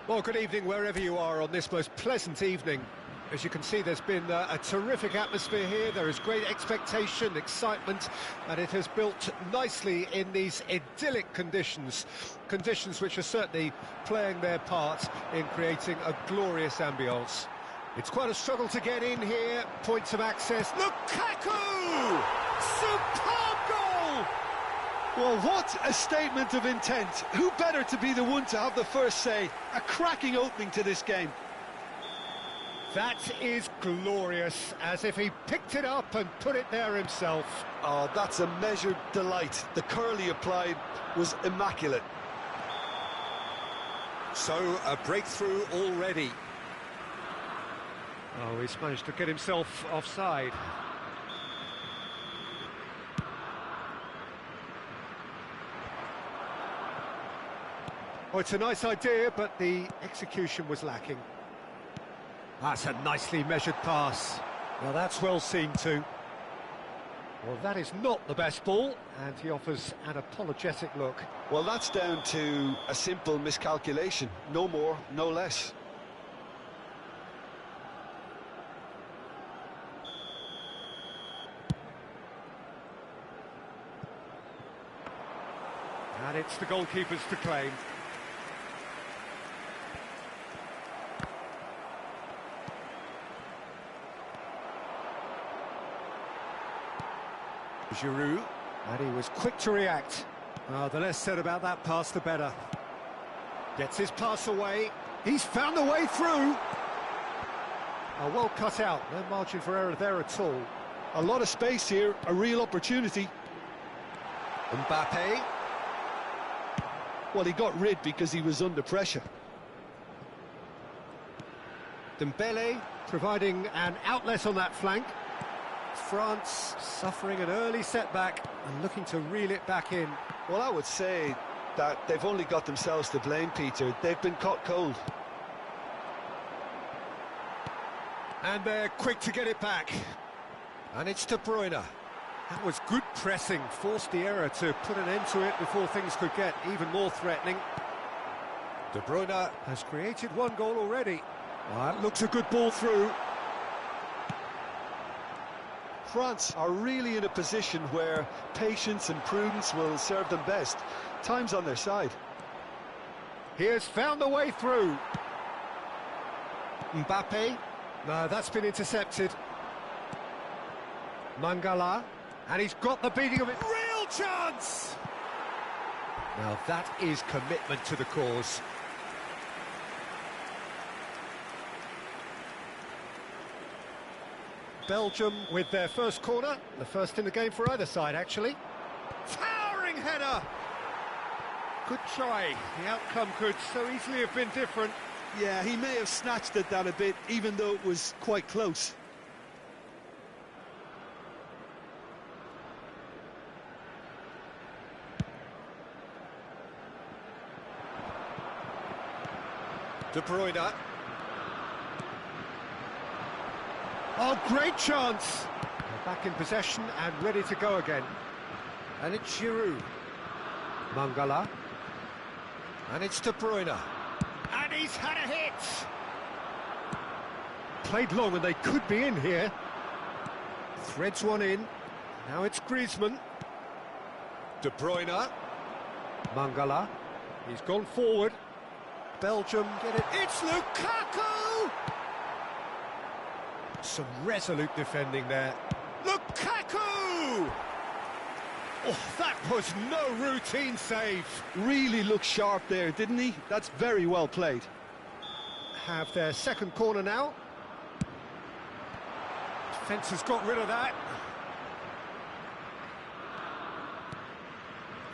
Well, good evening wherever you are on this most pleasant evening. As you can see, there's been a terrific atmosphere here. There is great expectation, excitement, and it has built nicely in these idyllic conditions. Conditions which are certainly playing their part in creating a glorious ambience. It's quite a struggle to get in here. Points of access. Lukaku! Superb goal! Well, what a statement of intent. Who better to be the one to have the first say? A cracking opening to this game. That is glorious, as if he picked it up and put it there himself. Oh, that's a measured delight. The curl he applied was immaculate. So, a breakthrough already. Oh, he's managed to get himself offside. Oh, it's a nice idea, but the execution was lacking. That's a nicely measured pass. Well, that's well seen too. Well, that is not the best ball, and he offers an apologetic look. Well, that's down to a simple miscalculation. No more, no less. And it's the goalkeepers to claim. Giroud, and he was quick to react. The less said about that pass, the better. Gets his pass away. He's found a way through. Well cut out. No margin for error there at all. A lot of space here, a real opportunity. Mbappe. Well, he got rid because he was under pressure. Dembele providing an outlet on that flank. France suffering an early setback and looking to reel it back in. Well, I would say that they've only got themselves to blame, Peter. They've been caught cold. And they're quick to get it back. And it's De Bruyne. That was good pressing, forced the error to put an end to it before things could get even more threatening. De Bruyne has created one goal already. That looks a good ball through. France are really in a position where patience and prudence will serve them best. Time's on their side. He has found the way through. Mbappe. No, that's been intercepted. Mangala. And he's got the beating of it. Real chance! Now that is commitment to the cause. Belgium with their first corner, the first in the game for either side, actually. Towering header! Good try. The outcome could so easily have been different. Yeah, he may have snatched at that a bit, even though it was quite close. De Bruyne. Oh, great chance! They're back in possession and ready to go again. And it's Giroud. Mangala. And it's De Bruyne. And he's had a hit! Played long and they could be in here. Threads one in. Now it's Griezmann. De Bruyne. Mangala. He's gone forward. Belgium get it. It's Lukaku! Some resolute defending there. Lukaku! Oh, that was no routine save. Really looked sharp there, didn't he? That's very well played. Have their second corner now. Defence has got rid of that.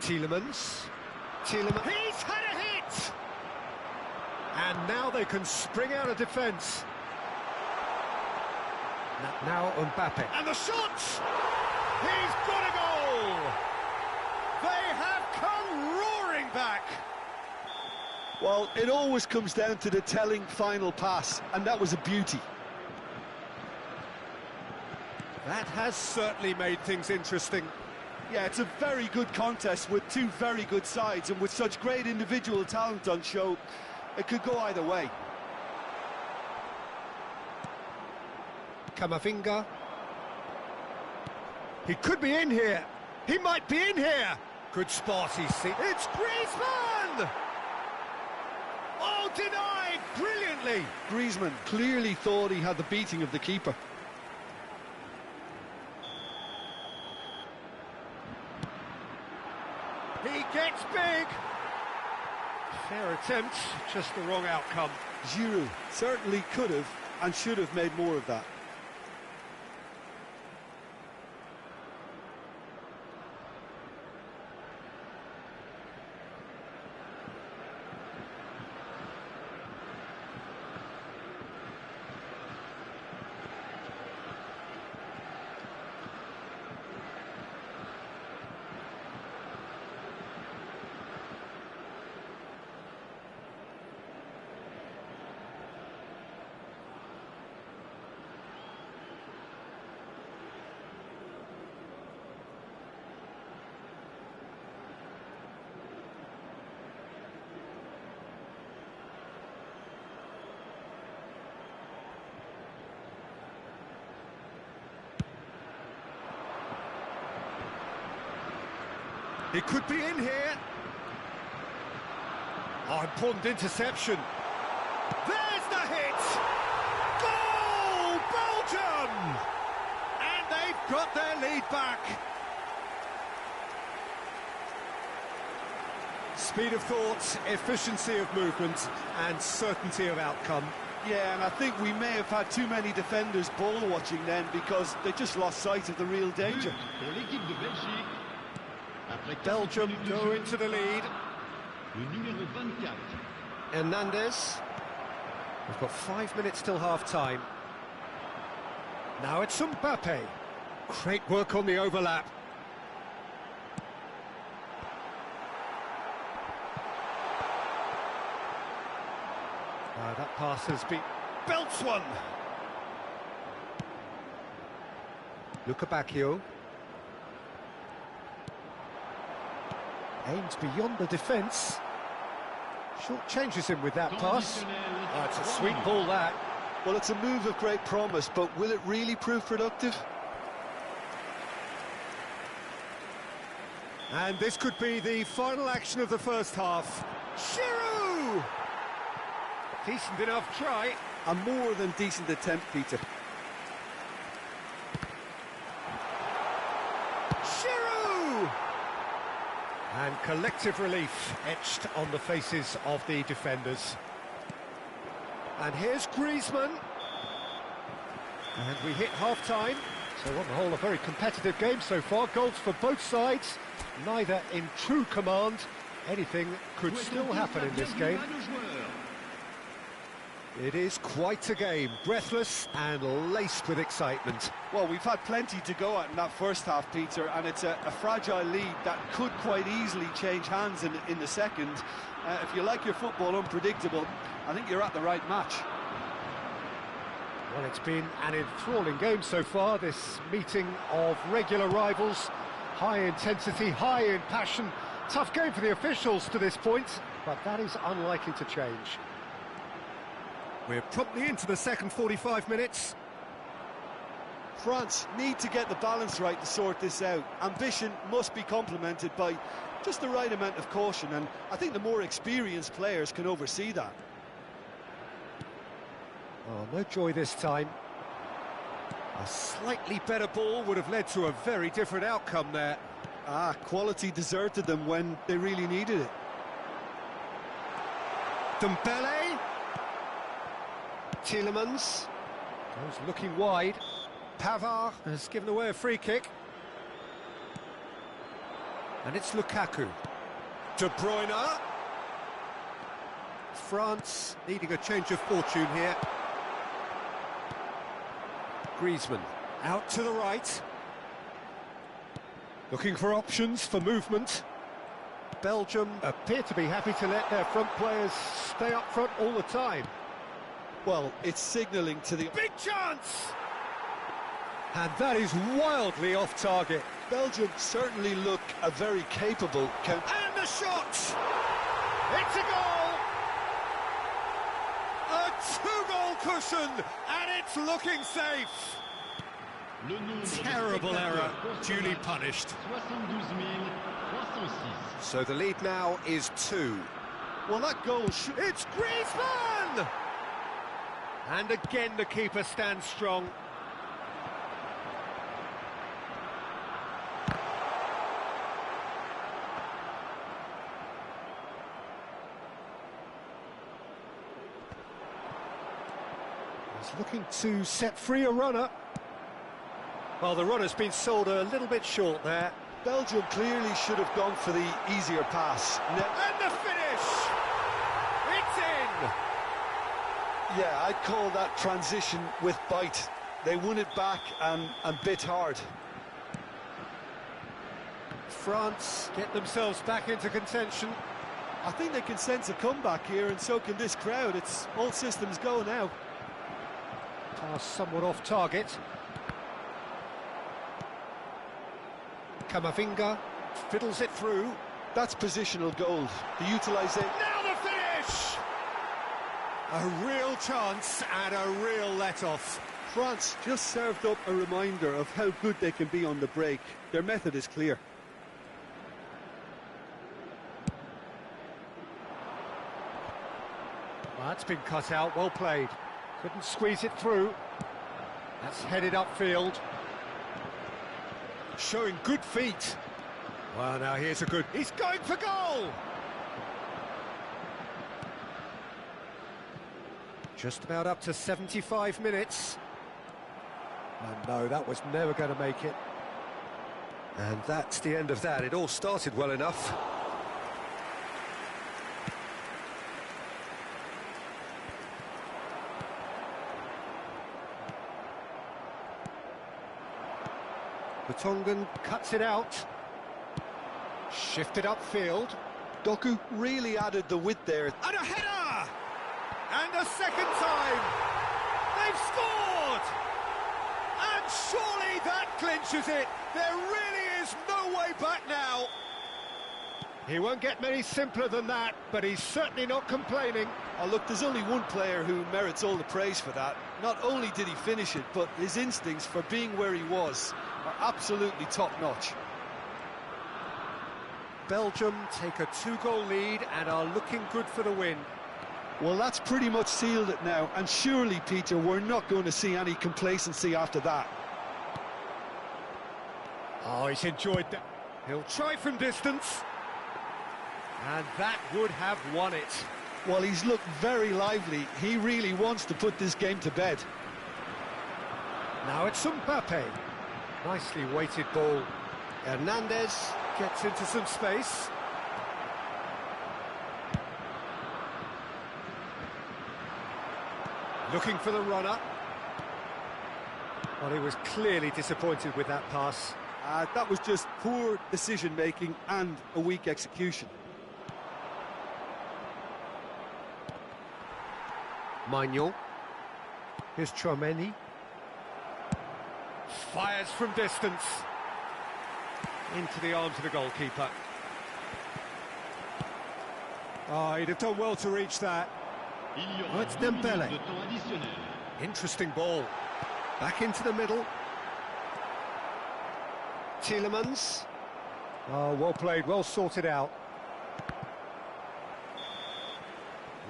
Tielemans. He's had a hit! And now they can spring out of defence. Now Mbappe. And the shot! He's got a goal! They have come roaring back! Well, it always comes down to the telling final pass, and that was a beauty. That has certainly made things interesting. Yeah, it's a very good contest with two very good sides, and with such great individual talent on show, It could go either way. Camavinga. He could be in here. He might be in here. Good spot, he's seen. It's Griezmann! Oh, denied brilliantly. Griezmann clearly thought he had the beating of the keeper. He gets big. Fair attempt, just the wrong outcome. Giroud certainly could have and should have made more of that. He could be in here. Oh, important interception. There's the hit! Goal! Belgium! And they've got their lead back. Speed of thought, efficiency of movement, and certainty of outcome. Yeah, and I think we may have had too many defenders ball watching then because they just lost sight of the real danger. Belgium go into the lead. Hernandez. We've got 5 minutes till half-time. Now it's Mbappe. Great work on the overlap. That pass has been... belts one! Luca Bacchio. Aims beyond the defence. Short changes him with that pass. Oh, it's a sweet ball, that. Well, it's a move of great promise, but will it really prove productive? And this could be the final action of the first half. Giroud! Decent enough try. A more than decent attempt, Peter. Giroud! And collective relief etched on the faces of the defenders. And here's Griezmann. And we hit half-time. So on the whole, a very competitive game so far. Goals for both sides, neither in true command. Anything could still happen in this game. It is quite a game, breathless and laced with excitement. Well, we've had plenty to go at in that first half, Peter, and it's a fragile lead that could quite easily change hands in the second. If you like your football unpredictable, I think you're at the right match. Well, it's been an enthralling game so far, this meeting of regular rivals. High intensity, high in passion. Tough game for the officials to this point, but that is unlikely to change. We're promptly into the second 45 minutes. France need to get the balance right to sort this out. Ambition must be complemented by just the right amount of caution, and I think the more experienced players can oversee that. Oh, no joy this time. A slightly better ball would have led to a very different outcome there. Quality deserted them when they really needed it. Dembele. Tielemans goes looking wide. Pavard has given away a free kick. And it's Lukaku. De Bruyne. France needing a change of fortune here. Griezmann out to the right. Looking for options for movement. Belgium appear to be happy to let their front players stay up front all the time. Well, it's signalling to the... Big chance! And that is wildly off target. Belgium certainly look a very capable... And the shot! It's a goal! cushion, and it's looking safe. Terrible error, duly punished. So the lead now is 2. Well, that goal It's Griezmann! And again the keeper stands strong. He's looking to set free a runner. Well, the runner's been sold a little bit short there. Belgium clearly should have gone for the easier pass. And the finish! It's in! Yeah, I'd call that transition with bite. They won it back and bit hard. France get themselves back into contention. I think they can sense a comeback here, and so can this crowd. It's all systems go now. Pass somewhat off target. Camavinga fiddles it through. That's positional gold. The utilisation. Now the finish! A real chance and a real let-off. France just served up a reminder of how good they can be on the break. Their method is clear. Well, that's been cut out, well played. Couldn't squeeze it through. That's headed upfield. Showing good feet. Well, now here's a good... He's going for goal! Just about up to 75 minutes. And no, that was never going to make it. And that's the end of that. It all started well enough. Tongan cuts it out. Shifted upfield. Doku really added the width there. And a header! And a second time! They've scored! And surely that clinches it! There really is no way back now! He won't get many simpler than that, but he's certainly not complaining. Oh, look, there's only one player who merits all the praise for that. Not only did he finish it, but his instincts for being where he was are absolutely top-notch. Belgium take a 2-goal lead and are looking good for the win. Well, that's pretty much sealed it now, and surely, Peter, we're not going to see any complacency after that. Oh, he's enjoyed that. He'll try from distance. And that would have won it. Well, he's looked very lively. He really wants to put this game to bed. Now it's Mbappe. Nicely weighted ball. Hernandez gets into some space. Looking for the runner. Well, he was clearly disappointed with that pass. That was just poor decision-making and a weak execution. Maignan. Here's Chouameni. Fires from distance. Into the arms of the goalkeeper. Oh, he'd have done well to reach that. Oh, it's Dembele. Interesting ball. Back into the middle. Tielemans. Oh, well played, well sorted out.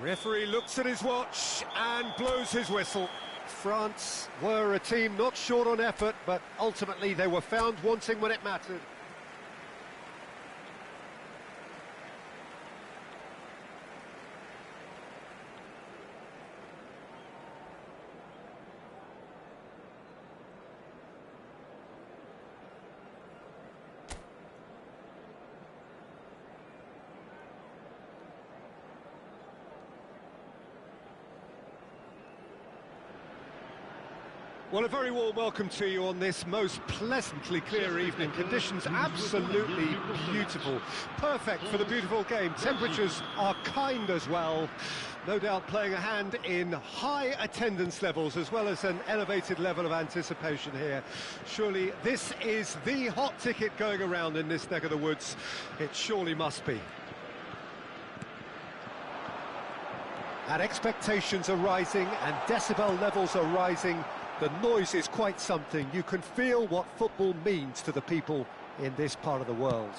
Referee looks at his watch and blows his whistle. France were a team not short on effort, but ultimately they were found wanting when it mattered. Well, a very warm welcome to you on this most pleasantly clear evening. Conditions absolutely beautiful. Perfect for the beautiful game. Temperatures are kind as well. No doubt playing a hand in high attendance levels as well as an elevated level of anticipation here. Surely this is the hot ticket going around in this neck of the woods. It surely must be. And expectations are rising and decibel levels are rising. The noise is quite something. You can feel what football means to the people in this part of the world.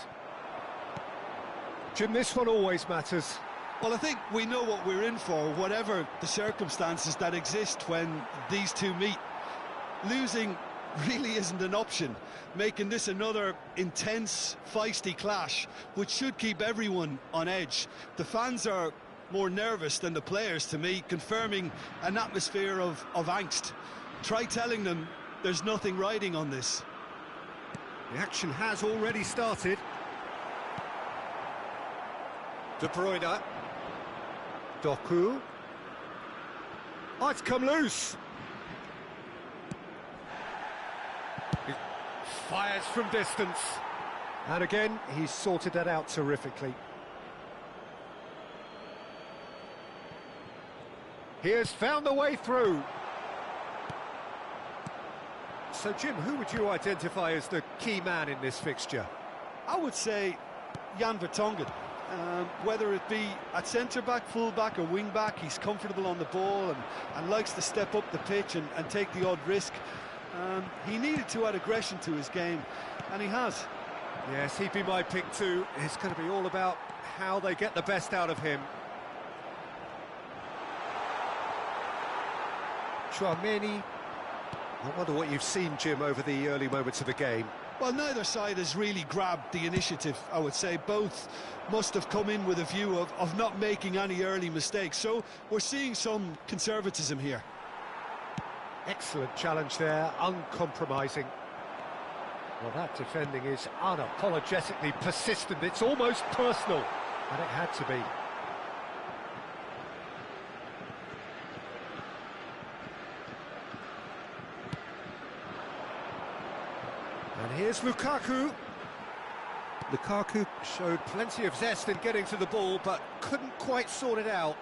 Jim, this one always matters. Well, I think we know what we're in for, whatever the circumstances that exist when these two meet. Losing really isn't an option, making this another intense, feisty clash, which should keep everyone on edge. The fans are more nervous than the players, to me, confirming an atmosphere of angst. Try telling them there's nothing riding on this. The action has already started. De Bruyne. Doku. Oh, it's come loose. He fires from distance. And again, he's sorted that out terrifically. He has found the way through. So, Jim, who would you identify as the key man in this fixture? I would say Jan Vertonghen. Whether it be at centre-back, full-back or wing-back, he's comfortable on the ball and likes to step up the pitch and take the odd risk. He needed to add aggression to his game, and he has. Yes, he'd be my pick too. It's going to be all about how they get the best out of him. Chouameni. I wonder what you've seen, Jim, over the early moments of the game. Well, neither side has really grabbed the initiative, I would say. Both must have come in with a view of not making any early mistakes. So we're seeing some conservatism here. Excellent challenge there, uncompromising. Well, that defending is unapologetically persistent. It's almost personal, and it had to be. And here's Lukaku. Lukaku showed plenty of zest in getting to the ball, but couldn't quite sort it out.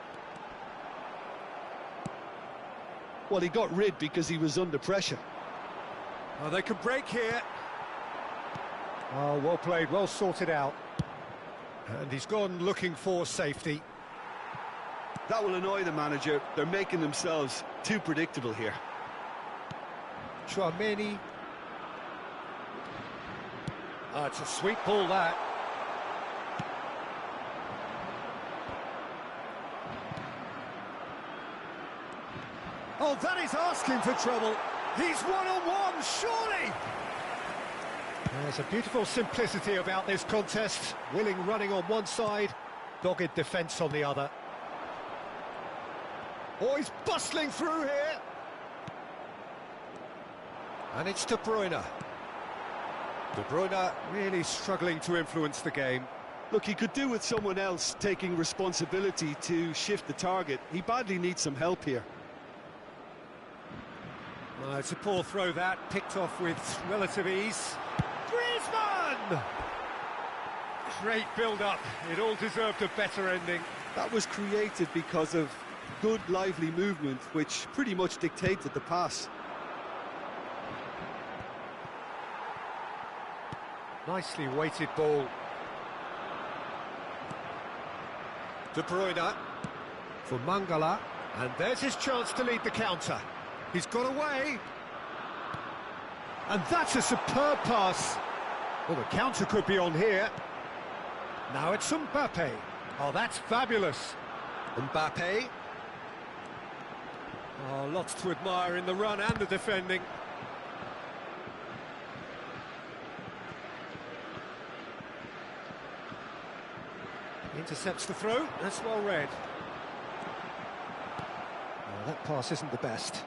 Well, he got rid because he was under pressure. Oh, they could break here. Oh, well played, well sorted out. And he's gone looking for safety. That will annoy the manager. They're making themselves too predictable here. Chouameni. Oh, it's a sweet ball, that. Oh, that is asking for trouble. He's one-on-one, surely! There's a beautiful simplicity about this contest. Willing running on one side, dogged defence on the other. Oh, he's bustling through here. And it's De Bruyne. De Bruyne really struggling to influence the game. Look, he could do with someone else taking responsibility to shift the target. He badly needs some help here. It's a poor throw, that, picked off with relative ease. Griezmann! Great build-up, it all deserved a better ending. That was created because of good, lively movement, which pretty much dictated the pass. Nicely weighted ball. De Bruyne for Mangala, and there's his chance to lead the counter. He's got away, and that's a superb pass. Well, the counter could be on here. Now it's Mbappe. Oh, that's fabulous. Mbappe. Oh, lots to admire in the run and the defending. Intercepts the throw, that's well read. Oh, that pass isn't the best.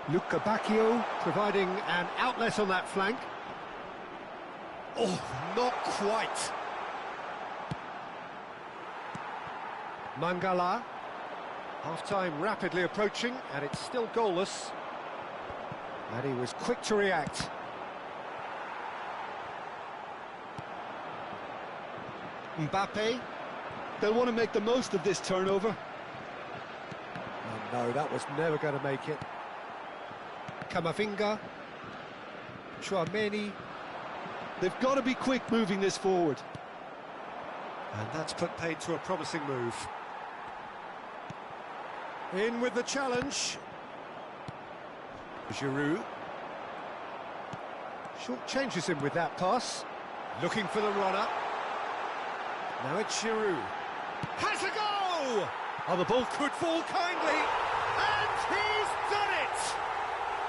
Luca Bacchio providing an outlet on that flank. Oh, not quite. Mangala. Half-time rapidly approaching, and it's still goalless. And he was quick to react. Mbappe. They'll want to make the most of this turnover. Oh, no, that was never going to make it. Camavinga. Chouameni. They've got to be quick moving this forward. And that's put paid to a promising move. In with the challenge. Giroud. Short changes him with that pass. Looking for the runner. Now it's Giroud. Has a go! Oh, the ball could fall kindly. And he's done it!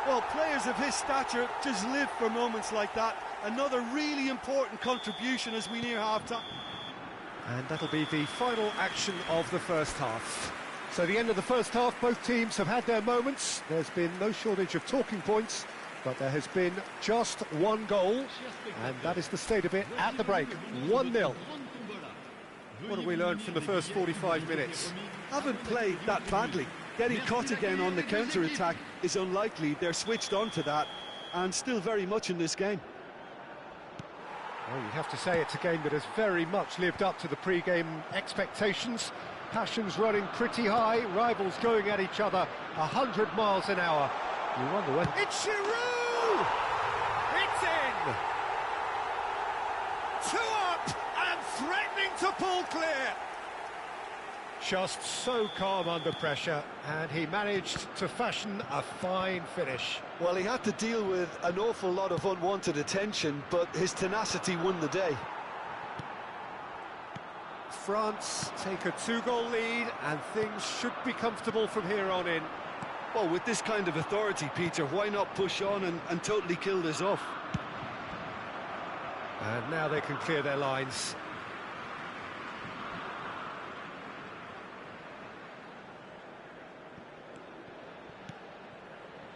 Well, players of his stature just live for moments like that. Another really important contribution as we near half-time. And that'll be the final action of the first half. So the end of the first half, both teams have had their moments. There's been no shortage of talking points, but there has been just one goal, and that is the state of it at the break, 1-0. What have we learned from the first 45 minutes? Haven't played that badly. Getting caught again on the counter-attack is unlikely. They're switched on to that, and still very much in this game. Well, you'd have to say it's a game that has very much lived up to the pre-game expectations. Passions running pretty high, rivals going at each other 100 miles an hour. You wonder when... It's Giroud! It's in! 2 up and threatening to pull clear. Just so calm under pressure, and he managed to fashion a fine finish. Well, he had to deal with an awful lot of unwanted attention, but his tenacity won the day. France take a 2-goal lead, and things should be comfortable from here on in. Well, with this kind of authority, Peter, why not push on and totally kill this off? And now they can clear their lines.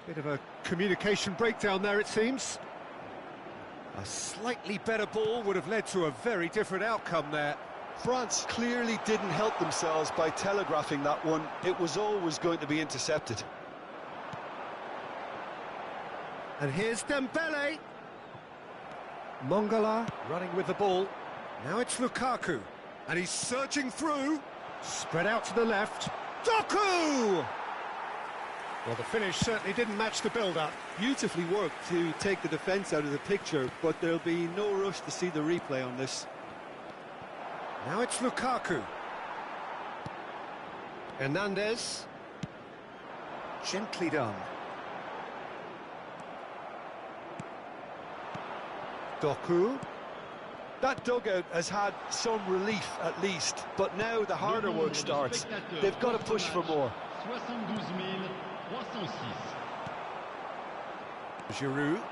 Bit of a communication breakdown there, it seems. A slightly better ball would have led to a very different outcome there. France clearly didn't help themselves by telegraphing that one. It was always going to be intercepted. And here's Dembele. Mongala running with the ball. Now it's Lukaku. And he's surging through. Spread out to the left. Doku! Well, the finish certainly didn't match the build-up. Beautifully worked to take the defence out of the picture, but there'll be no rush to see the replay on this. Now it's Lukaku. Hernandez. Gently done. Doku. That dugout has had some relief at least, but now the harder work starts. They've got to push for more. Giroud.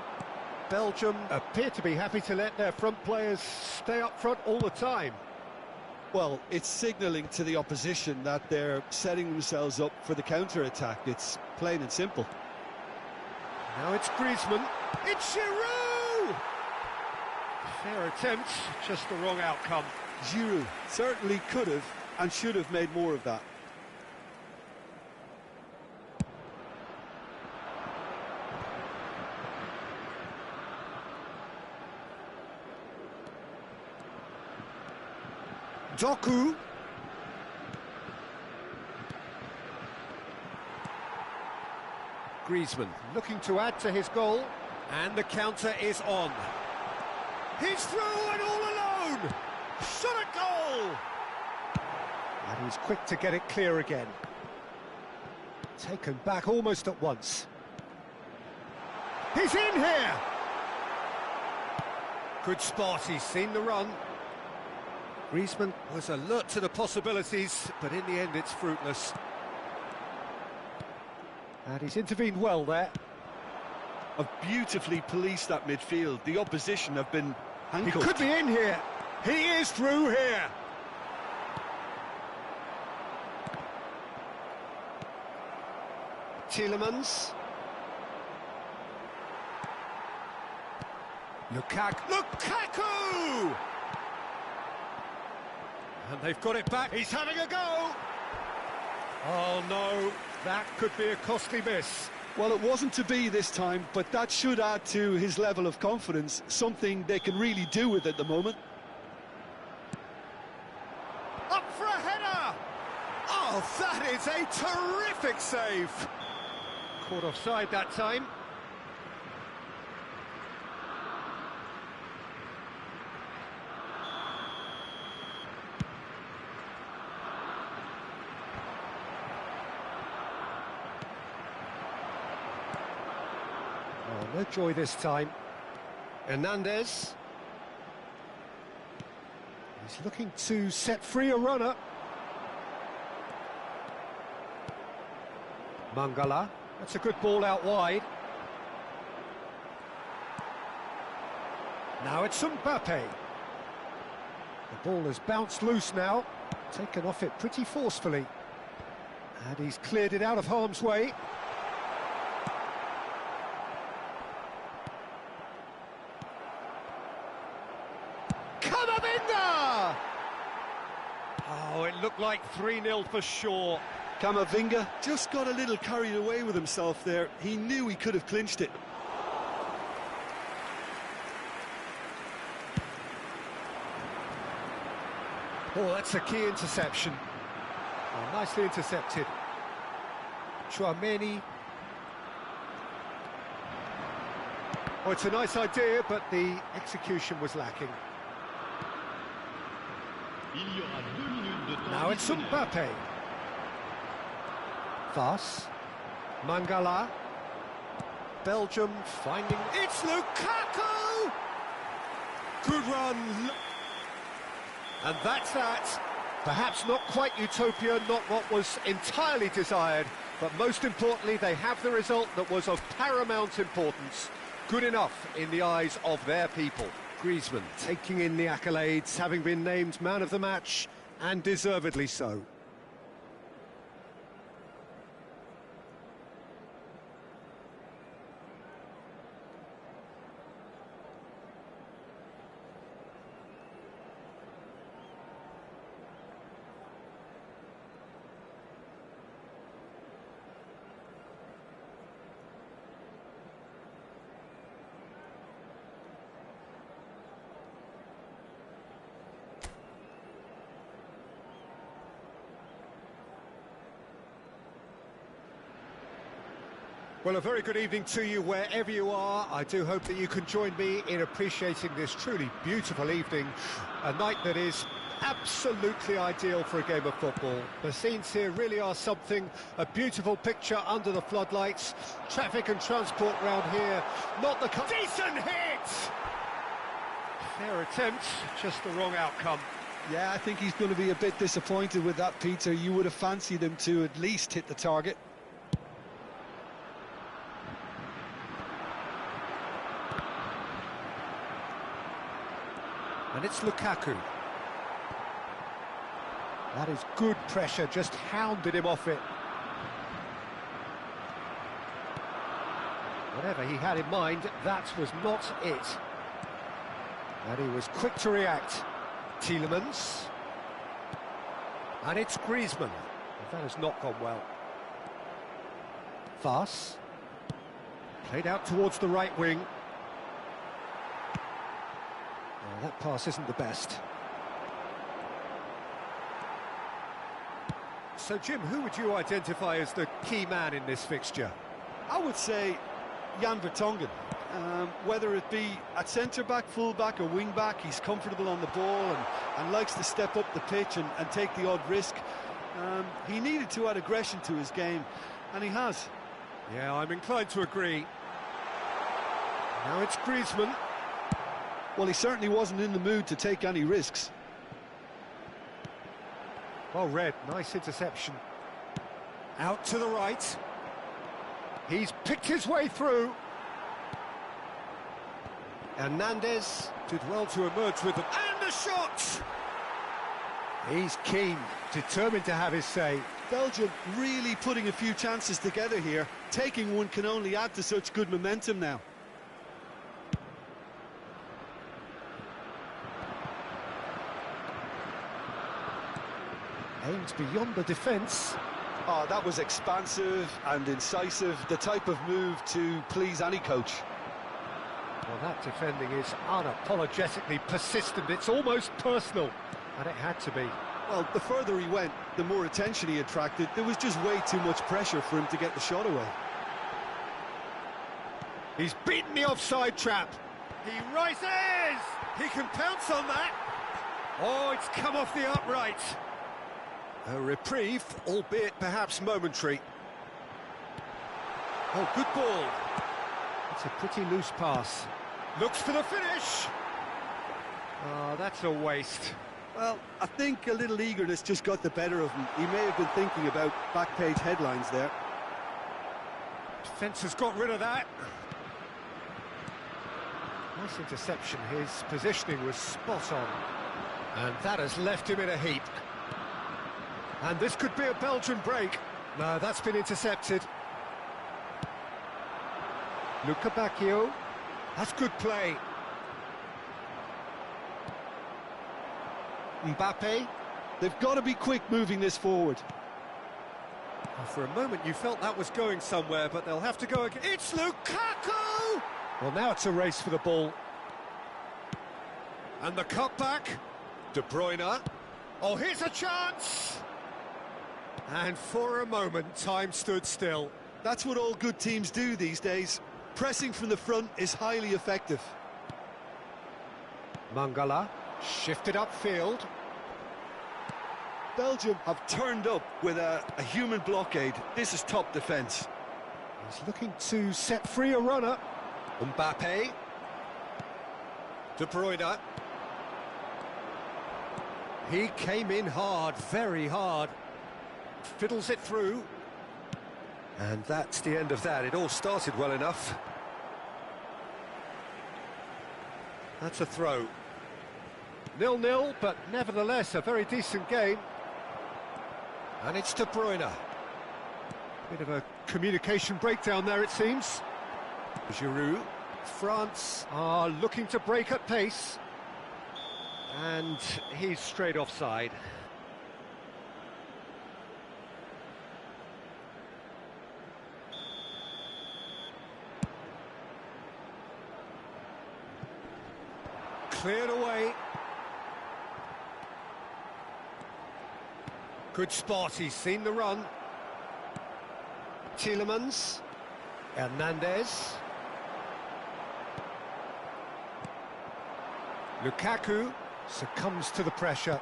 Belgium appear to be happy to let their front players stay up front all the time. Well, it's signalling to the opposition that they're setting themselves up for the counter-attack. It's plain and simple. Now it's Griezmann. It's Giroud! Fair attempt, just the wrong outcome. Giroud certainly could have and should have made more of that. Doku. Griezmann looking to add to his goal, and the counter is on. He's through and all alone! Shot a goal! And he's quick to get it clear again. Taken back almost at once. He's in here! Good spot, he's seen the run. Griezmann was alert to the possibilities, but in the end it's fruitless. And he's intervened well there. Have beautifully policed that midfield. The opposition have been handcuffed. He could be in here. He is through here. Tielemans. Lukaku! And they've got it back. He's having a go. Oh, no. That could be a costly miss. Well, it wasn't to be this time, but that should add to his level of confidence, something they can really do with at the moment. Up for a header! Oh, that is a terrific save! Caught offside that time. Oh, no joy this time. Hernandez. He's looking to set free a runner. Mangala. That's a good ball out wide. Now it's Mbappe. The ball has bounced loose now, taken off it pretty forcefully. And he's cleared it out of harm's way. Camavinga! Oh, it looked like 3-0 for sure. Camavinga just got a little carried away with himself there. He knew he could have clinched it. Oh, that's a key interception. Oh, nicely intercepted. Chouameni. Oh, it's a nice idea, but the execution was lacking. Now it's Mbappe. Vas. Mangala. Belgium finding... It's Lukaku! Good run. And that's that. Perhaps not quite utopia, not what was entirely desired, but most importantly, they have the result that was of paramount importance. Good enough in the eyes of their people. Griezmann taking in the accolades, having been named man of the match, and deservedly so. Well, a very good evening to you wherever you are. I do hope that you can join me in appreciating this truly beautiful evening, a night that is absolutely ideal for a game of football. The scenes here really are something, a beautiful picture under the floodlights, traffic and transport round here, not the... Decent hit! Fair attempt, just the wrong outcome. Yeah, I think he's going to be a bit disappointed with that, Peter. You would have fancied him to at least hit the target. And it's Lukaku. That is good pressure, just hounded him off it. Whatever he had in mind, that was not it. And he was quick to react. Tielemans. And it's Griezmann. That has not gone well. Vas. Played out towards the right wing. That pass isn't the best. So, Jim, who would you identify as the key man in this fixture? I would say Jan Vertonghen. Whether it be at centre-back, full-back or wing-back, he's comfortable on the ball and likes to step up the pitch and take the odd risk. He needed to add aggression to his game, and he has. Yeah, I'm inclined to agree. Now it's Griezmann. Well, he certainly wasn't in the mood to take any risks. Well read, nice interception. Out to the right. He's picked his way through. Hernandez did well to emerge with them. And the shot! He's keen, determined to have his say. Belgium really putting a few chances together here. Taking one can only add to such good momentum now. Aims beyond the defence. Oh, that was expansive and incisive, the type of move to please any coach. Well, that defending is unapologetically persistent. It's almost personal, and it had to be. Well, the further he went, the more attention he attracted. There was just way too much pressure for him to get the shot away. He's beaten the offside trap. He rises! He can pounce on that. Oh, it's come off the upright. A reprieve, albeit perhaps momentary. Oh, good ball. It's a pretty loose pass. Looks for the finish. Oh, that's a waste. Well, I think a little eagerness just got the better of him. He may have been thinking about back-page headlines there. Defence has got rid of that. Nice interception. His positioning was spot on. And that has left him in a heap. And this could be a Belgian break. No, that's been intercepted. Luca Bacchio. That's good play. Mbappe. They've got to be quick moving this forward. For a moment you felt that was going somewhere, but they'll have to go again. It's Lukaku! Well, now it's a race for the ball. And the cutback. De Bruyne. Oh, here's a chance! And for a moment, time stood still. That's what all good teams do these days. Pressing from the front is highly effective. Mangala, shifted upfield. Belgium have turned up with a human blockade. This is top defence. He's looking to set free a runner. Mbappe. De Bruyne. He came in hard, very hard. Fiddles it through. And that's the end of that. It all started well enough. That's a throw. 0-0, but nevertheless a very decent game. And it's De Bruyne. Bit of a communication breakdown there, it seems. Giroud. France are looking to break at pace. And he's straight offside. Cleared away. Good spot, he's seen the run. Tielemans. Hernandez. Lukaku succumbs to the pressure.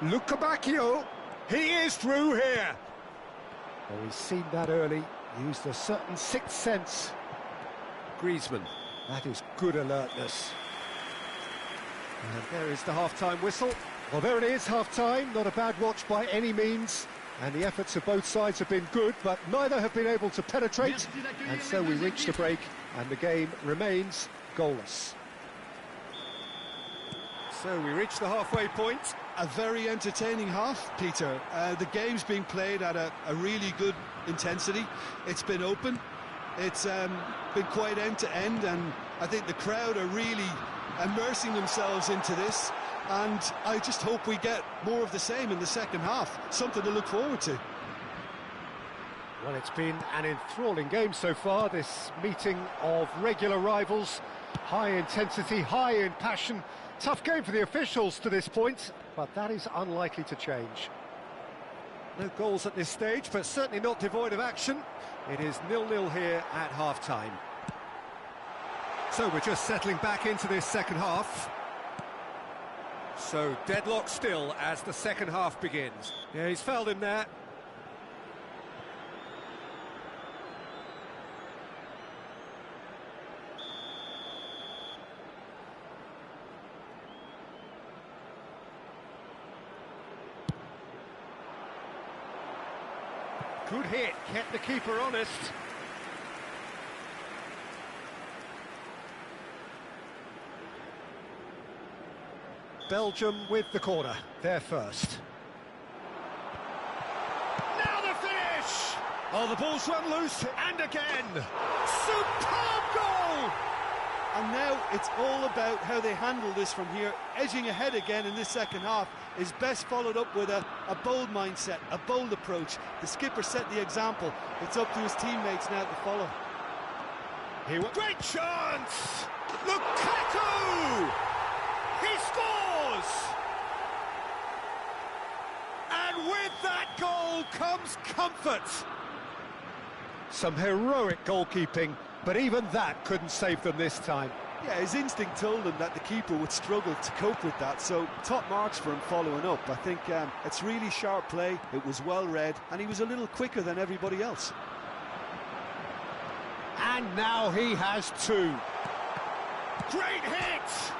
Luca Bacchio. He is through here. Well, he's seen that early. Used a certain sixth sense. Griezmann. That is good alertness. And there is the half-time whistle. Well, there it is, half-time. Not a bad watch by any means. And the efforts of both sides have been good, but neither have been able to penetrate. And so we reach the break, and the game remains goalless. So we reach the halfway point. A very entertaining half, Peter. The game's being played at a really good intensity. It's been open. It's been quite end-to-end, and I think the crowd are really immersing themselves into this, and I just hope we get more of the same in the second half. Something to look forward to. Well, it's been an enthralling game so far, this meeting of regular rivals. High intensity, high in passion. Tough game for the officials to this point, but that is unlikely to change. No goals at this stage, but certainly not devoid of action. It is 0-0 here at half-time. So we're just settling back into this second half. So deadlock still as the second half begins. Yeah, he's fouled him there. Good hit, kept the keeper honest. Belgium with the corner, they're first. Now the finish! Oh, the ball's run loose, and again! Superb goal! And now it's all about how they handle this from here. Edging ahead again in this second half is best followed up with a bold mindset, a bold approach. The skipper set the example. It's up to his teammates now to follow. Great chance! Lukaku! He scores! And with that goal comes comfort. Some heroic goalkeeping, but even that couldn't save them this time. Yeah, his instinct told him that the keeper would struggle to cope with that, so top marks for him following up. I think it's really sharp play, it was well read, and he was a little quicker than everybody else. And now he has two. Great hit!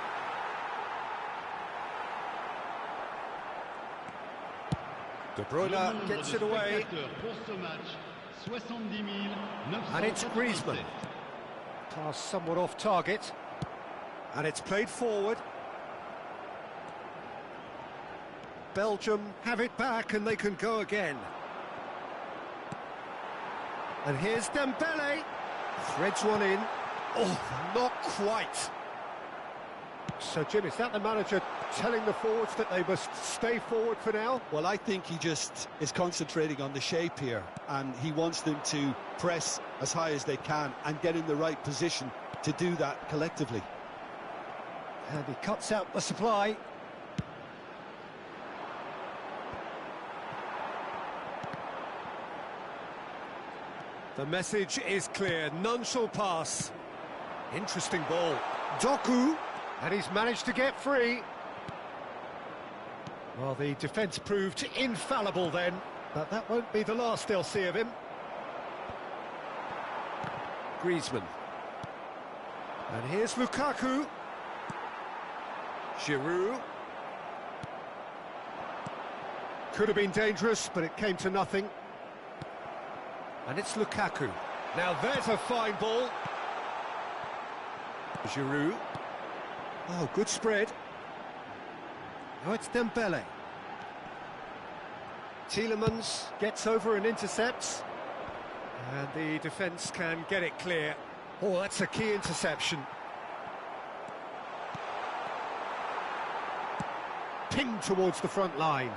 De Bruyne gets it away. And it's Griezmann. Pass somewhat off target. And it's played forward. Belgium have it back and they can go again. And here's Dembele. Threads one in. Oh, not quite. So, Jim, is that the manager telling the forwards that they must stay forward for now? Well, I think he just is concentrating on the shape here, and he wants them to press as high as they can and get in the right position to do that collectively. And he cuts out the supply. The message is clear, none shall pass. Interesting ball. Doku, and he's managed to get free. Well, the defence proved infallible then, but that won't be the last they'll see of him. Griezmann. And here's Lukaku. Giroud. Could have been dangerous, but it came to nothing. And it's Lukaku. Now there's a fine ball. Giroud. Oh, good spread. Now it's Dembele. Tielemans gets over and intercepts. And the defence can get it clear. Oh, that's a key interception. Pinged towards the front line.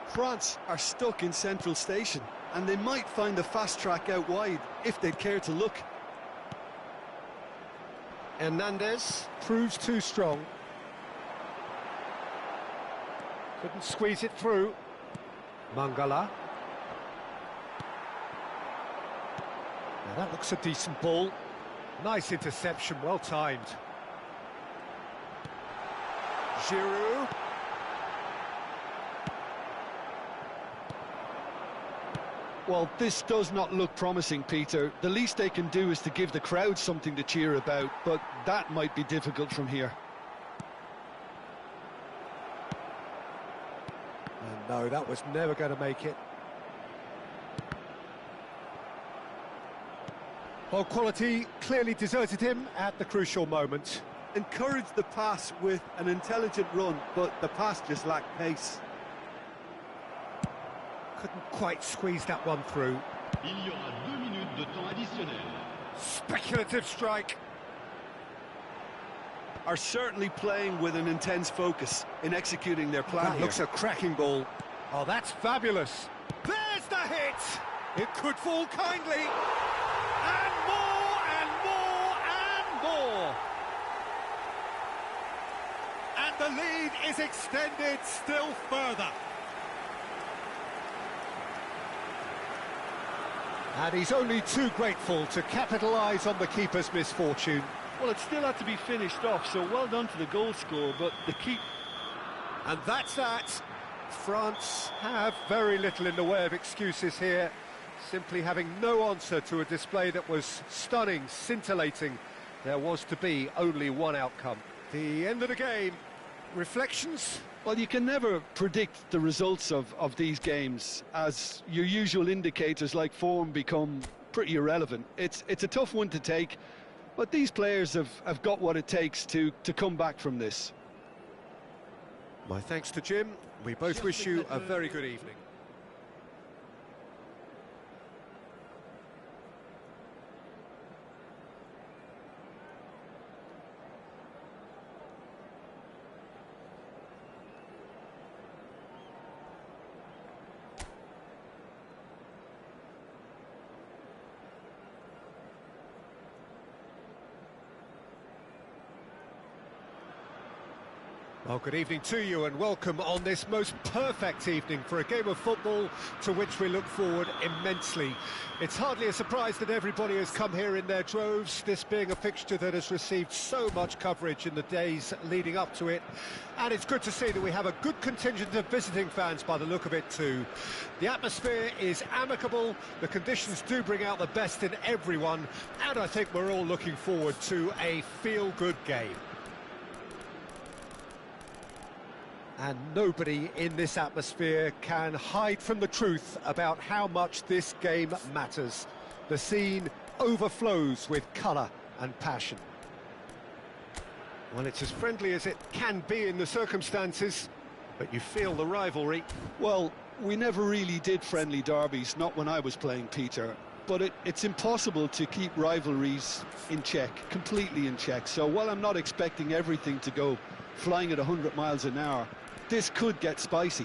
France are stuck in central station, and they might find a fast track out wide if they'd care to look. Hernandez proves too strong. Couldn't squeeze it through. Mangala. Now that looks a decent ball. Nice interception, well timed. Giroud. Well, this does not look promising, Peter. The least they can do is to give the crowd something to cheer about, but that might be difficult from here. And no, that was never going to make it. Well, quality clearly deserted him at the crucial moment. Encouraged the pass with an intelligent run, but the pass just lacked pace. Couldn't quite squeeze that one through. Il y aura 2 minutes de temps additionnel. Speculative strike. Are certainly playing with an intense focus in executing their plan That here. looks a cracking ball. Oh, that's fabulous. There's the hit. It could fall kindly. And more, and more, and more. And the lead is extended still further. And he's only too grateful to capitalise on the keeper's misfortune. Well, it still had to be finished off, so well done to the goal scorer, but the keep... And that's that. France have very little in the way of excuses here, simply having no answer to a display that was stunning, scintillating. There was to be only one outcome. The end of the game. Reflections? Well, you can never predict the results of these games, as your usual indicators like form become pretty irrelevant. It's a tough one to take, but these players have got what it takes to come back from this. My thanks to Jim. We both wish you a very good evening. Well, good evening to you and welcome on this most perfect evening for a game of football to which we look forward immensely. It's hardly a surprise that everybody has come here in their droves, this being a fixture that has received so much coverage in the days leading up to it. And it's good to see that we have a good contingent of visiting fans by the look of it too. The atmosphere is amicable, the conditions do bring out the best in everyone, and I think we're all looking forward to a feel-good game. And nobody in this atmosphere can hide from the truth about how much this game matters. The scene overflows with colour and passion. Well, it's as friendly as it can be in the circumstances, but you feel the rivalry. Well, we never really did friendly derbies, not when I was playing, Peter. But it's impossible to keep rivalries in check, completely in check. So while I'm not expecting everything to go flying at 100 miles an hour, this could get spicy.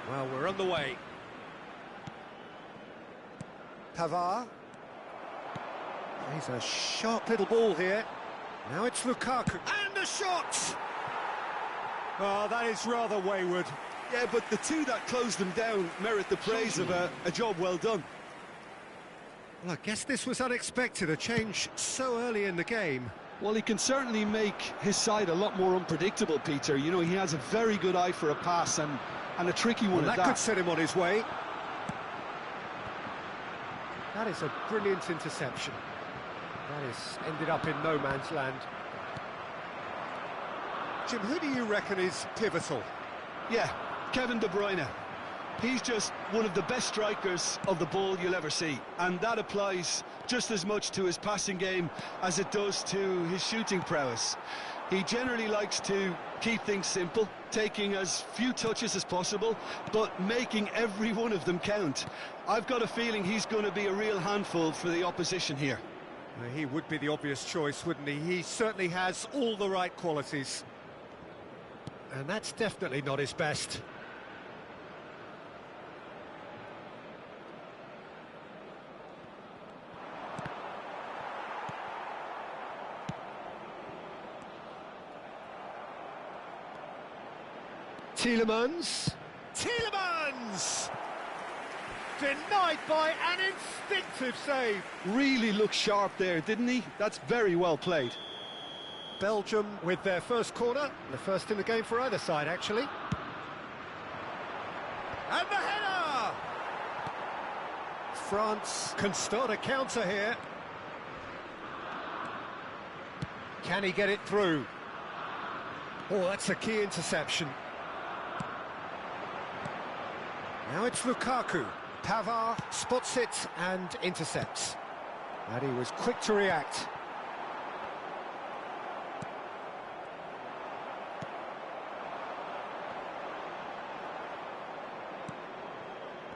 Well, we're on the way. Pavard. He's a sharp little ball here. Now it's Lukaku. And the shot! Oh, that is rather wayward. Yeah, but the two that closed them down merit the praise of a job well done. Well, I guess this was unexpected, a change so early in the game. Well, he can certainly make his side a lot more unpredictable, Peter. You know, he has a very good eye for a pass and a tricky one at that. That could set him on his way. That is a brilliant interception. That is ended up in no man's land. Jim, who do you reckon is pivotal? Yeah, Kevin De Bruyne. He's just one of the best strikers of the ball you'll ever see, and that applies just as much to his passing game as it does to his shooting prowess. He generally likes to keep things simple, taking as few touches as possible, but making every one of them count. I've got a feeling he's going to be a real handful for the opposition here. He would be the obvious choice, wouldn't he? He certainly has all the right qualities. And that's definitely not his best. Tielemans. Denied by an instinctive save. Really looked sharp there, didn't he? That's very well played. Belgium with their first corner, the first in the game for either side, actually. And the header! France can start a counter here. Can he get it through? Oh, that's a key interception. Now it's Lukaku. Pavard spots it and intercepts. And he was quick to react.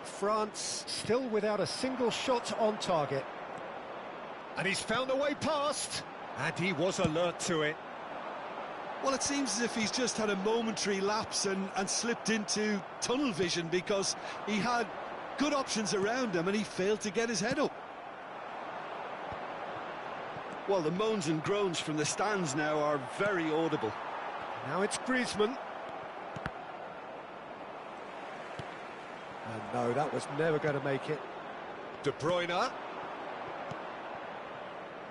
France still without a single shot on target. And he's found a way past. And he was alert to it. Well, it seems as if he's just had a momentary lapse and slipped into tunnel vision, because he had good options around him and he failed to get his head up. Well, the moans and groans from the stands now are very audible. Now it's Griezmann. And no, that was never going to make it. De Bruyne.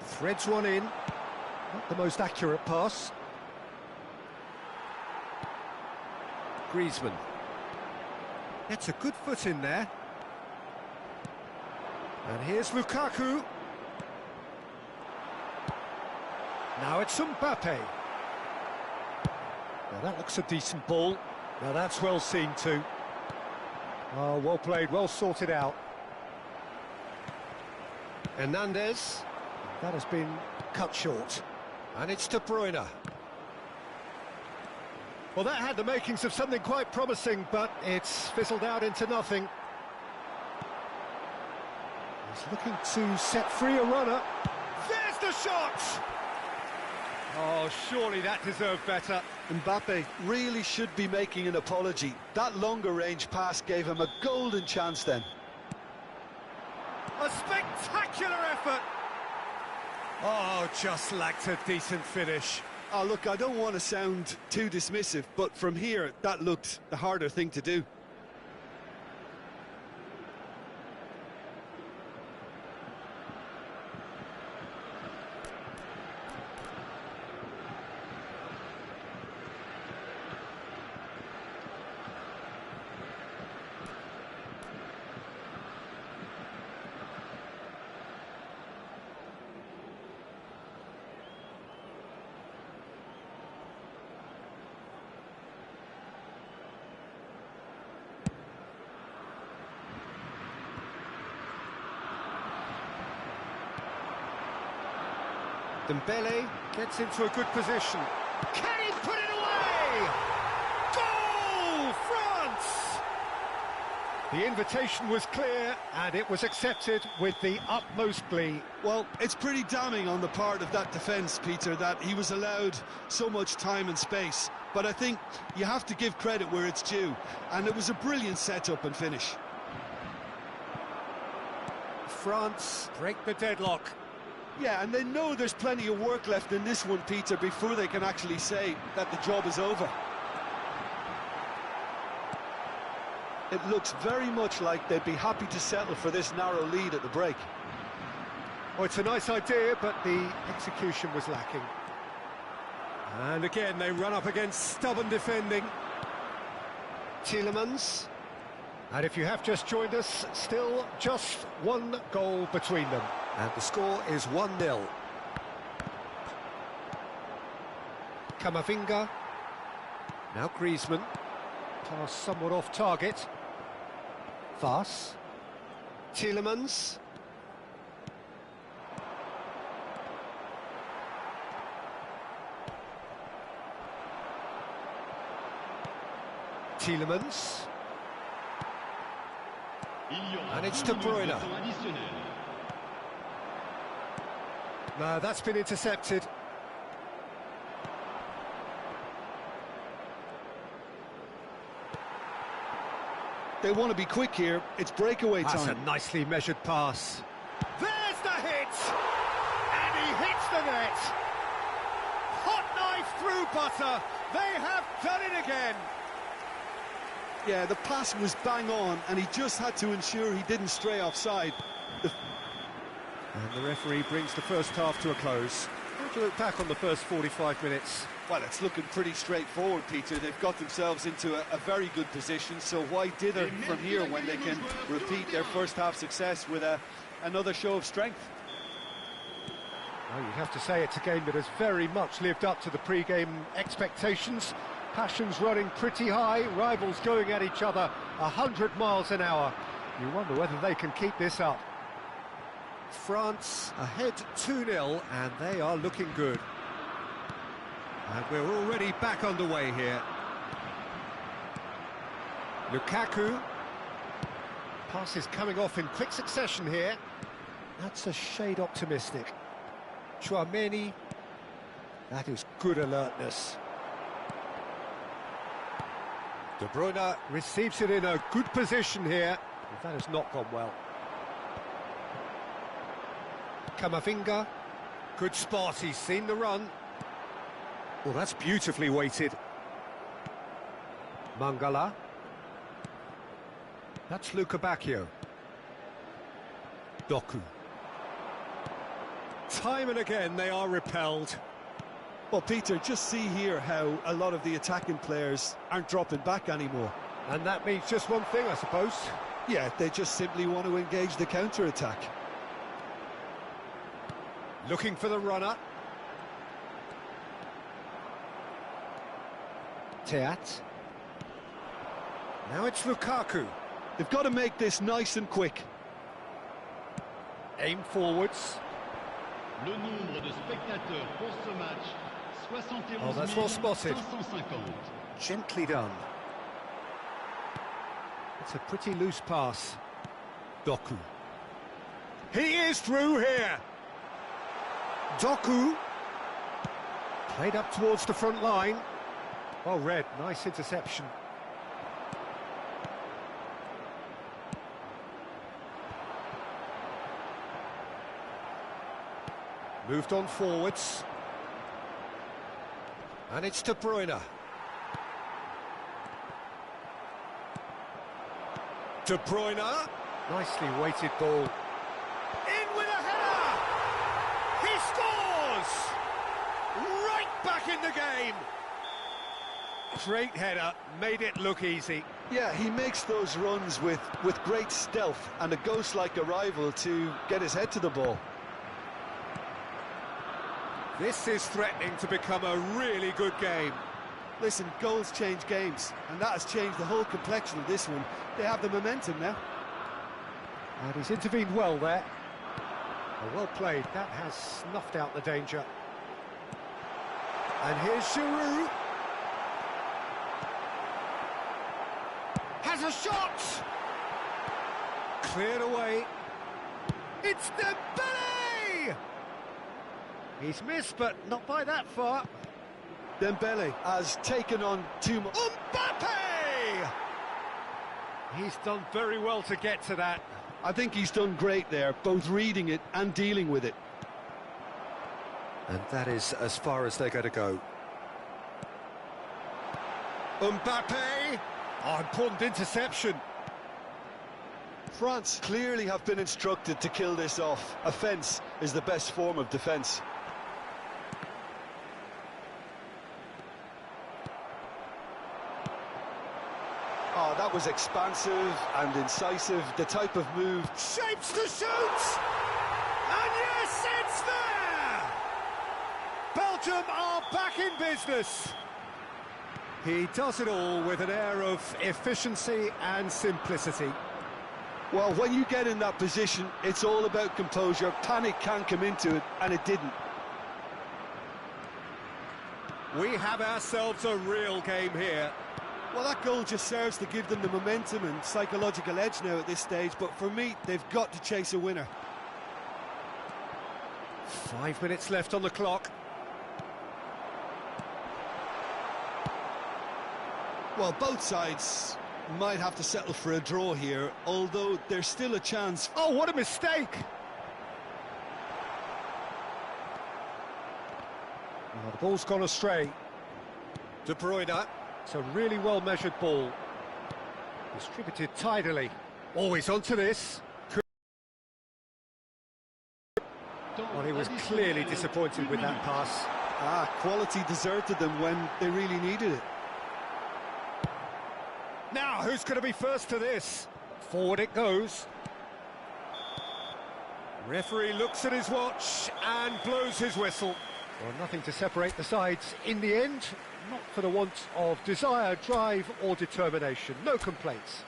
Threads one in. Not the most accurate pass. Griezmann. Gets a good foot in there. And here's Lukaku. Now it's Mbappe. Now that looks a decent ball. Now that's well seen too. Oh, well played, well sorted out. Hernandez. That has been cut short. And it's De Bruyne. Well, that had the makings of something quite promising, but it's fizzled out into nothing. He's looking to set free a runner. There's the shot! Oh, surely that deserved better. Mbappe really should be making an apology. That longer range pass gave him a golden chance then. A spectacular effort! Oh, just lacked a decent finish. Oh, look, I don't want to sound too dismissive, but from here, that looked the harder thing to do. Dembele gets into a good position. Can he put it away? Goal, France! The invitation was clear and it was accepted with the utmost glee. Well, it's pretty damning on the part of that defence, Peter, that he was allowed so much time and space. But I think you have to give credit where it's due, and it was a brilliant setup and finish. France break the deadlock. Yeah, and they know there's plenty of work left in this one, Peter, before they can actually say that the job is over. It looks very much like they'd be happy to settle for this narrow lead at the break. Oh, it's a nice idea, but the execution was lacking. And again, they run up against stubborn defending. Tielemans. And if you have just joined us, still just one goal between them. And the score is 1-0. Camavinga. Now Griezmann. Pass somewhat off target. Vass. Tielemans. Tielemans. And it's De Bruyne. No, that's been intercepted. They want to be quick here. It's breakaway time. That's a nicely measured pass. There's the hit! And he hits the net! Hot knife through butter. They have done it again. Yeah, the pass was bang on, and he just had to ensure he didn't stray offside. And the referee brings the first half to a close. How do you look back on the first 45 minutes? Well, it's looking pretty straightforward, Peter. They've got themselves into a very good position, so why dither from here when they can repeat their first half success with another show of strength? Well, you'd have to say it's a game that has very much lived up to the pre-game expectations. Passions running pretty high, rivals going at each other 100 miles an hour. You wonder whether they can keep this up. France ahead 2-0, and they are looking good. And we're already back underway here. Lukaku. Pass is coming off in quick succession here. That's a shade optimistic. Chouameni. That is good alertness. De Bruyne receives it in a good position here. That has not gone well. Camavinga, good spot, he's seen the run. Well, that's beautifully weighted. Mangala. That's Luca Bacchio. Doku. Time and again they are repelled. Well, Peter, just see here how a lot of the attacking players aren't dropping back anymore. And that means just one thing, I suppose. Yeah, they just simply want to engage the counter-attack. Looking for the runner. Teat. Now it's Lukaku. They've got to make this nice and quick. Aim forwards. Le nombre de spectateurs pour ce match, 71 Oh, that's well spotted. 550. Gently done. It's a pretty loose pass. Doku. He is through here. Doku. Played up towards the front line. Well read, nice interception. Moved on forwards. And it's De Bruyne. De Bruyne. Nicely weighted ball. In with a header! He scores! Right back in the game! Great header, made it look easy. Yeah, he makes those runs with great stealth and a ghost-like arrival to get his head to the ball. This is threatening to become a really good game. Listen, goals change games, and that has changed the whole complexion of this one. They have the momentum now. And he's intervened well there. Well played, that has snuffed out the danger. And here's Giroud. Has a shot! Cleared away. It's Dembele! He's missed, but not by that far. Dembele has taken on too much. Mbappe! He's done very well to get to that. I think he's done great there, both reading it and dealing with it. And that is as far as they're going to go. Mbappe! Oh, important interception. France clearly have been instructed to kill this off. Offence is the best form of defence. Oh, that was expansive and incisive, the type of move. Shapes to shoot! And yes, it's there! Belgium are back in business. He does it all with an air of efficiency and simplicity. Well, when you get in that position, it's all about composure. Panic can come into it, and it didn't. We have ourselves a real game here. Well, that goal just serves to give them the momentum and psychological edge now at this stage, but for me, they've got to chase a winner. 5 minutes left on the clock. Well, both sides might have to settle for a draw here, although there's still a chance. Oh, what a mistake! Oh, the ball's gone astray. De Bruyne. It's a really well-measured ball. Distributed tidily. Always onto this. Well, he was clearly disappointed with that pass. Quality deserted them when they really needed it. Now, who's going to be first to this? Forward it goes. Referee looks at his watch and blows his whistle. Well, nothing to separate the sides in the end. Not for the want of desire, drive or determination. No complaints.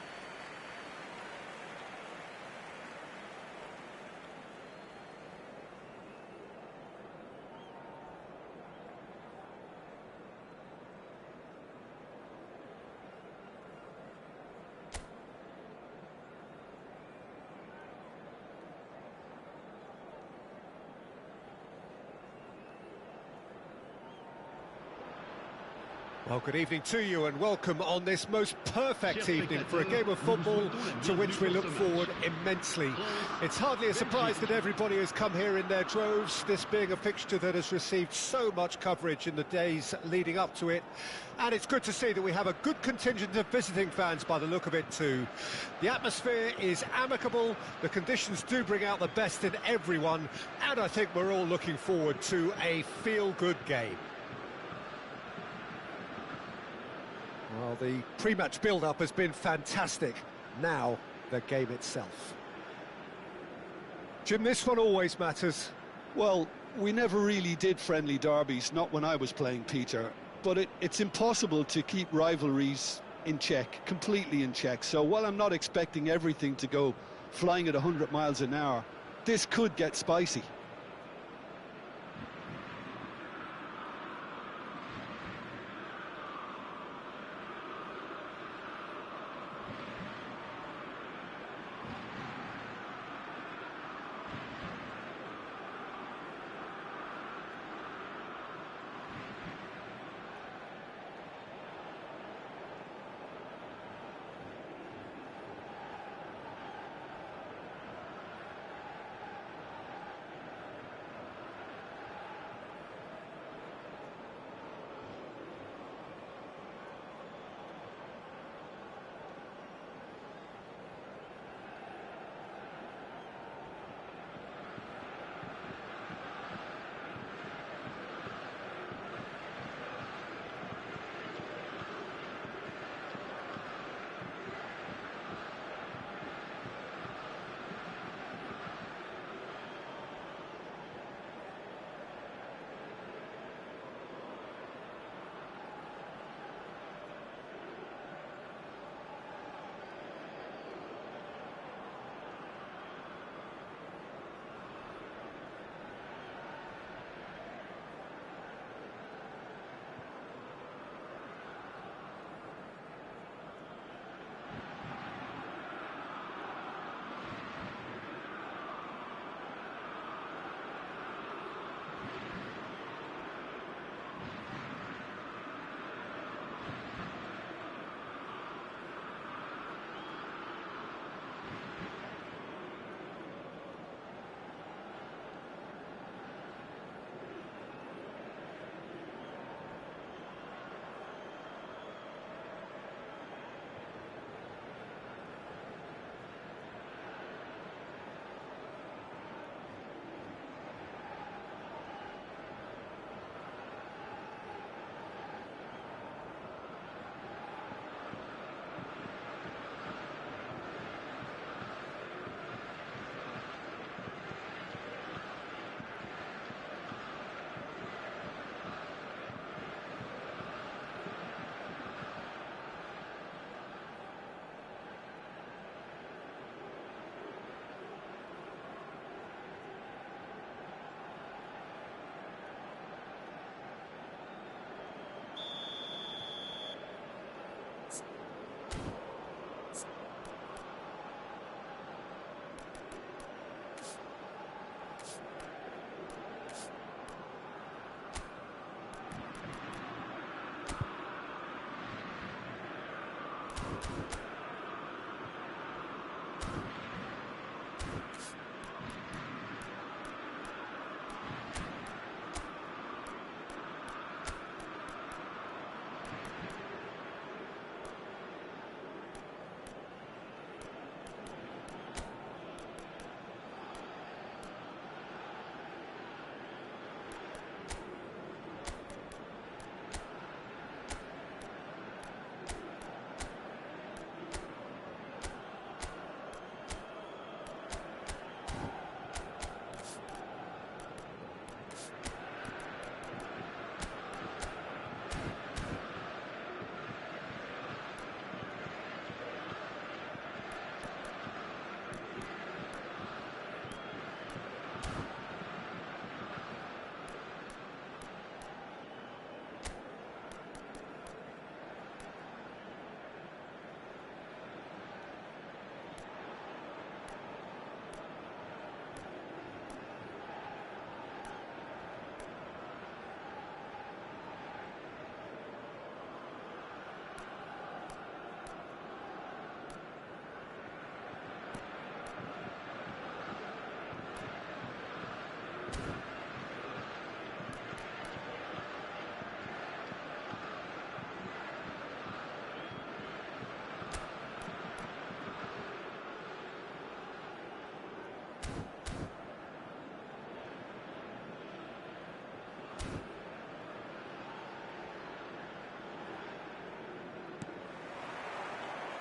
Well, good evening to you and welcome on this most perfect evening for a game of football to which we look forward immensely. It's hardly a surprise that everybody has come here in their droves, this being a fixture that has received so much coverage in the days leading up to it. And it's good to see that we have a good contingent of visiting fans by the look of it too. The atmosphere is amicable, the conditions do bring out the best in everyone, and I think we're all looking forward to a feel-good game. Well, the pre-match build-up has been fantastic. Now, the game itself. Jim, this one always matters. Well, we never really did friendly derbies, not when I was playing, Peter. But it's impossible to keep rivalries in check, completely in check. So while I'm not expecting everything to go flying at 100 miles an hour, this could get spicy.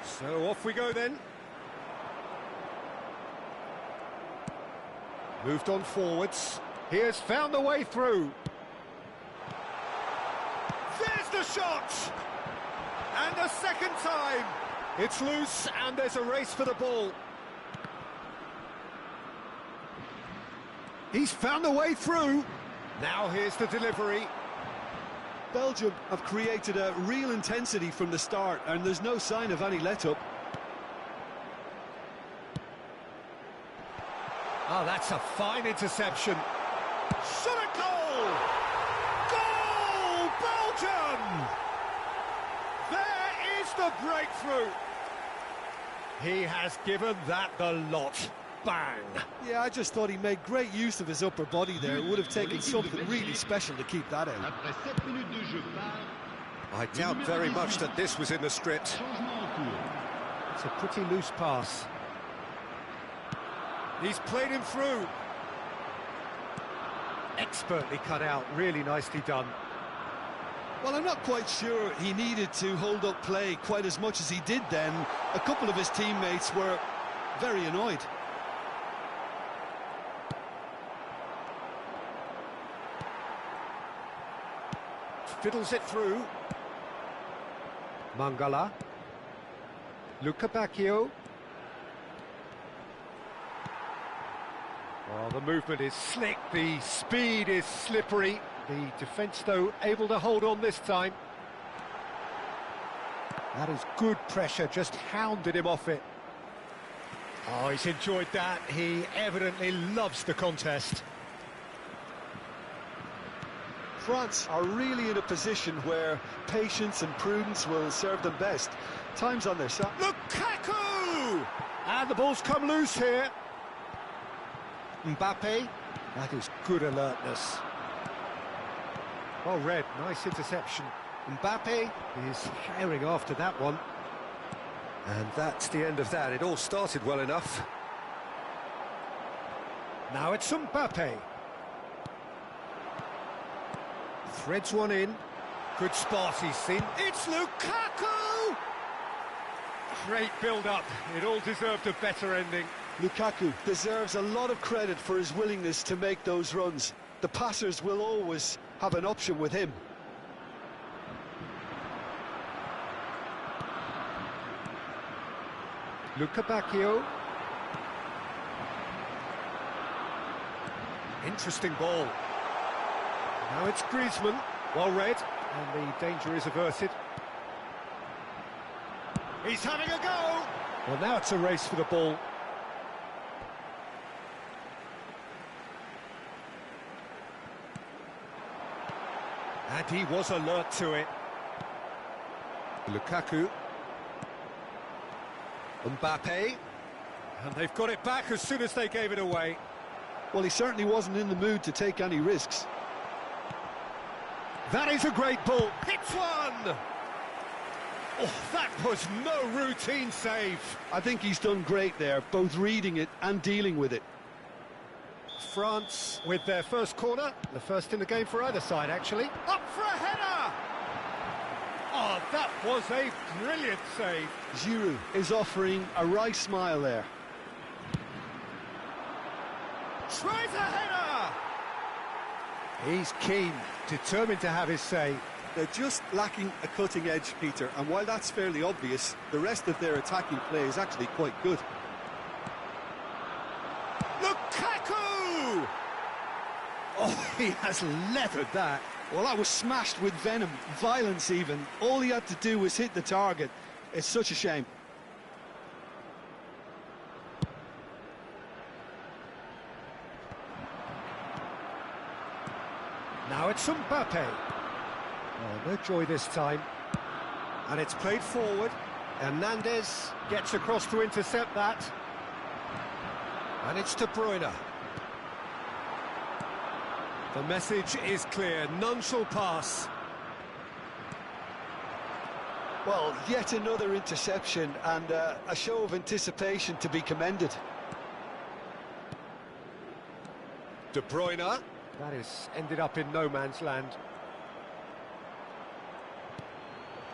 So off we go then. Moved on forwards. He has found a way through. There's the shot! And a second time. It's loose and there's a race for the ball. He's found a way through. Now here's the delivery. Belgium have created a real intensity from the start, and there's no sign of any let-up. Oh, that's a fine interception. Shot a goal! Goal, Belgium! There is the breakthrough. He has given that the lot. Bang! Yeah, I just thought he made great use of his upper body there. It would have taken something really special to keep that out. Après 7 minutes de jeu par I doubt very much that this was in the script. changement en cours. It's a pretty loose pass. He's played him through. Expertly cut out, really nicely done. Well, I'm not quite sure he needed to hold up play quite as much as he did then. A couple of his teammates were very annoyed. Fiddles it through. Mangala. Luca Bacchio. Well, the movement is slick, the speed is slippery. The defence, though, able to hold on this time. That is good pressure, just hounded him off it. Oh, he's enjoyed that. He evidently loves the contest. France are really in a position where patience and prudence will serve them best. Time's on their side. Lukaku! And the ball's come loose here. Mbappe. That is good alertness. Well read, nice interception. Mbappe is herring after that one. And that's the end of that. It all started well enough. Now it's Mbappe. Threads one in. Good spot he's seen. It's Lukaku! Great build-up. It all deserved a better ending. Lukaku deserves a lot of credit for his willingness to make those runs. The passers will always have an option with him. Luca Bacchio. Interesting ball. Now it's Griezmann. Well read. And the danger is averted. He's having a go! Well, now it's a race for the ball. And he was alert to it. Lukaku. Mbappe. And they've got it back as soon as they gave it away. Well, he certainly wasn't in the mood to take any risks. That is a great ball. Hits one! Oh, that was no routine save. I think he's done great there, both reading it and dealing with it. France with their first corner, the first in the game for either side, actually. Up for a header! Oh, that was a brilliant save. Giroud is offering a right smile there. Tries a header! He's keen, determined to have his say. They're just lacking a cutting edge, Peter, and while that's fairly obvious, the rest of their attacking play is actually quite good. Lukaku! Oh, he has leathered that. Well, that was smashed with venom, violence even. All he had to do was hit the target. It's such a shame. Now it's Mbappe. Oh, no joy this time. And it's played forward. Hernandez gets across to intercept that. And it's De Bruyne. The message is clear, none shall pass. Well, yet another interception and a show of anticipation to be commended. De Bruyne. That has ended up in no man's land.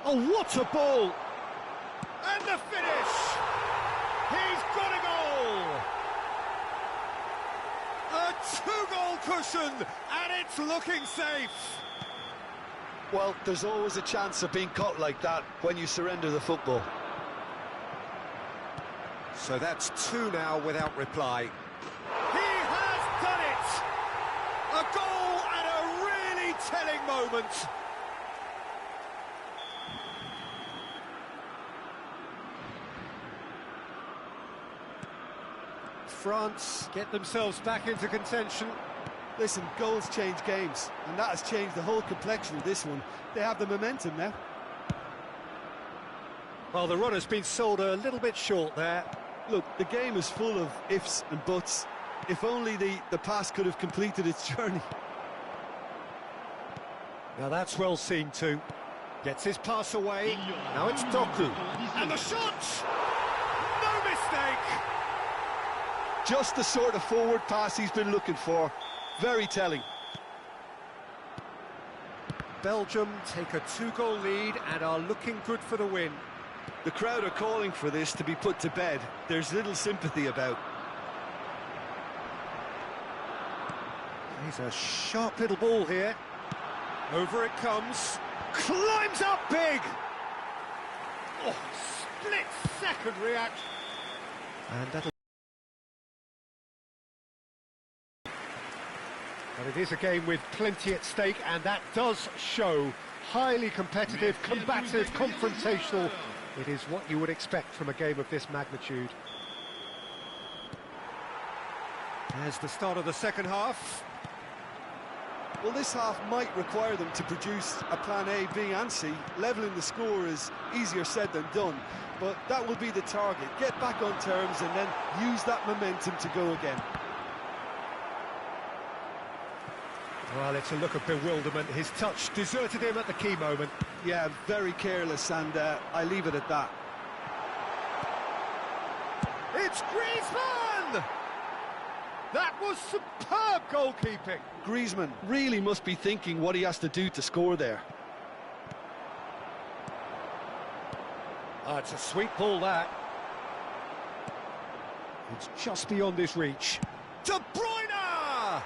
Oh, what a ball! And the finish! cushion, and it's looking safe. Well, there's always a chance of being caught like that when you surrender the football. So that's two now without reply. He has done it! A goal at a really telling moment. France get themselves back into contention. Listen, goals change games, and that has changed the whole complexion of this one. They have the momentum now. Well, the run has been sold a little bit short there. Look, the game is full of ifs and buts. If only the pass could have completed its journey. Now that's well seen too. Gets his pass away. Now it's Doku. And the shot! No mistake! Just the sort of forward pass he's been looking for. Very telling. Belgium take a two-goal lead and are looking good for the win. The crowd are calling for this to be put to bed. There's little sympathy about. He's a sharp little ball here. Over it comes. Climbs up big! Oh, split-second reaction. And that'll... But it is a game with plenty at stake, and that does show. Highly competitive, combative, confrontational. It is what you would expect from a game of this magnitude. There's the start of the second half. Well, this half might require them to produce a plan A, B and C. Levelling the score is easier said than done, but that will be the target. Get back on terms and then use that momentum to go again. Well, it's a look of bewilderment. His touch deserted him at the key moment. Yeah, very careless, and I leave it at that. It's Griezmann! That was superb goalkeeping. Griezmann really must be thinking what he has to do to score there. Oh, it's a sweet ball, that. It's just beyond his reach. De Bruyne!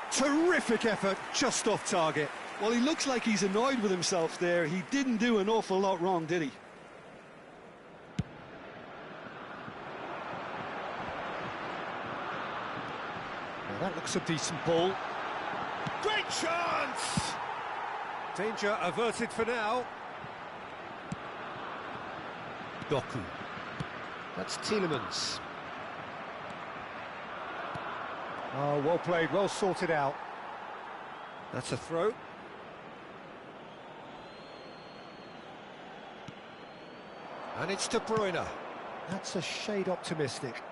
Terrific effort, just off target. Well, he looks like he's annoyed with himself there. He didn't do an awful lot wrong, did he? Now that looks a decent ball. Great chance! Danger averted for now. Doku. That's Tielemans. Oh, well played, well sorted out. That's a throw. And it's De Bruyne. That's a shade optimistic.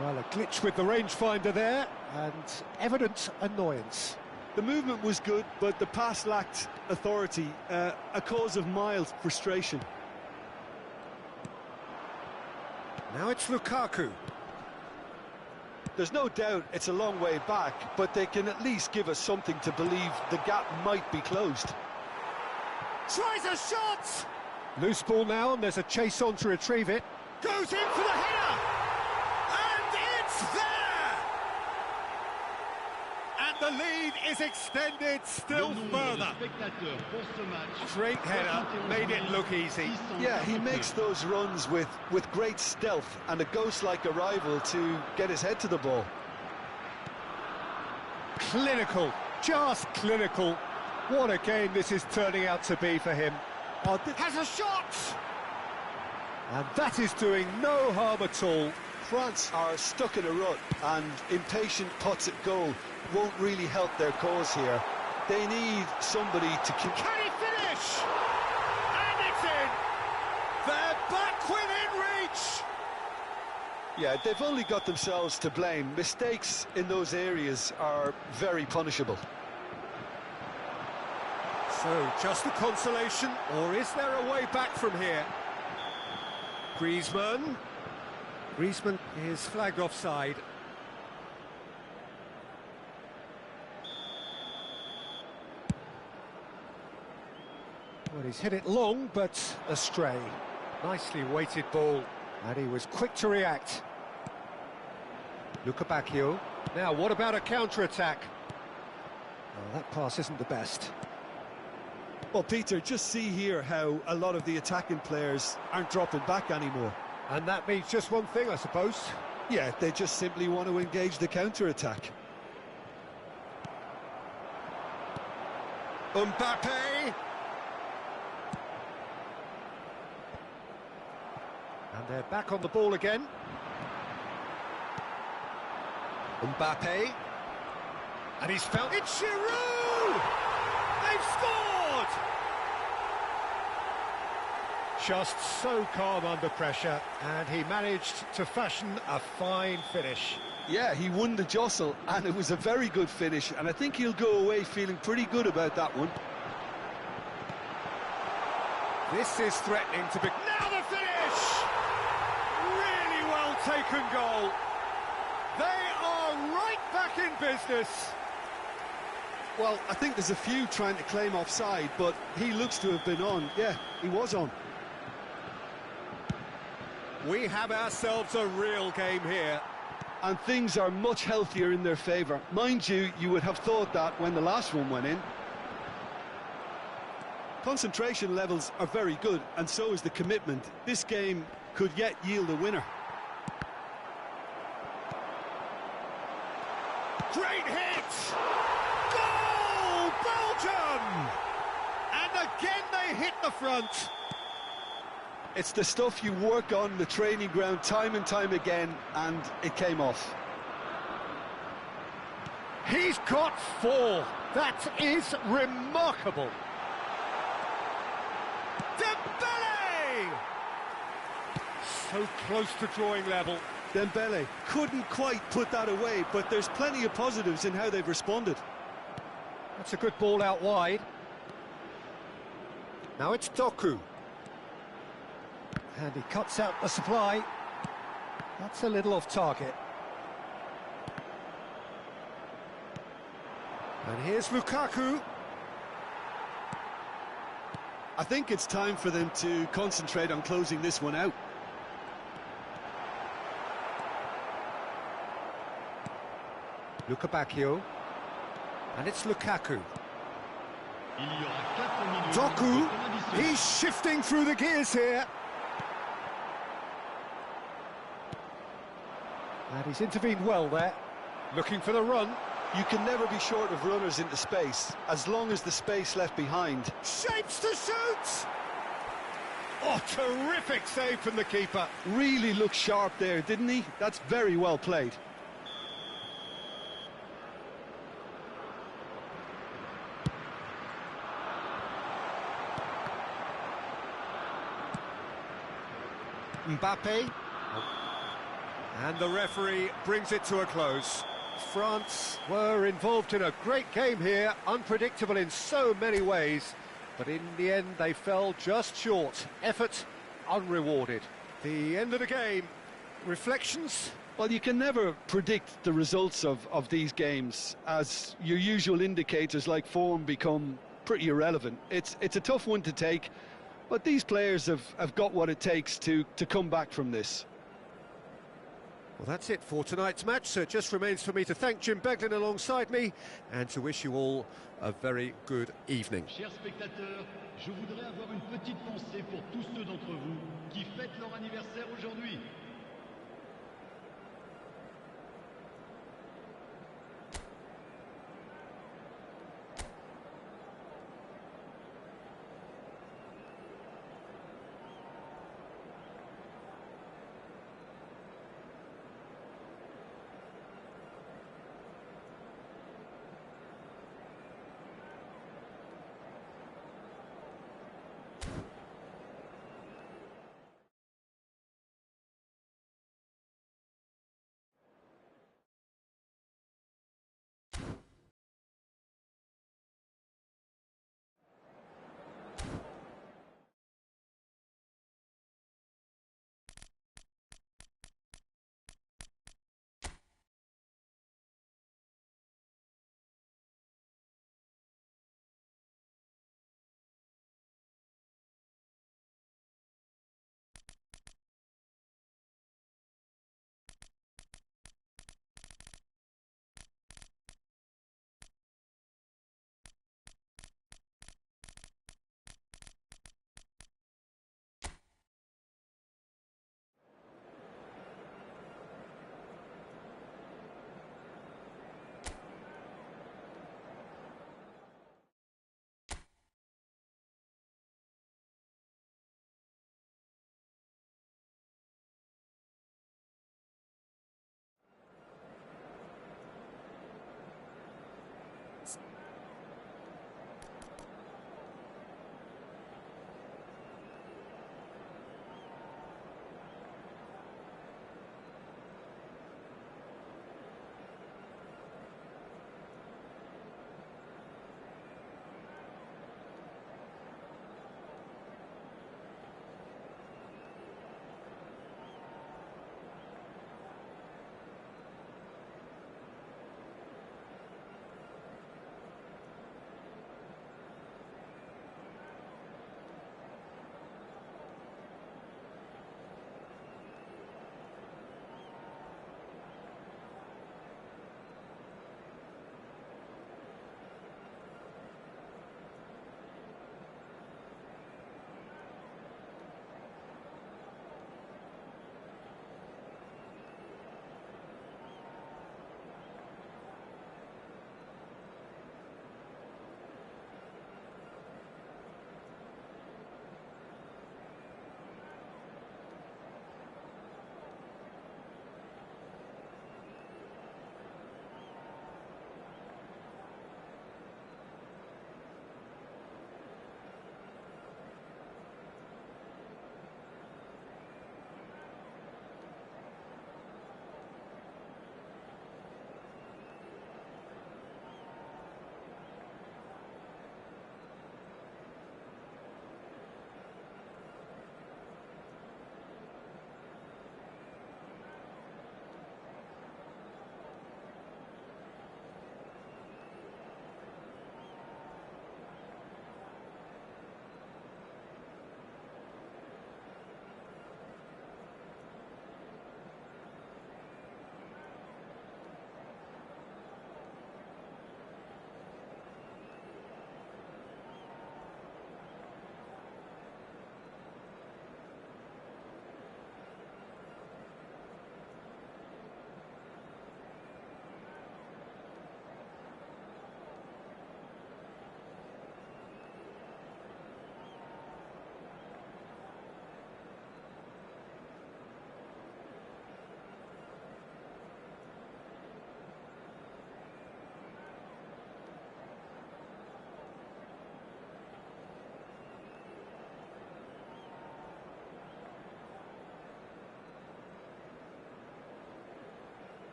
Well, a glitch with the rangefinder there, and evident annoyance. The movement was good, but the pass lacked authority, a cause of mild frustration. Now it's Lukaku. There's no doubt it's a long way back, but they can at least give us something to believe the gap might be closed. Tries a shot! Loose ball now, and there's a chase on to retrieve it. Goes in for the header! And it's there! And the lead is extended still further. Great header, made it look easy. Yeah, he makes those runs with great stealth and a ghost-like arrival to get his head to the ball. Clinical, just clinical. What a game this is turning out to be for him. Has a shot! And that is doing no harm at all. France are stuck in a rut, and impatient putts at goal won't really help their cause here. They need somebody to... Can he finish? And it's in! They're back within reach! Yeah, they've only got themselves to blame. Mistakes in those areas are very punishable. So, just a consolation, or is there a way back from here? Griezmann. Griezmann is flagged offside. Well, he's hit it long, but astray. Nicely weighted ball, and he was quick to react. Lukaku. Now, what about a counter-attack? Oh, that pass isn't the best. Well, Peter, just see here how a lot of the attacking players aren't dropping back anymore. And that means just one thing, I suppose. Yeah, they just simply want to engage the counter-attack. Mbappe! And they're back on the ball again. Mbappe. And he's found it. Giroud! They've scored! Just so calm under pressure, and he managed to fashion a fine finish. Yeah, he won the jostle, and it was a very good finish, and I think he'll go away feeling pretty good about that one. This is threatening to be... Now the finish! Really well taken goal. They are right back in business. Well, I think there's a few trying to claim offside, but he looks to have been on. Yeah, he was on. We have ourselves a real game here. And things are much healthier in their favour. Mind you, you would have thought that when the last one went in. Concentration levels are very good, and so is the commitment. This game could yet yield a winner. Great hit! Goal! Belgium! And again they hit the front. It's the stuff you work on the training ground time and time again, and it came off. He's got 4. That is remarkable. Dembele! So close to drawing level. Dembele couldn't quite put that away, but there's plenty of positives in how they've responded. That's a good ball out wide. Now it's Doku. And he cuts out the supply. That's a little off target. And here's Lukaku. I think it's time for them to concentrate on closing this one out. Lukaku. And it's Lukaku. Il y aura 4 minutes. Doku, he's shifting through the gears here. And he's intervened well there. Looking for the run. You can never be short of runners into space, as long as the space left behind. Shapes to shoot! Oh, terrific save from the keeper. Really looked sharp there, didn't he? That's very well played. Mbappe. And the referee brings it to a close. France were involved in a great game here, unpredictable in so many ways, but in the end they fell just short. Effort unrewarded. The end of the game. Reflections? Well, you can never predict the results of these games, as your usual indicators like form become pretty irrelevant. It's a tough one to take, but these players have got what it takes to come back from this. Well, that's it for tonight's match, so it just remains for me to thank Jim Beglin alongside me and to wish you all a very good evening. Chers spectateurs, je voudrais avoir une petite pensée pour tous ceux d'entre vous qui fêtent leur anniversaire aujourd'hui.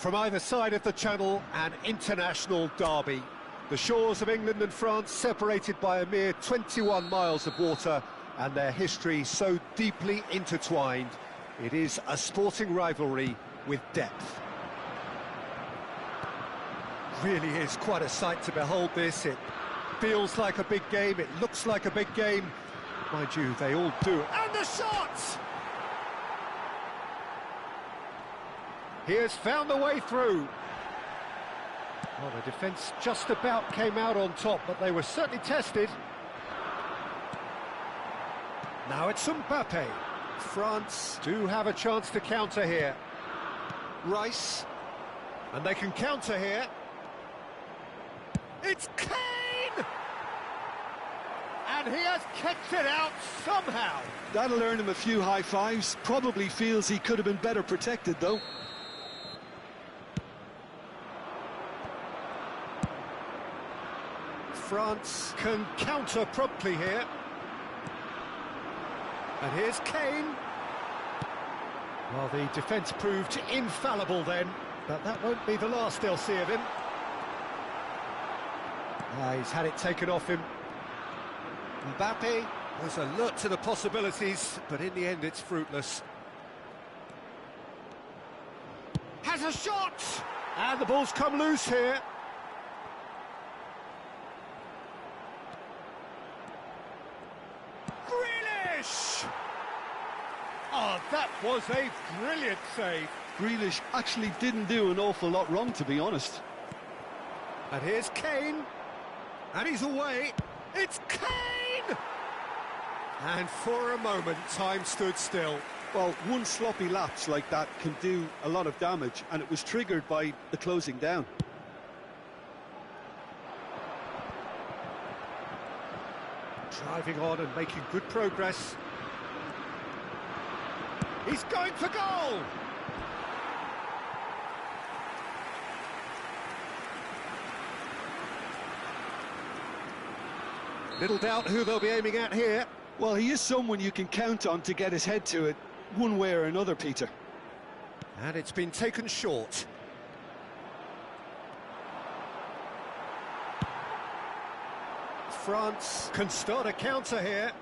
From either side of the channel, an international derby. The shores of England and France separated by a mere 21 miles of water, and their history so deeply intertwined. It is a sporting rivalry with depth. Really is quite a sight to behold this. It feels like a big game, it looks like a big game. Mind you, they all do. And the shot! He has found the way through. Well, the defence just about came out on top, but they were certainly tested. Now it's Mbappe. France do have a chance to counter here. Rice. And they can counter here. It's Kane! And he has kicked it out somehow. That'll earn him a few high fives. Probably feels he could have been better protected, though. France can counter promptly here. And here's Kane. Well, the defence proved infallible then, but that won't be the last they'll see of him. He's had it taken off him. Mbappe was alert to the possibilities, but in the end it's fruitless. Has a shot! And the ball's come loose here. Oh, that was a brilliant save. Grealish actually didn't do an awful lot wrong, to be honest. And here's Kane. And he's away. It's Kane! And for a moment, time stood still. Well, one sloppy lapse like that can do a lot of damage, and it was triggered by the closing down. Driving on and making good progress. He's going for goal! Little doubt who they'll be aiming at here. Well, he is someone you can count on to get his head to it, one way or another, Peter. And it's been taken short. France can start a counter here.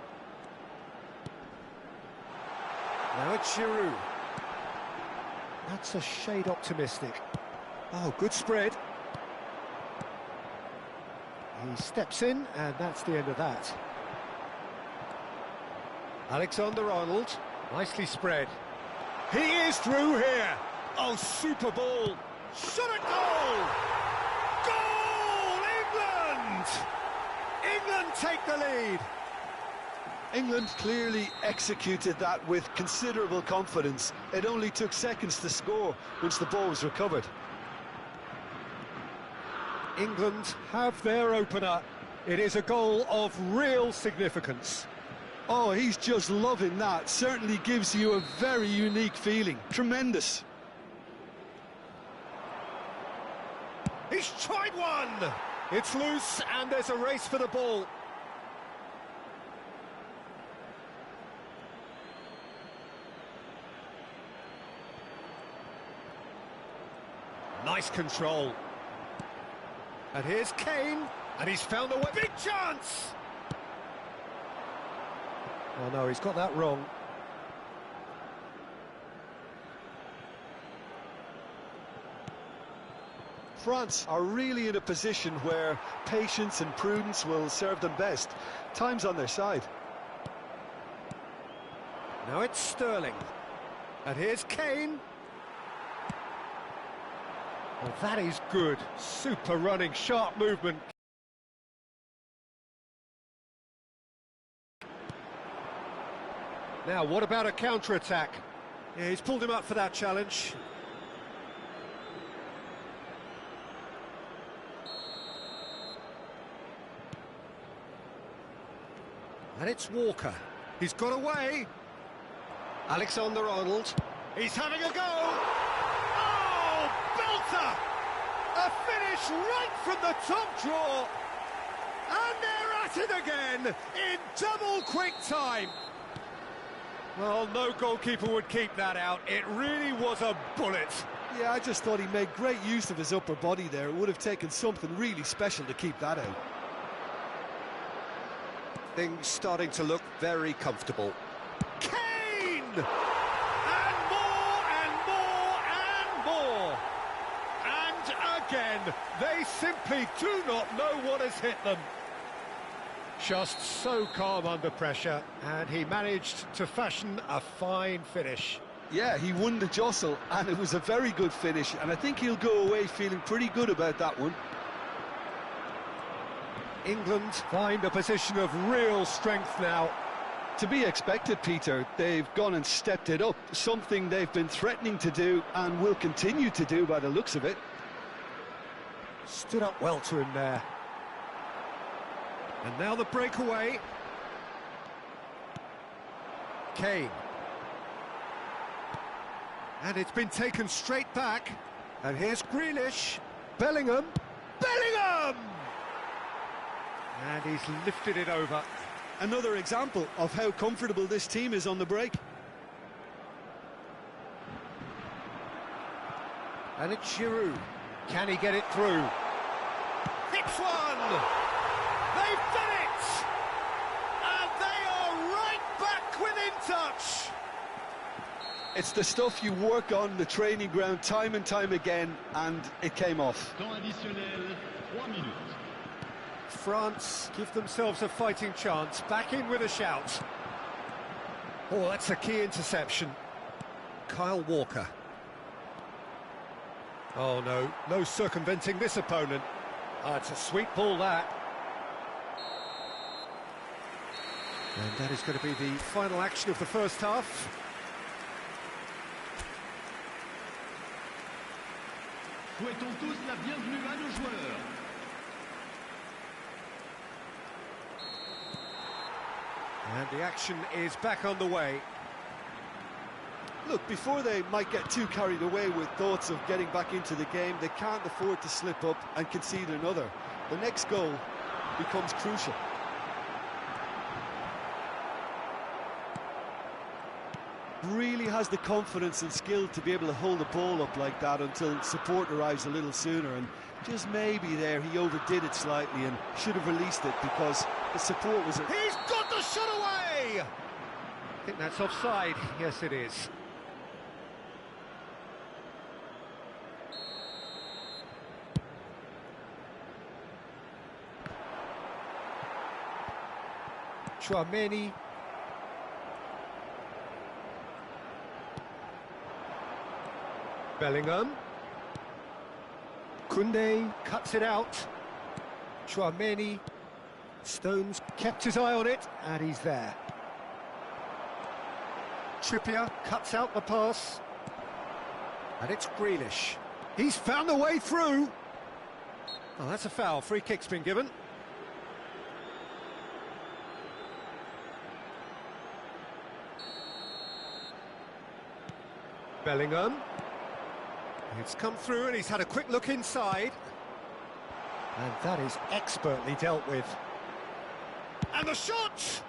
Now it's Giroud. That's a shade optimistic. Oh, good spread. He steps in, and that's the end of that. Alexander-Arnold, nicely spread. He is through here. Oh, super ball. Shot at goal! Goal, England! England take the lead. England clearly executed that with considerable confidence. It only took seconds to score once the ball was recovered. England have their opener. It is a goal of real significance. Oh, he's just loving that. Certainly gives you a very unique feeling. Tremendous. He's tried one! It's loose, and there's a race for the ball. Nice control. And here's Kane, and he's found the way. Big chance! Oh no, he's got that wrong. France are really in a position where patience and prudence will serve them best. Time's on their side. Now it's Sterling. And here's Kane. Well, that is good. Super running, sharp movement. Now, what about a counter-attack? Yeah, he's pulled him up for that challenge. And it's Walker. He's got away. Alexander-Arnold. He's having a go. Oh, belter! A finish right from the top draw. And they're at it again in double quick time. Well, no goalkeeper would keep that out. It really was a bullet. Yeah, I just thought he made great use of his upper body there. It would have taken something really special to keep that out. Things starting to look very comfortable. Kane! And more, and more, and more! And again, they simply do not know what has hit them. Just so calm under pressure, and he managed to fashion a fine finish. Yeah, he won the jostle, and it was a very good finish, and I think he'll go away feeling pretty good about that one. England find a position of real strength now. To be expected, Peter. They've gone and stepped it up, something they've been threatening to do and will continue to do by the looks of it. Stood up well to him there. And now the breakaway. Kane. And it's been taken straight back. And here's Grealish. Bellingham. Bellingham! And he's lifted it over. Another example of how comfortable this team is on the break. And it's Giroud. Can he get it through? Hits one! They've done it! And they are right back within touch! It's the stuff you work on the training ground time and time again, and it came off. Temps additionnel, 3 minutes. France give themselves a fighting chance, back in with a shout. Oh, that's a key interception. Kyle Walker. Oh no, no circumventing this opponent. It's a sweet ball, that. And that is going to be the final action of the first half. Souhaitons tous la bienvenue à nos joueurs. And the action is back on the way. Look, before they might get too carried away with thoughts of getting back into the game, they can't afford to slip up and concede another. The next goal becomes crucial. Really has the confidence and skill to be able to hold the ball up like that until support arrives a little sooner, and just maybe there he overdid it slightly and should have released it because the support was... He's got the shot away! I think that's offside. Yes, it is. Chouameni. Bellingham. Koundé cuts it out. Chouameni. Stones kept his eye on it, and he's there. Trippier cuts out the pass. And it's Grealish. He's found a way through. Oh, that's a foul. Free kick's been given. Bellingham. It's come through and he's had a quick look inside. And that is expertly dealt with. And the shot!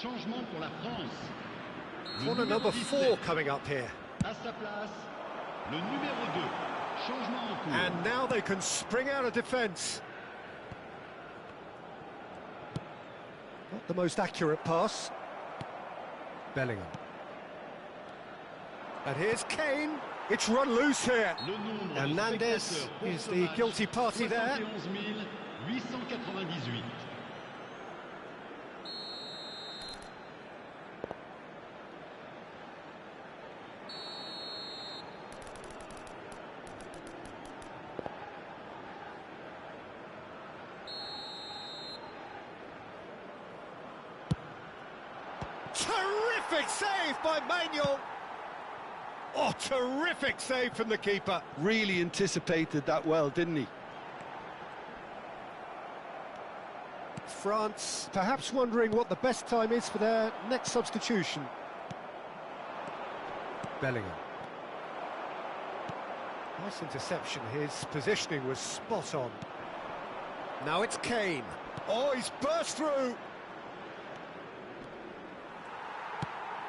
Changement pour la France. Corner number 4 coming up here. À sa place, le numéro 2. Changement en cours. And now they can spring out of defence. Not the most accurate pass. Bellingham. And here's Kane. It's run loose here. Hernandez is the guilty party there. 71 898. Terrific save by Manuel. Oh, terrific save from the keeper. Really anticipated that well, didn't he? France perhaps wondering what the best time is for their next substitution. Bellingham. Nice interception, his positioning was spot on. Now it's Kane. Oh, he's burst through.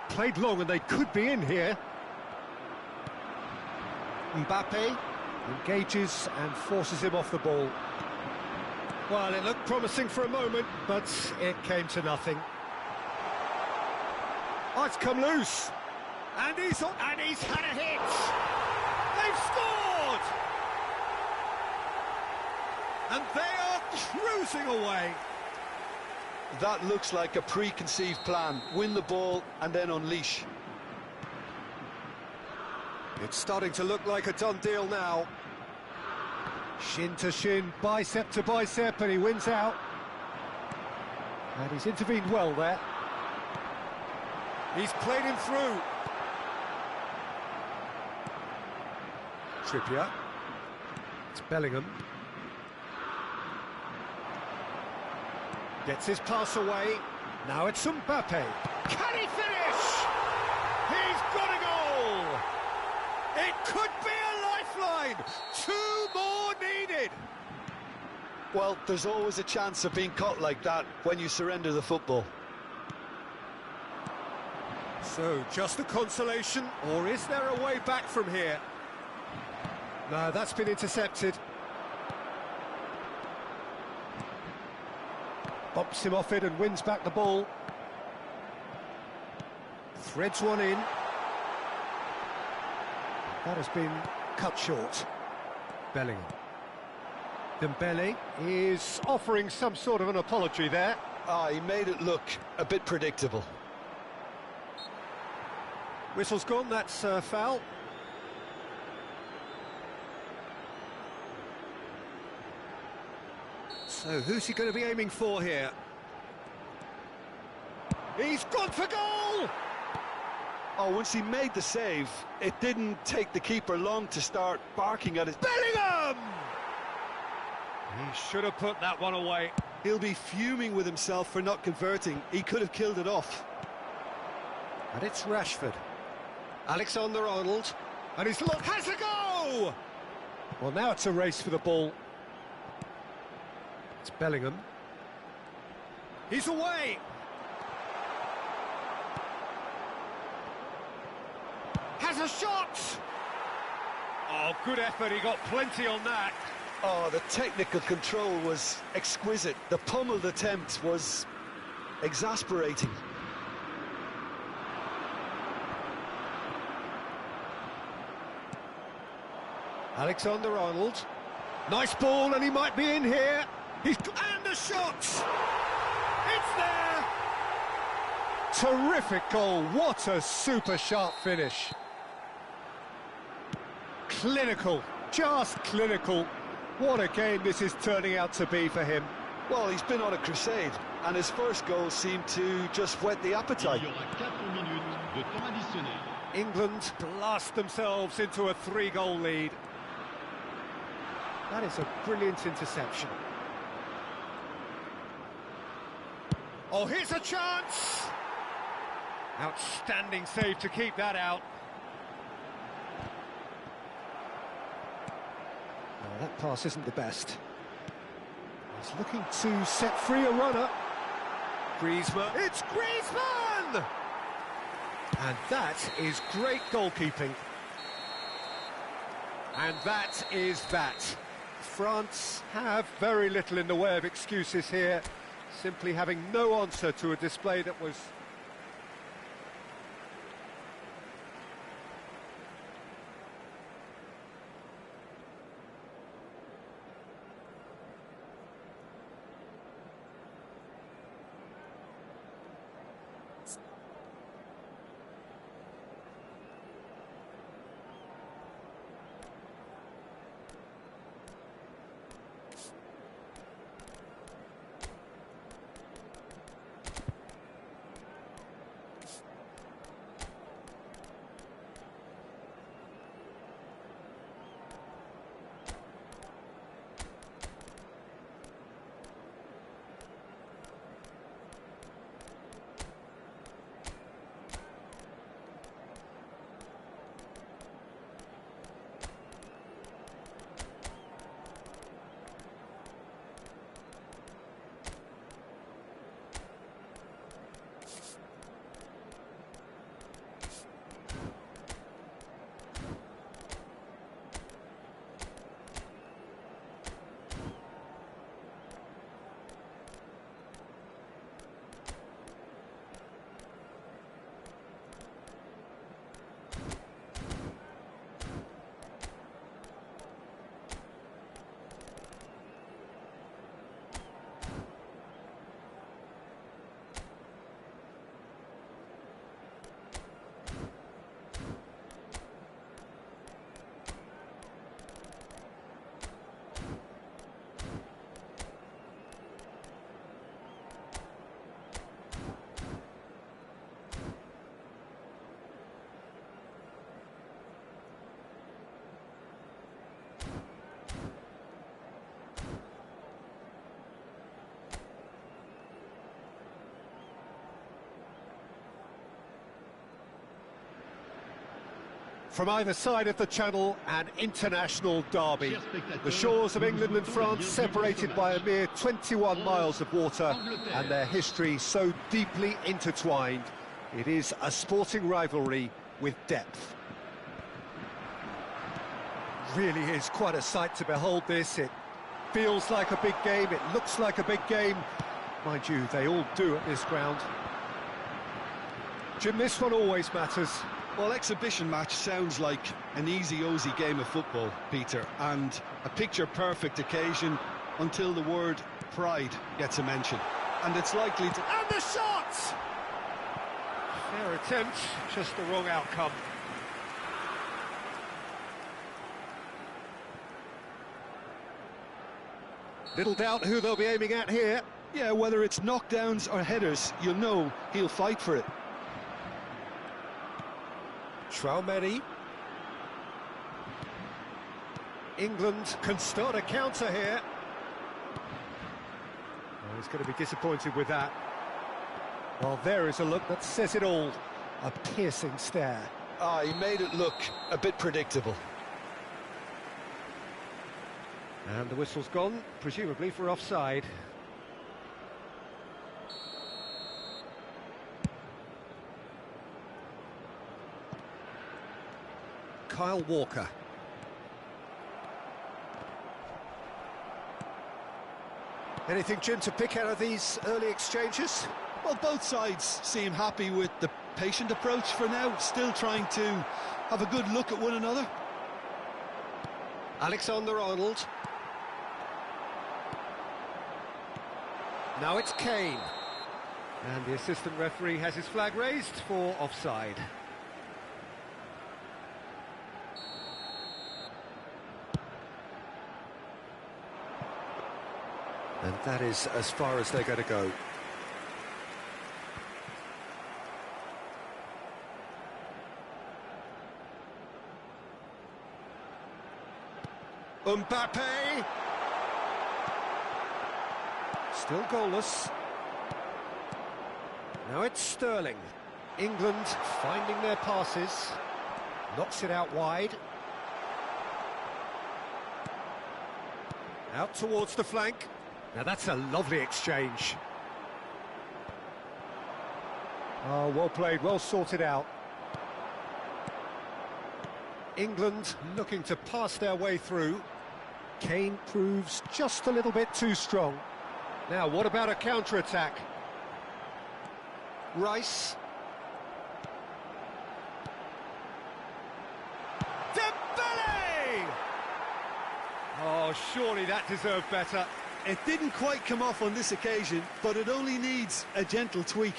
Played long and they could be in here. Mbappe engages and forces him off the ball. Well, it looked promising for a moment, but it came to nothing. Oh, it's come loose. And he's had a hit. They've scored! And they are cruising away. That looks like a preconceived plan. Win the ball and then unleash. It's starting to look like a done deal now. Shin to shin, bicep to bicep, and he wins out. And he's intervened well there. He's played him through. Trippier. It's Bellingham. Gets his pass away. Now it's Mbappe. Can he finish? He's got a goal! It could be a lifeline! 2 more needed! Well, there's always a chance of being caught like that when you surrender the football. So, just a consolation, or is there a way back from here? No, that's been intercepted. Bumps him off it and wins back the ball. Threads one in. That has been cut short. Bellingham. Dembele is offering some sort of an apology there. He made it look a bit predictable. Whistle's gone, that's a foul. So who's he going to be aiming for here? He's gone for goal! Oh, once he made the save, it didn't take the keeper long to start barking at his... Bellingham! He should have put that one away. He'll be fuming with himself for not converting. He could have killed it off. And it's Rashford. Alexander-Arnold. And he's look has a go! Well, now it's a race for the ball. It's Bellingham. He's away! Has a shot! Oh, good effort, he got plenty on that. Oh, the technical control was exquisite. The pummeled attempt was exasperating. Alexander-Arnold. Nice ball, and he might be in here. And the shot! It's there! Terrific goal. What a super sharp finish. Clinical, just clinical. What a game this is turning out to be for him. Well, he's been on a crusade, and his first goal seemed to just whet the appetite. Il y aura 4 minutes de temps additionnel. England blast themselves into a 3-goal lead. That is a brilliant interception. Oh, here's a chance! Outstanding save to keep that out. Oh, that pass isn't the best. He's looking to set free a runner. Griezmann. It's Griezmann! And that is great goalkeeping. And that is that. France have very little in the way of excuses here, simply having no answer to a display that was... From either side of the channel, an international derby. The shores of England and France separated by a mere 21 miles of water, and their history so deeply intertwined. It is a sporting rivalry with depth. Really is quite a sight to behold this. It feels like a big game, it looks like a big game. Mind you, they all do at this ground. Jim, this one always matters. Well, exhibition match sounds like an easy-ozy game of football, Peter, and a picture-perfect occasion until the word pride gets a mention. And it's likely to... And the shot! Fair attempt, just the wrong outcome. Little doubt who they'll be aiming at here. Yeah, whether it's knockdowns or headers, you'll know he'll fight for it. Traumeri. England can start a counter here. Oh, he's going to be disappointed with that. Well, there is a look that says it all. A piercing stare. Ah, he made it look a bit predictable. And the whistle's gone, presumably for offside. Kyle Walker. Anything, Jim, to pick out of these early exchanges? Well, both sides seem happy with the patient approach for now, still trying to have a good look at one another. Alexander-Arnold. Now it's Kane. And the assistant referee has his flag raised for offside. And that is as far as they're going to go. Mbappe! Still goalless. Now it's Sterling. England finding their passes. Knocks it out wide. Out towards the flank. Now that's a lovely exchange. Oh, well played, well sorted out. England looking to pass their way through. Kane proves just a little bit too strong. Now, what about a counter-attack? Rice. Dembele! Oh, surely that deserved better. It didn't quite come off on this occasion, but it only needs a gentle tweak.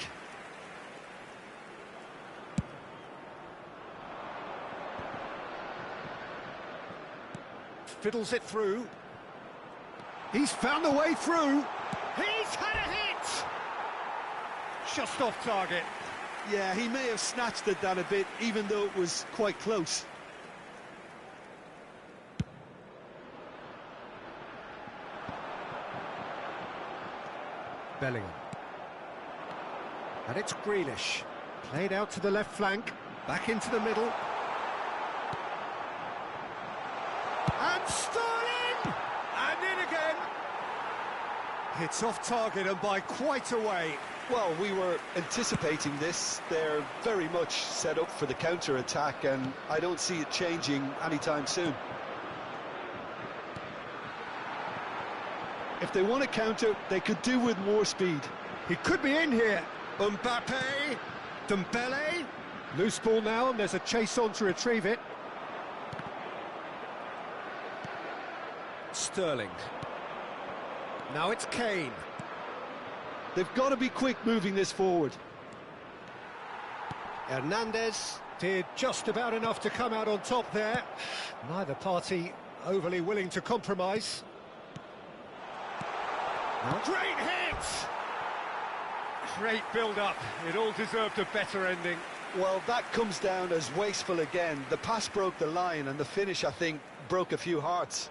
Fiddles it through. He's found a way through. He's had a hit! Just off target. Yeah, he may have snatched at that a bit, even though it was quite close. Bellingham. And it's Grealish. Played out to the left flank. Back into the middle. And Sterling! And in again. It's off target and by quite a way. Well, we were anticipating this. They're very much set up for the counter-attack, and I don't see it changing anytime soon. If they want to counter, they could do with more speed. He could be in here. Mbappe. Dembele. Loose ball now, and there's a chase on to retrieve it. Sterling. Now it's Kane. They've got to be quick moving this forward. Hernandez did just about enough to come out on top there. Neither party overly willing to compromise. Great hit! Great build-up. It all deserved a better ending. Well, that comes down as wasteful again. The pass broke the line, and the finish, I think, broke a few hearts.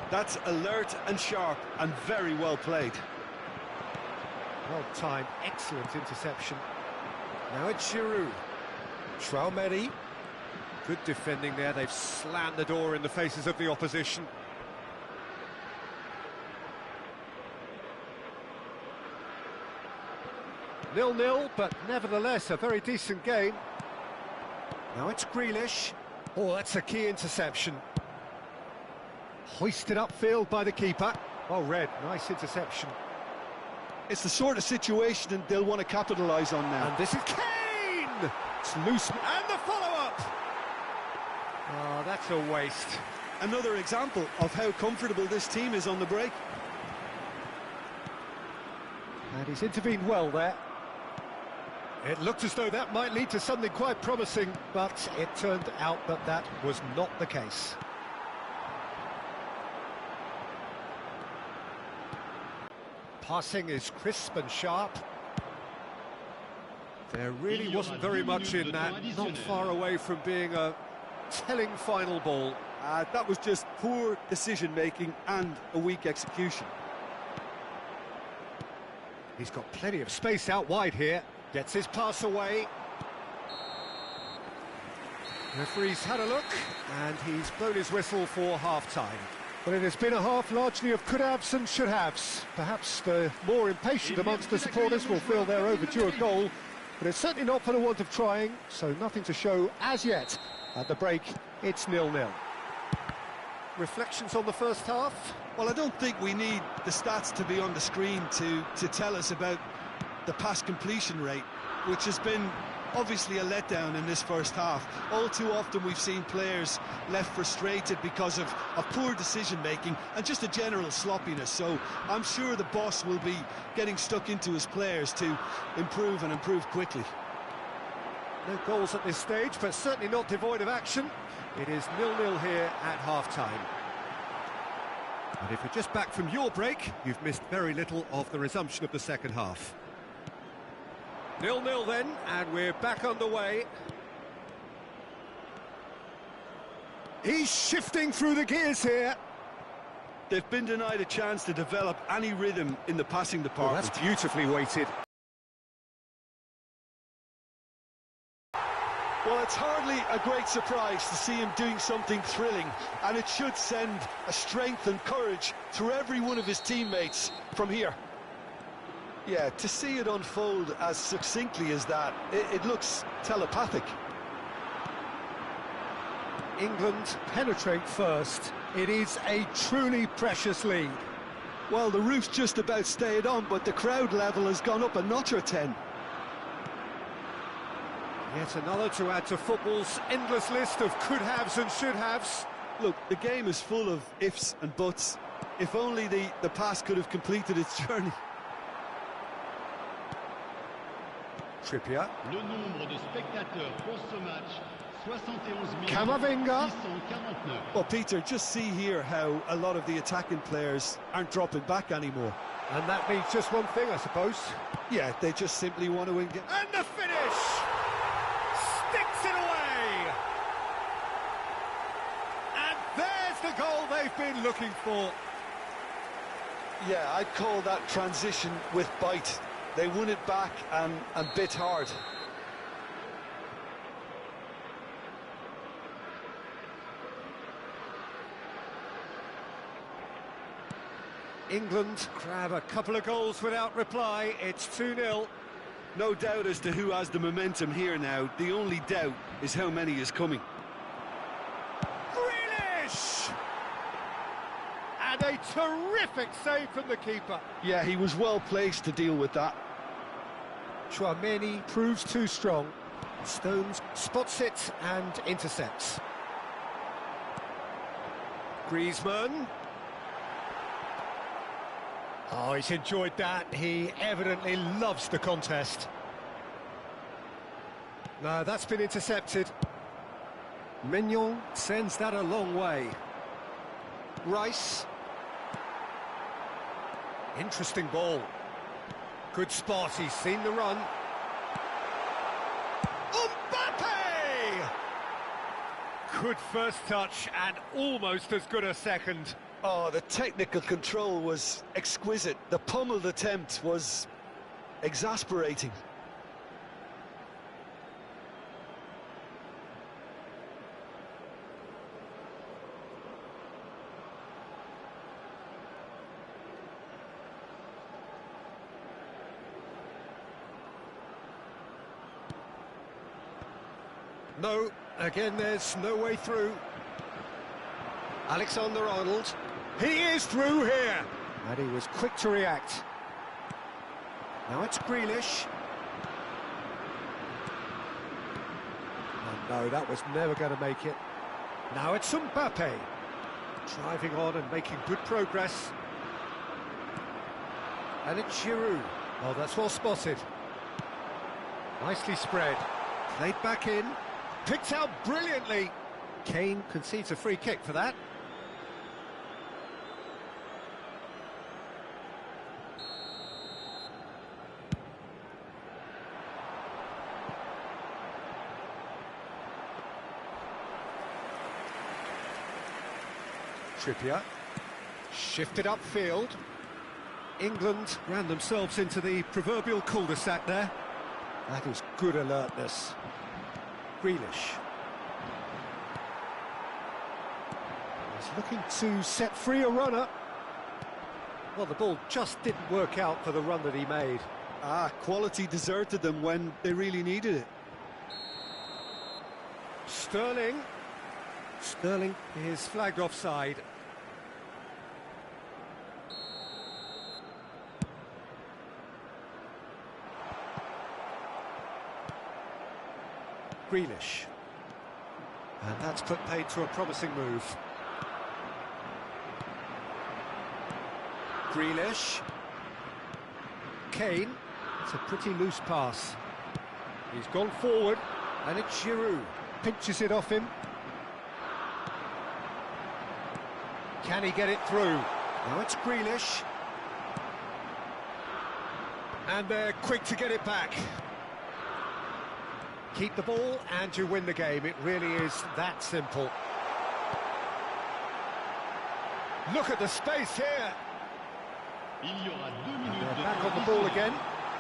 That's alert and sharp and very well played. Well timed, excellent interception. Now it's Giroud. Traoré. Good defending there, they've slammed the door in the faces of the opposition. Nil-nil, but nevertheless a very decent game. Now it's Grealish. Oh, that's a key interception. Hoisted upfield by the keeper. Well read, nice interception. It's the sort of situation that they'll want to capitalise on now. And this is Kane! It's loose, and the follow-up! Oh, that's a waste. Another example of how comfortable this team is on the break. And he's intervened well there. It looked as though that might lead to something quite promising, but it turned out that that was not the case. Passing is crisp and sharp. There really wasn't very much in that, not far away from being a telling final ball. That was just poor decision-making and a weak execution. He's got plenty of space out wide here. Gets his pass away. Referee's had a look, and he's blown his whistle for half-time. Well, it has been a half largely of could-haves and should-haves. Perhaps the more impatient amongst the supporters will feel they're overdue a goal, but it's certainly not for the want of trying, so nothing to show as yet. At the break, it's 0-0. Reflections on the first half? Well, I don't think we need the stats to be on the screen to tell us about the pass completion rate, which has been obviously a letdown in this first half. All too often we've seen players left frustrated because of poor decision-making and just a general sloppiness. So I'm sure the boss will be getting stuck into his players to improve and improve quickly. No goals at this stage, but certainly not devoid of action. It is 0-0 here at half-time. And if you're just back from your break, you've missed very little of the resumption of the second half. 0-0 then, and we're back underway. He's shifting through the gears here. They've been denied a chance to develop any rhythm in the passing department. That's beautifully weighted. Well, it's hardly a great surprise to see him doing something thrilling, and it should send a strength and courage through every one of his teammates from here. Yeah, to see it unfold as succinctly as that, it looks telepathic. England penetrate first. It is a truly precious lead. Well, the roof's just about stayed on, but the crowd level has gone up a notch or 10. Yet another to add to football's endless list of could-haves and should-haves. Look, the game is full of ifs and buts. If only the pass could have completed its journey. Trippier. Le nombre de spectateurs pour ce match, 71 Camavinga. 649. Well, Peter, just see here how a lot of the attacking players aren't dropping back anymore. And that means just one thing, I suppose. Yeah, they just simply want to win. And the finish! Sticks it away! And there's the goal they've been looking for. Yeah, I'd call that transition with bite. They won it back and bit hard. England grab a couple of goals without reply. It's 2-0. No doubt as to who has the momentum here now. The only doubt is how many is coming. Grealish! And a terrific save from the keeper. Yeah, he was well placed to deal with that. Traoré proves too strong. Stones spots it and intercepts. Griezmann. Oh, he's enjoyed that. He evidently loves the contest. No, that's been intercepted. Mignon sends that a long way. Rice. Interesting ball. Good spot, he's seen the run. Mbappe! Good first touch and almost as good a second. Oh, the technical control was exquisite. The pummeled attempt was exasperating. No, again there's no way through. Alexander-Arnold, he is through here! And he was quick to react. Now it's Grealish. And no, that was never going to make it. Now it's Mbappe. Driving on and making good progress. And it's Giroud. Oh, that's well spotted. Nicely spread. Played back in. Picked out brilliantly. Kane concedes a free kick for that. Trippier. Shifted upfield. England ran themselves into the proverbial cul-de-sac there. That is good alertness. Grealish. He's looking to set free a runner. Well, the ball just didn't work out for the run that he made. Quality deserted them when they really needed it. Sterling. Sterling is flagged offside. Grealish. And that's put paid to a promising move. Grealish. Kane. It's a pretty loose pass. He's gone forward, and it's Giroud. Pinches it off him. Can he get it through? Now it's Grealish. And they're quick to get it back. Keep the ball and you win the game. It really is that simple. Look at the space here. Il y aura 2 minutes de Back on the ball again.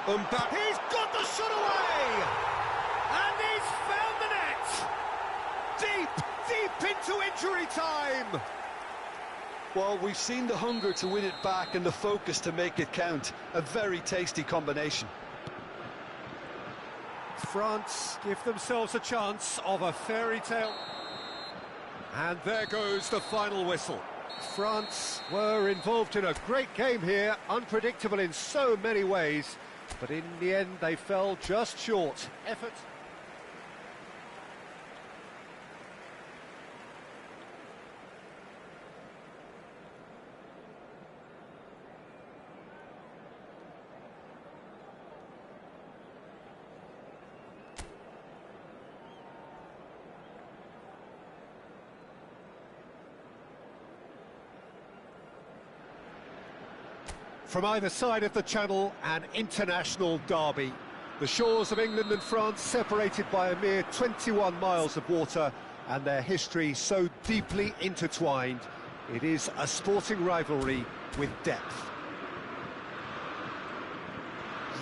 Mbappe. He's got the shot away! And he's found the net! Deep into injury time! Well, we've seen the hunger to win it back and the focus to make it count. A very tasty combination. France give themselves a chance of a fairy tale. And there goes the final whistle. France were involved in a great game here, unpredictable in so many ways, but in the end they fell just short. Effort. From either side of the channel, an international derby. The shores of England and France separated by a mere 21 miles of water, and their history so deeply intertwined. It is a sporting rivalry with depth.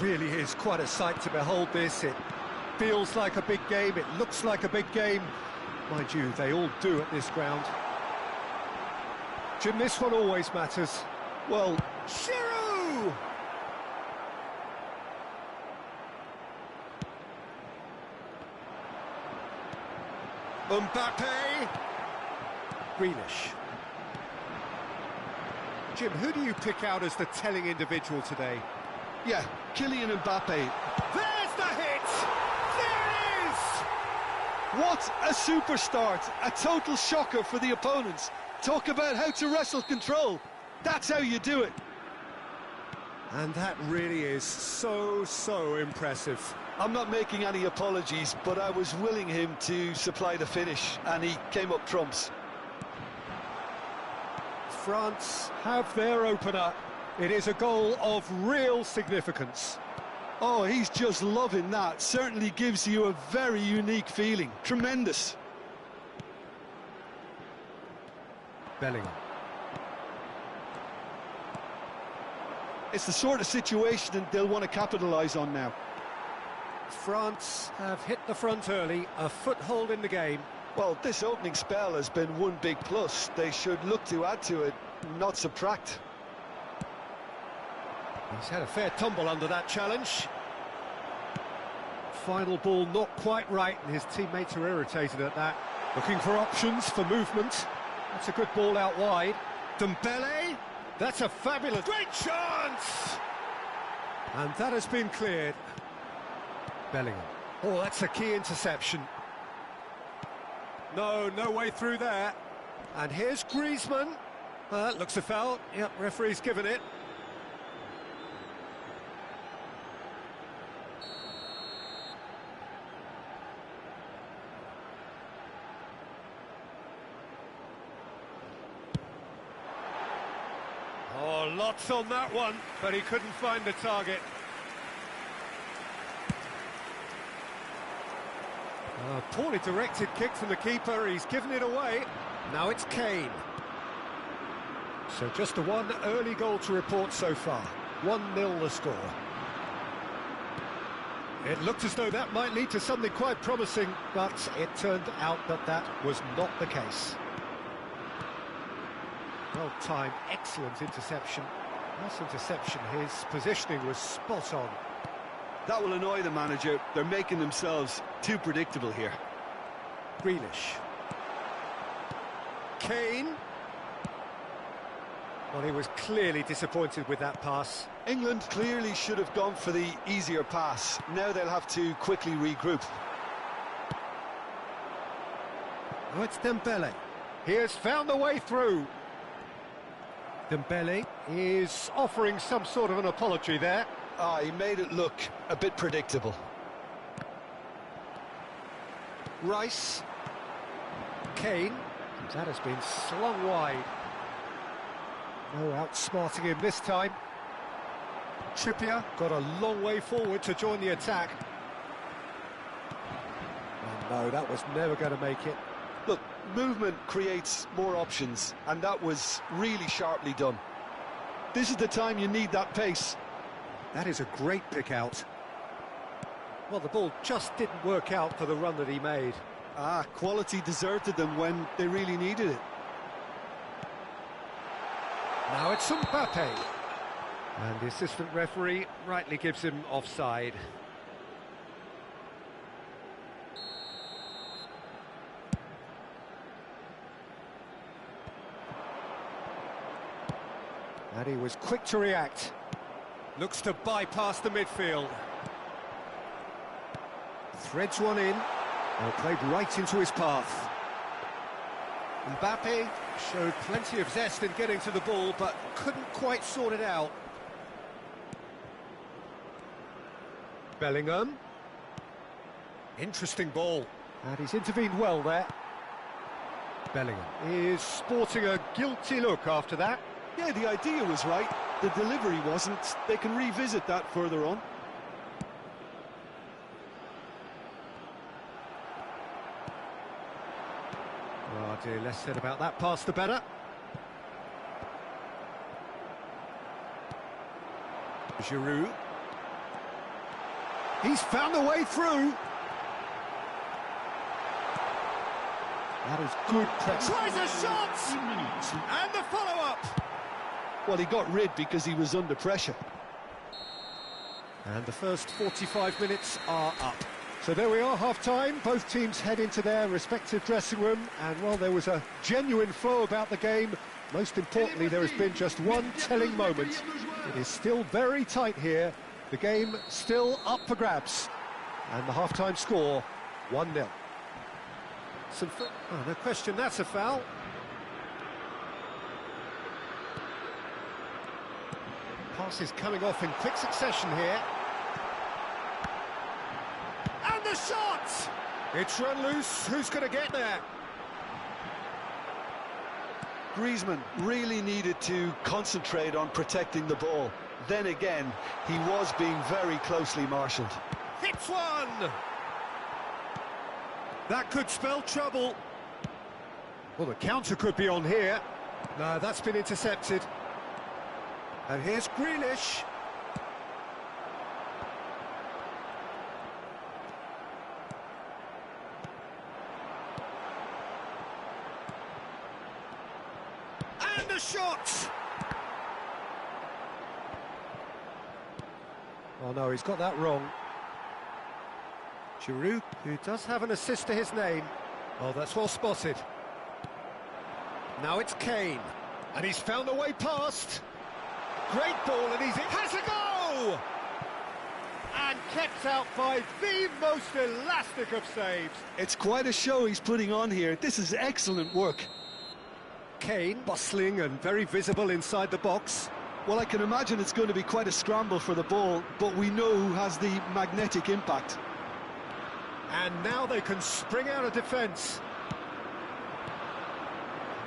Really is quite a sight to behold this. It feels like a big game, it looks like a big game. Mind you, they all do at this ground. Jim, this one always matters. Well, Giroud! Mbappe. Grealish. Jim, who do you pick out as the telling individual today? Yeah, Kylian Mbappe. There's the hit! There it is! What a super start. A total shocker for the opponents. Talk about how to wrestle control. That's how you do it. And that really is so impressive. I'm not making any apologies, but I was willing him to supply the finish, and he came up trumps. France have their opener. It is a goal of real significance. Oh, he's just loving that. Certainly gives you a very unique feeling. Tremendous. Bellingham. It's the sort of situation they'll want to capitalise on now. France have hit the front early, a foothold in the game. Well, this opening spell has been one big plus. They should look to add to it, not subtract. He's had a fair tumble under that challenge. Final ball not quite right, and his teammates are irritated at that. Looking for options for movement. That's a good ball out wide. Dembele, that's a fabulous... Great chance! And that has been cleared. Bellingham. Oh, that's a key interception. No way through there. And here's Griezmann. That looks a foul. Yep, referee's given it. Oh, lots on that one, but he couldn't find the target. Poorly directed kick from the keeper, he's given it away. Now it's Kane. So just the one early goal to report so far. 1-0 the score. It looked as though that might lead to something quite promising, but it turned out that that was not the case. Well-timed, excellent interception. Nice interception, his positioning was spot on. That will annoy the manager. They're making themselves too predictable here. Grealish. Kane. Well, he was clearly disappointed with that pass. England clearly should have gone for the easier pass. Now they'll have to quickly regroup. Oh, it's Dembele. He has found the way through. Dembele is offering some sort of an apology there. He made it look a bit predictable. Rice. Kane. That has been slung wide. No outsmarting him this time. Trippier got a long way forward to join the attack. Oh no, that was never going to make it. Look, movement creates more options, and that was really sharply done. This is the time you need that pace. That is a great pick out. Well, the ball just didn't work out for the run that he made. Quality deserted them when they really needed it. Now it's Mbappe. And the assistant referee rightly gives him offside. And he was quick to react. Looks to bypass the midfield. Threads one in. Well, played right into his path. Mbappe showed plenty of zest in getting to the ball, but couldn't quite sort it out. Bellingham. Interesting ball. And he's intervened well there. Bellingham is sporting a guilty look after that. Yeah, the idea was right. The delivery wasn't. They can revisit that further on. Oh dear, less said about that pass the better. Giroud. He's found the way through. That is good press. Tries a shot! And the follow-up! Well, he got rid because he was under pressure. And the first 45 minutes are up. So there we are, half-time. Both teams head into their respective dressing room. And while there was a genuine flow about the game, most importantly, there has been just one telling moment. It is still very tight here. The game still up for grabs. And the half-time score, 1-0. Oh, no question, that's a foul. Passes coming off in quick succession here. And the shot! It's run loose. Who's going to get there? Griezmann really needed to concentrate on protecting the ball. Then again, he was being very closely marshalled. Hits one! That could spell trouble. Well, the counter could be on here. No, that's been intercepted. And here's Grealish. And a shot! Oh no, he's got that wrong. Giroud, who does have an assist to his name. Oh, that's well spotted. Now it's Kane. And he's found a way past. Great ball, and it has a go! And kept out by the most elastic of saves. It's quite a show he's putting on here. This is excellent work. Kane, bustling and very visible inside the box. Well, I can imagine it's going to be quite a scramble for the ball, but we know who has the magnetic impact. And now they can spring out of defence.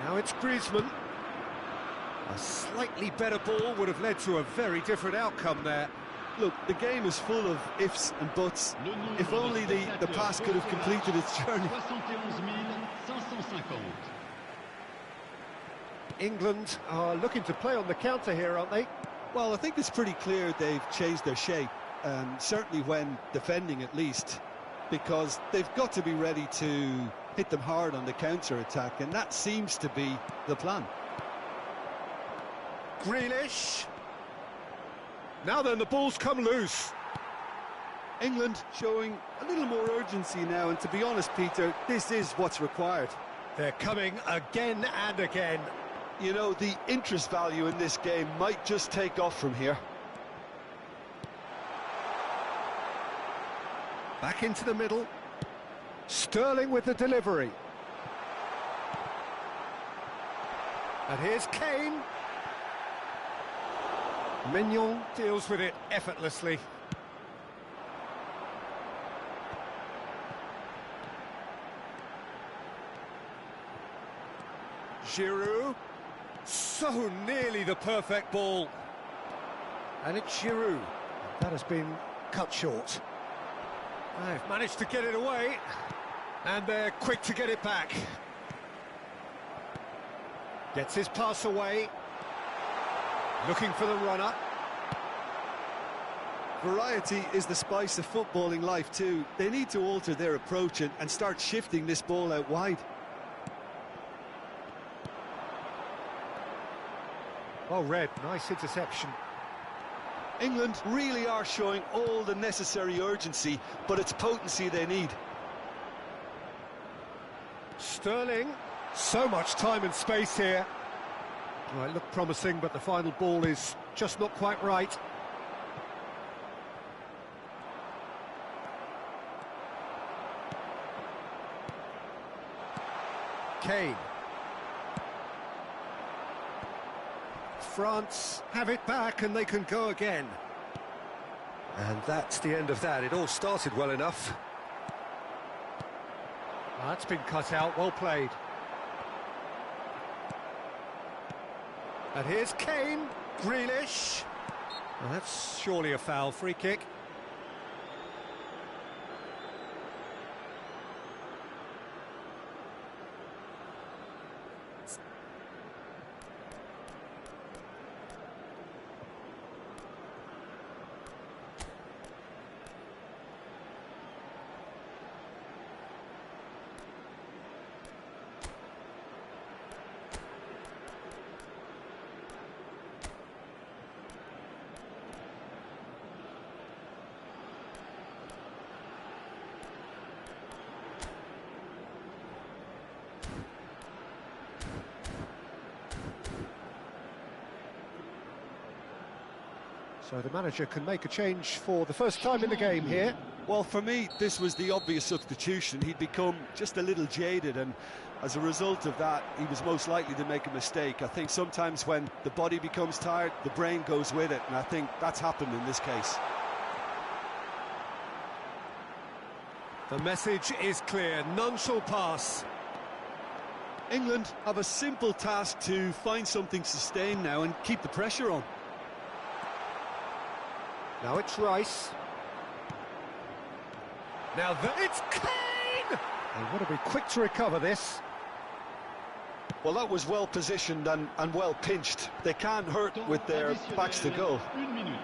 Now it's Griezmann. A slightly better ball would have led to a very different outcome there. Look, the game is full of ifs and buts. If only the pass could have completed its journey. England are looking to play on the counter here, aren't they? Well, I think it's pretty clear they've changed their shape, certainly when defending at least, because they've got to be ready to hit them hard on the counter-attack, and that seems to be the plan. Grealish. Now then, the ball's come loose. England showing a little more urgency now, and to be honest, Peter, this is what's required. They're coming again and again. You know, the interest value in this game might just take off from here. Back into the middle. Sterling with the delivery. And here's Kane. Mignon deals with it effortlessly. Giroud. So nearly the perfect ball. And it's Giroud. That has been cut short. They've managed to get it away. And they're quick to get it back. Gets his pass away. Looking for the runner. Variety is the spice of footballing life too. They need to alter their approach and start shifting this ball out wide. Oh, Red, nice interception. England really are showing all the necessary urgency, but it's potency they need. Sterling, so much time and space here. Well, it looked promising, but the final ball is just not quite right. Kane. France have it back and they can go again. And that's the end of that. It all started well enough. That's been cut out, well played. And here's Kane, Grealish. Well, that's surely a foul, free kick. So the manager can make a change for the first time in the game here. Well, for me, this was the obvious substitution. He'd become just a little jaded, and as a result of that, he was most likely to make a mistake. I think sometimes when the body becomes tired, the brain goes with it, and I think that's happened in this case. The message is clear, none shall pass. England have a simple task to find something sustained now and keep the pressure on. Now it's Rice. Now it's Kane! They want to be quick to recover this. Well, that was well positioned and well pinched. They can't hurt with their backs to goal. Une minute.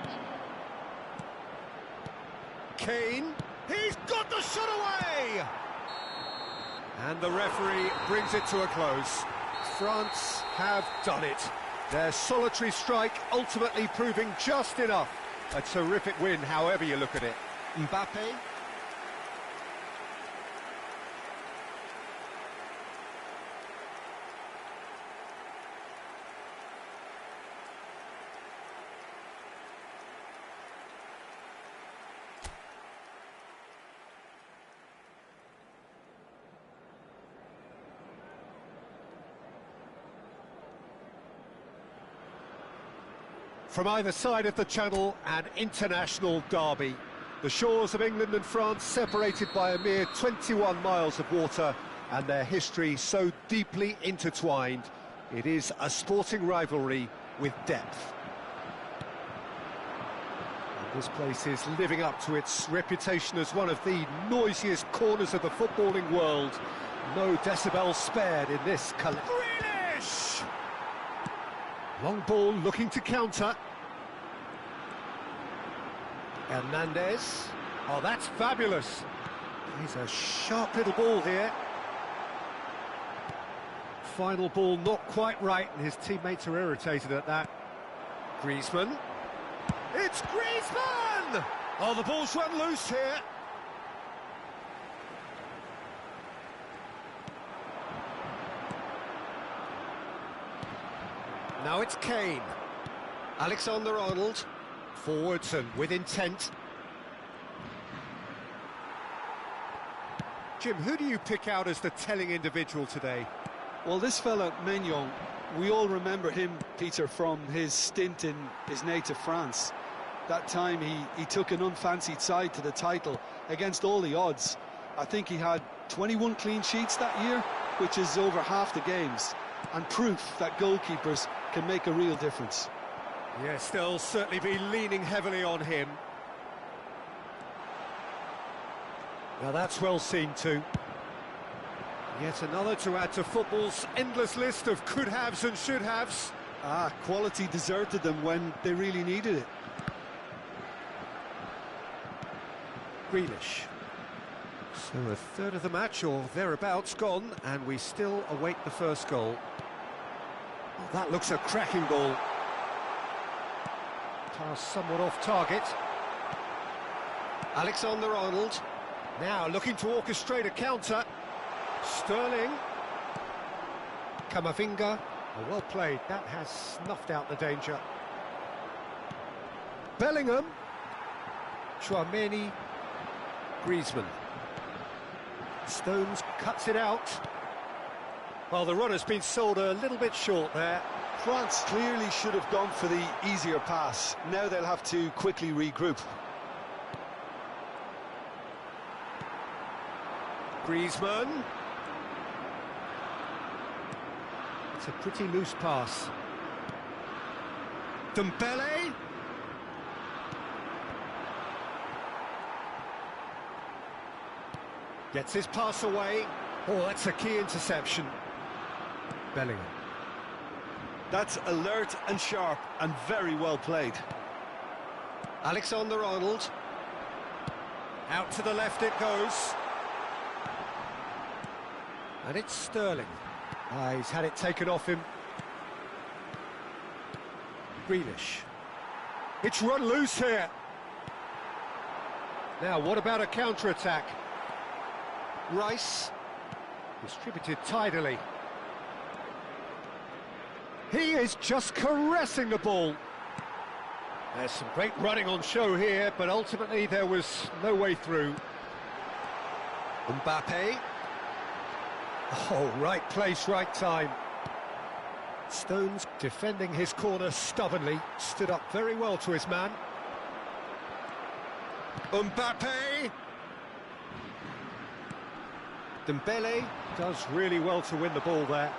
Kane, he's got the shot away! And the referee brings it to a close. France have done it. Their solitary strike ultimately proving just enough. A terrific win, however you look at it. Mbappe. From either side of the channel, an international derby. The shores of England and France separated by a mere 21 miles of water, and their history so deeply intertwined. It is a sporting rivalry with depth. And this place is living up to its reputation as one of the noisiest corners of the footballing world. No decibels spared in this Grealish! Long ball looking to counter. Hernandez. Oh, that's fabulous. He's a sharp little ball here. Final ball not quite right, and his teammates are irritated at that. Griezmann. It's Griezmann! Oh, the ball's run loose here. Now it's Kane. Alexander-Arnold. Forwards and with intent. Jim, who do you pick out as the telling individual today? Well, this fella, Maignan, we all remember him, Peter, from his stint in his native France. That time he took an unfancied side to the title against all the odds. I think he had 21 clean sheets that year, which is over half the games, and proof that goalkeepers can make a real difference. Yes, they'll certainly be leaning heavily on him. Now that's well seen too. Yet another to add to football's endless list of could-haves and should-haves. Quality deserted them when they really needed it. Grealish. So a third of the match or thereabouts gone, and we still await the first goal. Well, that looks a cracking ball. Pass somewhat off target. Alexander-Arnold. Now looking to orchestrate a counter. Sterling. Camavinga. Oh, well played. That has snuffed out the danger. Bellingham. Chouameni. Griezmann. Stones cuts it out. Well, the runner's been sold a little bit short there. France clearly should have gone for the easier pass. Now they'll have to quickly regroup. Griezmann. It's a pretty loose pass. Dembele. Gets his pass away. Oh, that's a key interception. Bellingham. That's alert and sharp and very well played. Alexander-Arnold. Out to the left it goes. And it's Sterling. He's had it taken off him. Grealish. It's run loose here. Now, what about a counter-attack? Rice. Distributed tidily. He is just caressing the ball. There's some great running on show here, but ultimately there was no way through. Mbappe. Oh, right place, right time. Stones defending his corner stubbornly, stood up very well to his man. Mbappe! Dembele does really well to win the ball there.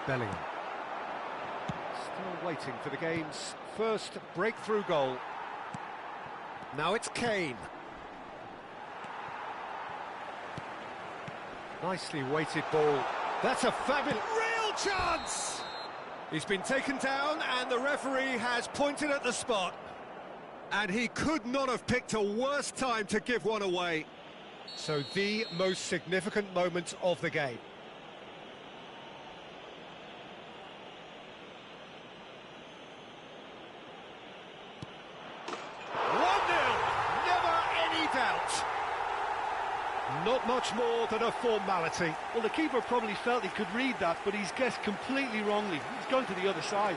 Bellingham. Still waiting for the game's first breakthrough goal. Now it's Kane. Nicely weighted ball. That's a fabulous... chance! He's been taken down and the referee has pointed at the spot. And he could not have picked a worse time to give one away. So the most significant moment of the game. Not much more than a formality. Well, the keeper probably felt he could read that, but he's guessed completely wrongly. He's gone to the other side.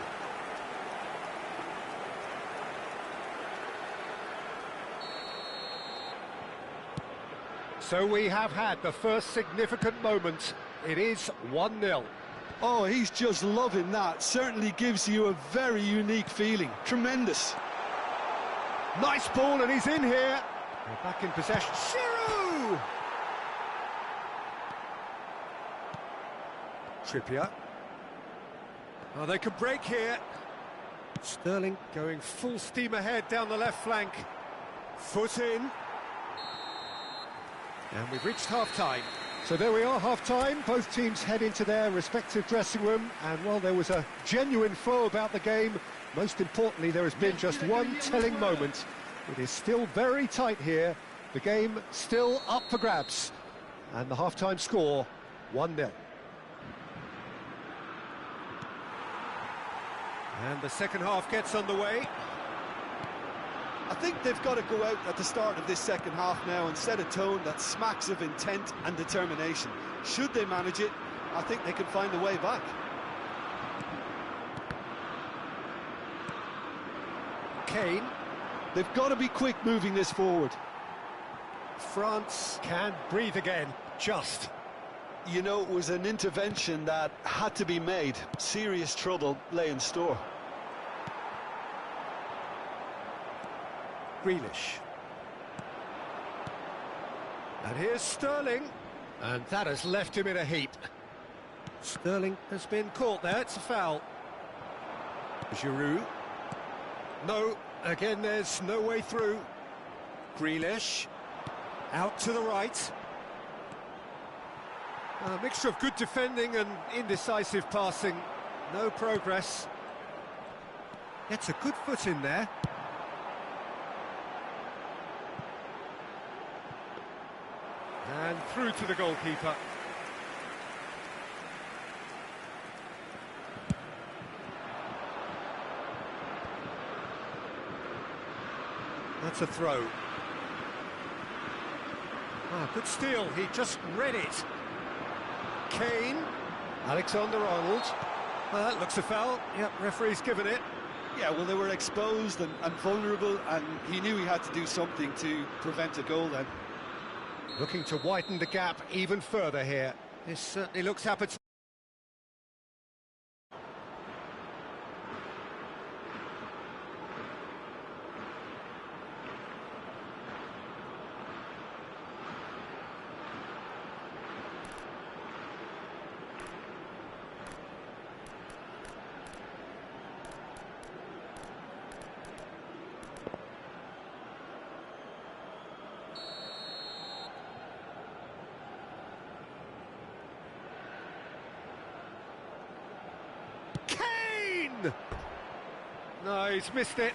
So we have had the first significant moment. It is 1-0. Oh, he's just loving that. Certainly gives you a very unique feeling. Tremendous. Nice ball, and he's in here. We're back in possession. Giroud! Trippier. Oh, they could break here. Sterling going full steam ahead down the left flank. Foot in. And we've reached half-time. So there we are, half-time. Both teams head into their respective dressing room. And while there was a genuine flow about the game, most importantly, there has been just one telling moment. It is still very tight here. The game still up for grabs. And the half-time score, 1-0. And the second half gets underway. I think they've got to go out at the start of this second half now and set a tone that smacks of intent and determination. Should they manage it, I think they can find a way back. Kane. They've got to be quick moving this forward. France can breathe again, just. You know, it was an intervention that had to be made. Serious trouble lay in store. Grealish. And here's Sterling. And that has left him in a heap. Sterling has been caught there, it's a foul. Giroud. No, again there's no way through. Grealish. Out to the right. A mixture of good defending and indecisive passing. No progress. Gets a good foot in there. And through to the goalkeeper. That's a throw. Ah, good steal, he just read it. Kane, Alexander-Arnold. Well, that looks a foul. Yep, referee's given it. Yeah, well, they were exposed and vulnerable, and he knew he had to do something to prevent a goal then. Looking to widen the gap even further here. This certainly looks appetizing. No, he's missed it.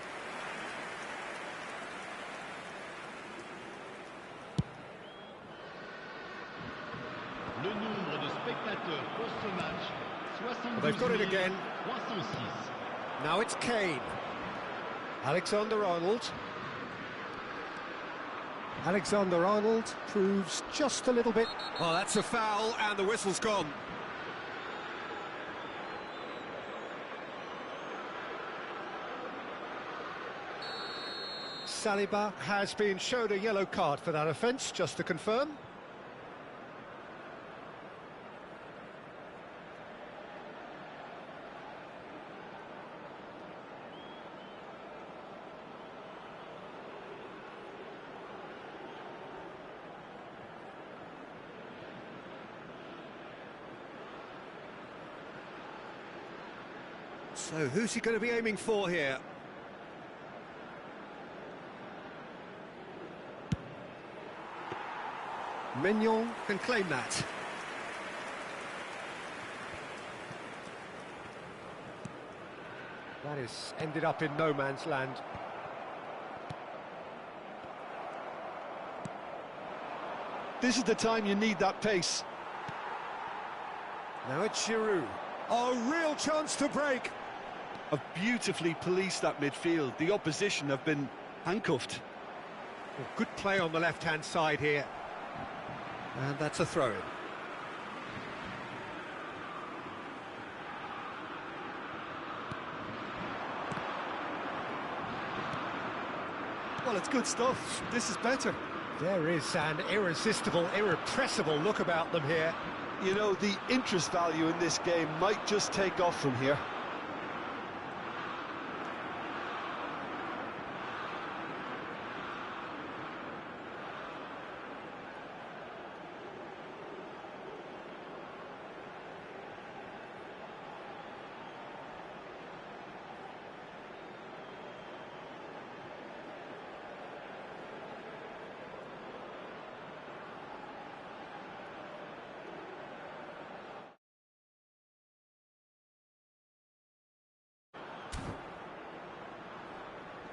Le nombre de spectateurs pour ce match, 72 They've got it again. 306. Now it's Kane. Alexander-Arnold. Alexander-Arnold proves just a little bit. Oh, that's a foul, and the whistle's gone. Saliba has been showed a yellow card for that offence, just to confirm. So who's he going to be aiming for here? Mignon can claim that. That is ended up in no man's land. This is the time you need that pace. Now it's Giroud. A real chance to break. Have beautifully policed that midfield. The opposition have been handcuffed. Well, good play on the left-hand side here. And that's a throw-in. Well, it's good stuff. This is better. There is an irresistible, irrepressible look about them here. You know, the interest value in this game might just take off from here.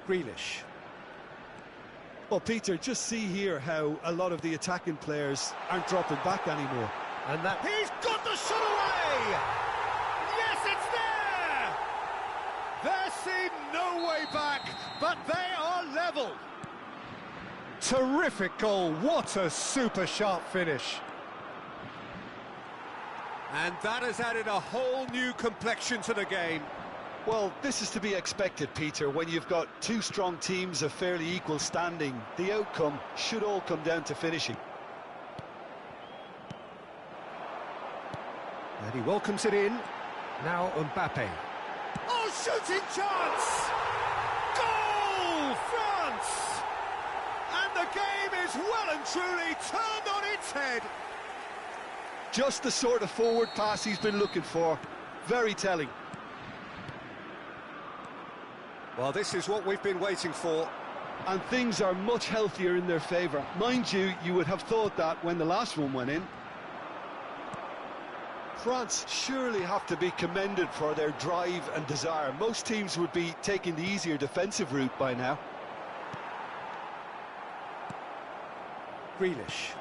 Grealish. Well, Peter, just see here how a lot of the attacking players aren't dropping back anymore. And that... He's got the shot away! Yes, it's there! There seemed no way back, but they are level. Terrific goal. What a super sharp finish. And that has added a whole new complexion to the game. Well, this is to be expected, Peter. When you've got two strong teams of fairly equal standing, the outcome should all come down to finishing. And he welcomes it in. Now Mbappe. Oh, shooting chance! Goal, France! And the game is well and truly turned on its head. Just the sort of forward pass he's been looking for. Very telling. Well, this is what we've been waiting for. And things are much healthier in their favour. Mind you, you would have thought that when the last one went in. France surely have to be commended for their drive and desire. Most teams would be taking the easier defensive route by now. Grealish.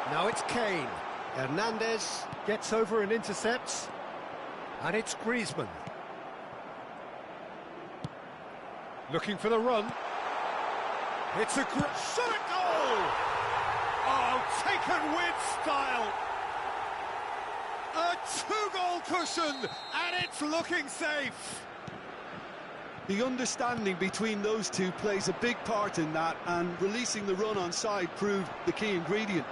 Now it's Kane. Hernandez gets over and intercepts. And it's Griezmann. Looking for the run. It's a shot at goal! Oh, taken with style. A two-goal cushion, and it's looking safe. The understanding between those two plays a big part in that, and releasing the run on side proved the key ingredient.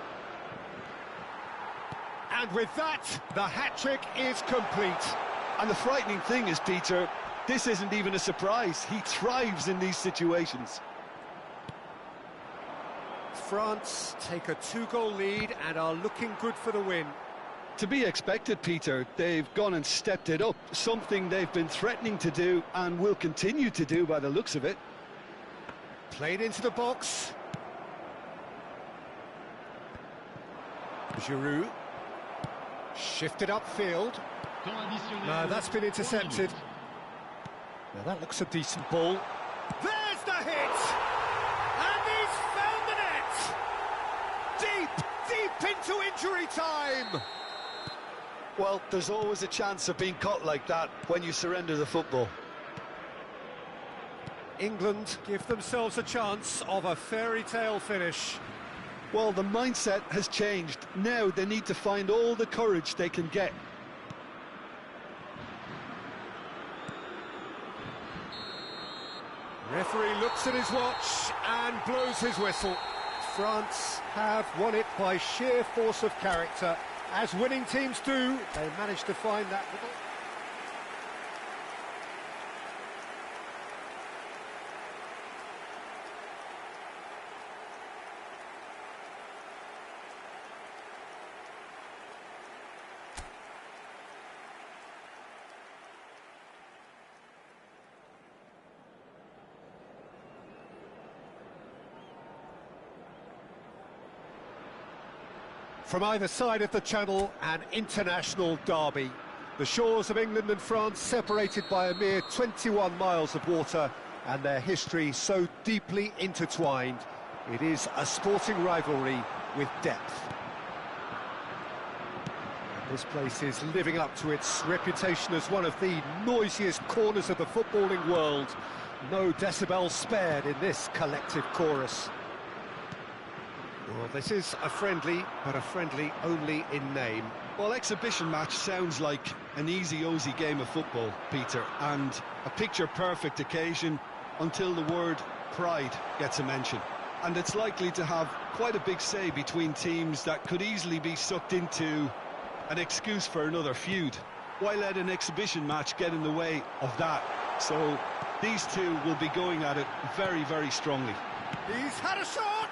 And with that, the hat-trick is complete. And the frightening thing is, Peter, this isn't even a surprise. He thrives in these situations. France take a two-goal lead and are looking good for the win. To be expected, Peter. They've gone and stepped it up, something they've been threatening to do and will continue to do by the looks of it. Played into the box. Giroud. Shifted upfield. That's been intercepted. Now that looks a decent ball. There's the hit! And he's found the net! Deep into injury time! Well, there's always a chance of being caught like that when you surrender the football. England give themselves a chance of a fairy tale finish. Well, the mindset has changed. Now they need to find all the courage they can get. Referee looks at his watch and blows his whistle. France have won it by sheer force of character. As winning teams do, they managed to find that little... From either side of the channel, an international derby. The shores of England and France separated by a mere 21 miles of water, and their history so deeply intertwined. It is a sporting rivalry with depth. And this place is living up to its reputation as one of the noisiest corners of the footballing world. No decibels spared in this collective chorus. Well, this is a friendly, but a friendly only in name. Well, exhibition match sounds like an easy-ozy game of football, Peter, and a picture-perfect occasion until the word pride gets a mention. And it's likely to have quite a big say between teams that could easily be sucked into an excuse for another feud. Why let an exhibition match get in the way of that? So these two will be going at it very, very strongly. He's had a shot!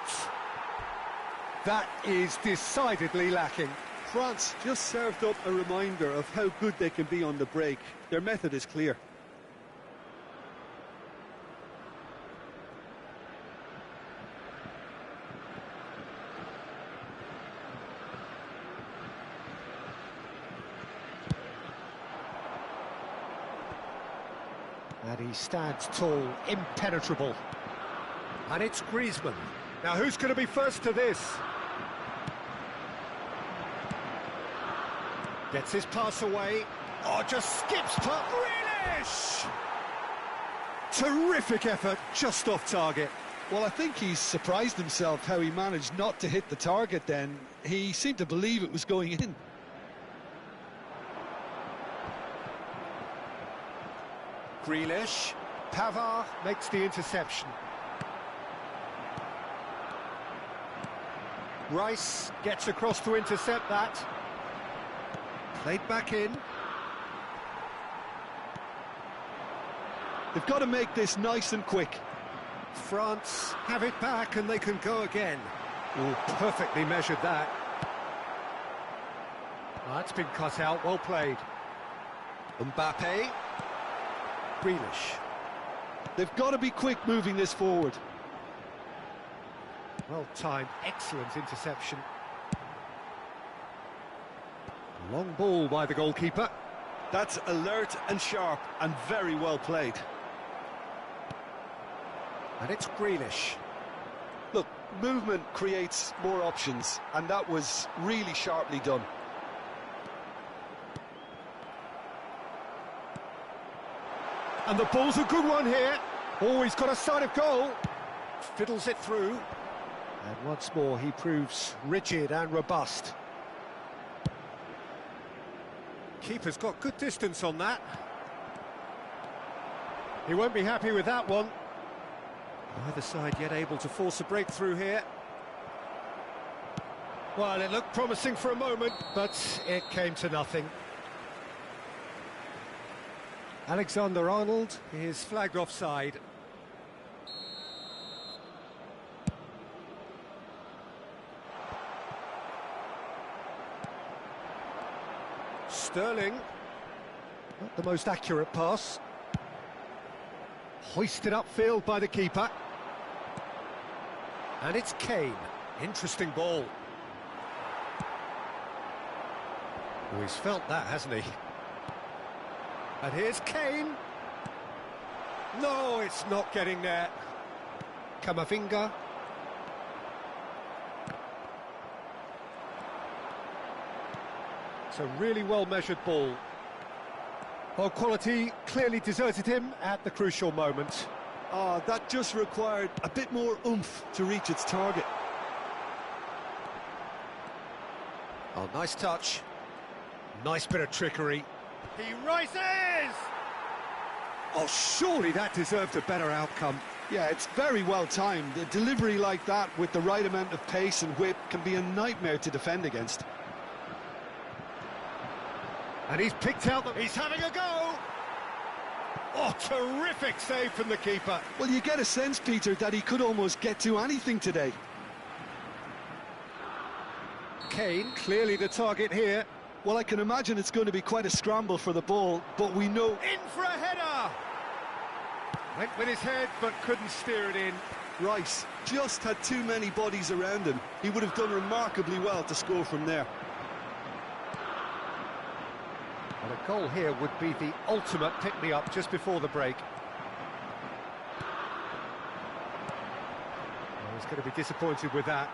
That is decidedly lacking. France just served up a reminder of how good they can be on the break. Their method is clear. And he stands tall, impenetrable. And it's Griezmann. Now who's going to be first to this? Gets his pass away. Oh, just skips past Grealish! Terrific effort, just off target. Well, I think he's surprised himself how he managed not to hit the target then. He seemed to believe it was going in. Grealish. Pavard makes the interception. Rice gets across to intercept that. Played back in. They've got to make this nice and quick. France have it back and they can go again. Oh, perfectly measured that. Oh, that's been cut out, well played. Mbappe. Grealish. They've got to be quick moving this forward. Well timed, excellent interception. Long ball by the goalkeeper. That's alert and sharp and very well played. And it's Grealish. Look, movement creates more options, and that was really sharply done. And the ball's a good one here. Oh, he's got a sight of goal. Fiddles it through. And once more, he proves rigid and robust. Keeper's got good distance on that. He won't be happy with that one. Either side yet able to force a breakthrough here. Well, it looked promising for a moment, but it came to nothing. Alexander-Arnold is flagged offside. Sterling, not the most accurate pass. Hoisted upfield by the keeper. And it's Kane. Interesting ball. Oh, he's felt that, hasn't he? And here's Kane. No, it's not getting there. Camavinga. It's a really well-measured ball. Well, quality clearly deserted him at the crucial moment. That just required a bit more oomph to reach its target. Oh, nice touch. Nice bit of trickery. He rises! Oh, surely that deserved a better outcome. Yeah, it's very well timed. A delivery like that with the right amount of pace and whip can be a nightmare to defend against. And he's picked out that he's having a go. Oh, terrific save from the keeper. Well, you get a sense, Peter, that he could almost get to anything today. Kane, clearly the target here. Well, I can imagine it's going to be quite a scramble for the ball, but we know... In for a header! Went with his head, but couldn't steer it in. Rice just had too many bodies around him. He would have done remarkably well to score from there. Well, a goal here would be the ultimate pick-me-up just before the break. Well, he's going to be disappointed with that.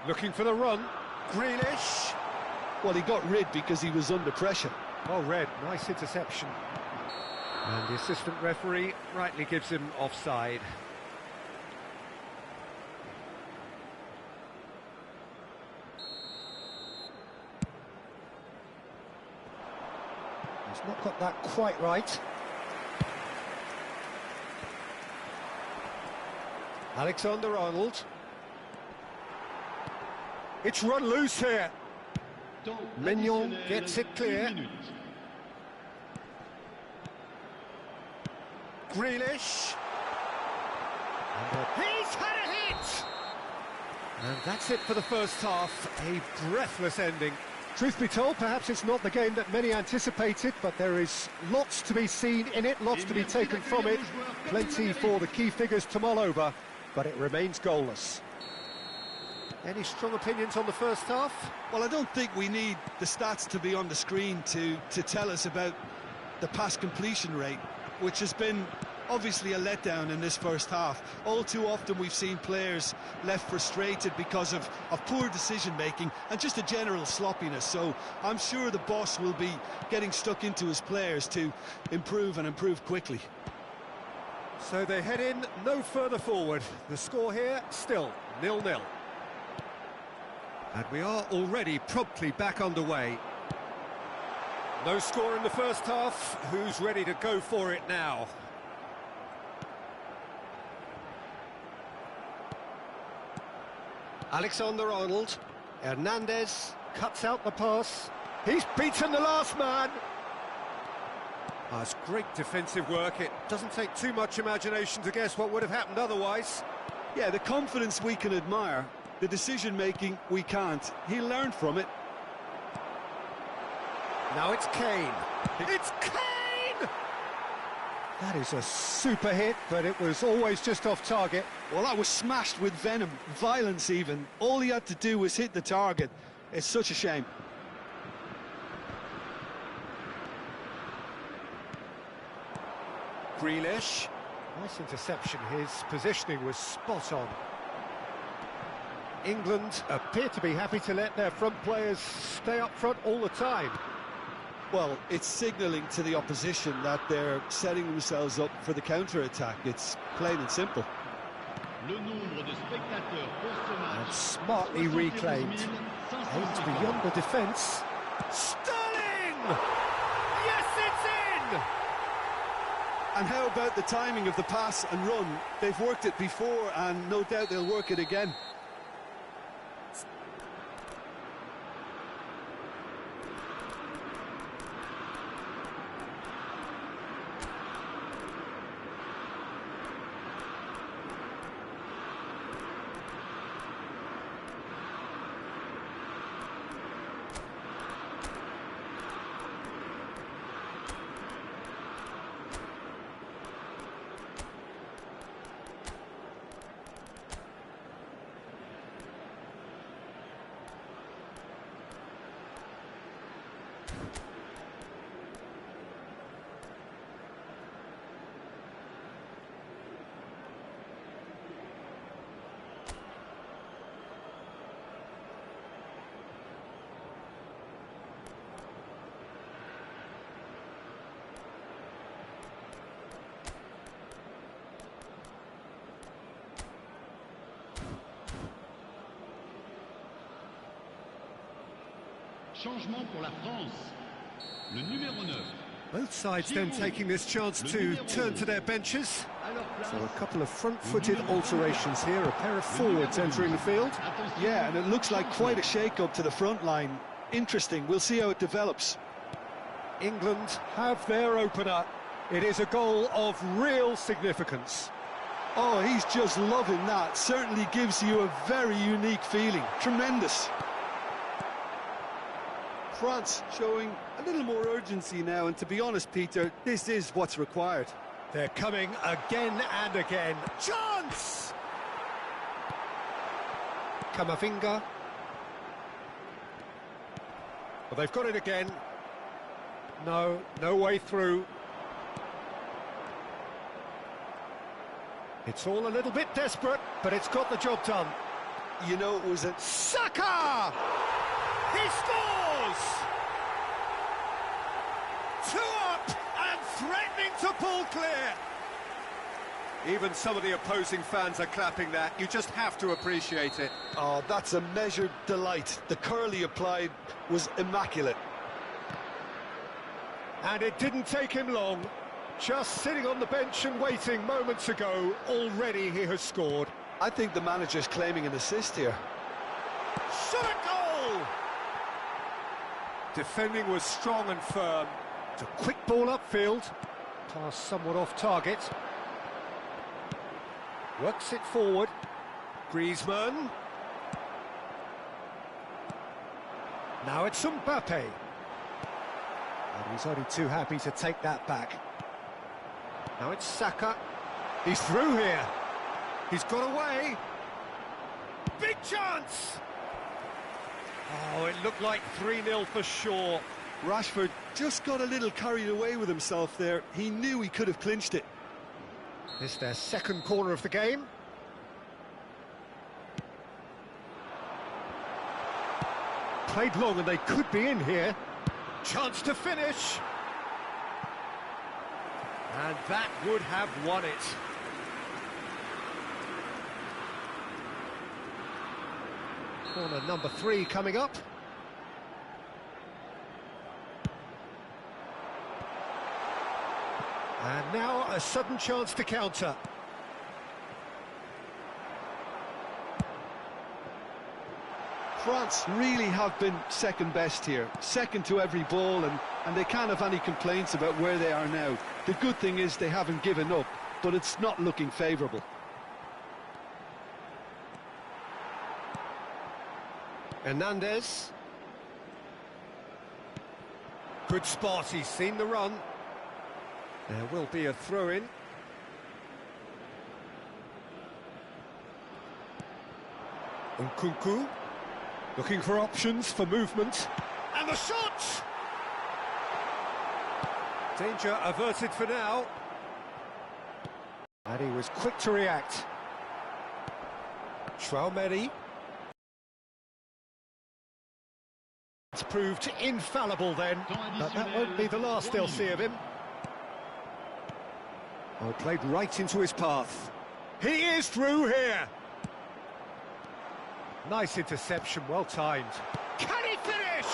Looking for the run. Grealish. Well, he got rid because he was under pressure. Well read, nice interception. And the assistant referee rightly gives him offside. He's not got that quite right. Alexander-Arnold. It's run loose here. Mignon gets it clear. Grealish. He's had a hit! And that's it for the first half. A breathless ending. Truth be told, perhaps it's not the game that many anticipated, but there is lots to be seen in it, lots to be taken from it. Plenty for the key figures to mull over, but it remains goalless. Any strong opinions on the first half? Well, I don't think we need the stats to be on the screen to tell us about the pass completion rate, which has been obviously a letdown in this first half. All too often we've seen players left frustrated because of poor decision-making and just a general sloppiness. So I'm sure the boss will be getting stuck into his players to improve and improve quickly. So they head in no further forward. The score here, still 0-0. And we are already promptly back underway. No score in the first half. Who's ready to go for it now? Alexander-Arnold. Hernandez cuts out the pass. He's beaten the last man. Oh, it's great defensive work. It doesn't take too much imagination to guess what would have happened otherwise. Yeah, the confidence we can admire, the decision-making we can't. He learned from it. Now it's Kane. It's Kane! That is a super hit, but it was always just off target. Well, that was smashed with venom, violence even. All he had to do was hit the target. It's such a shame. Grealish. Nice interception. His positioning was spot on. England appear to be happy to let their front players stay up front all the time. Well, it's signalling to the opposition that they're setting themselves up for the counter-attack. It's plain and simple. And smartly reclaimed. Aims beyond the defence. Sterling! Yes, it's in! And how about the timing of the pass and run? They've worked it before, and no doubt they'll work it again. Changement pour la France. Le numéro 9. Both sides then taking this chance to turn to their benches. So a couple of front-footed alterations here, a pair of forwards entering the field. Yeah, and it looks like quite a shake-up to the front line. Interesting, we'll see how it develops. England have their opener. It is a goal of real significance. Oh, he's just loving that. Certainly gives you a very unique feeling. Tremendous. France showing a little more urgency now, and to be honest, Peter, this is what's required. They're coming again and again. Chance! Camavinga. Well, they've got it again. No, no way through. It's all a little bit desperate, but it's got the job done. You know, it was a... Saka! He scores! 2 up and threatening to pull clear. Even some of the opposing fans are clapping that. You just have to appreciate it. Oh, that's a measured delight. The curl he applied was immaculate. And it didn't take him long. Just sitting on the bench and waiting moments ago, already he has scored. I think the manager's claiming an assist here. Shot a goal! Defending was strong and firm. It's a quick ball upfield. Pass somewhat off target. Works it forward. Griezmann. Now it's Mbappe. And he's only too happy to take that back. Now it's Saka. He's through here. He's got away. Big chance! Oh, it looked like 3-0 for sure. Rashford just got a little carried away with himself there. He knew he could have clinched it. This is their second corner of the game. Played long and they could be in here. Chance to finish. And that would have won it. Corner number 3 coming up. And now a sudden chance to counter. France really have been second best here, second to every ball, and they can't have any complaints about where they are now. The good thing is they haven't given up, but it's not looking favourable. Hernandez. Good spot, he's seen the run. There will be a throw-in. Nkunku. Looking for options for movement. And the shot! Danger averted for now. And he was quick to react. Traumeri. It's proved infallible then, but that won't be the last they'll see of him. Oh, played right into his path. He is through here. Nice interception, well timed. Can he finish?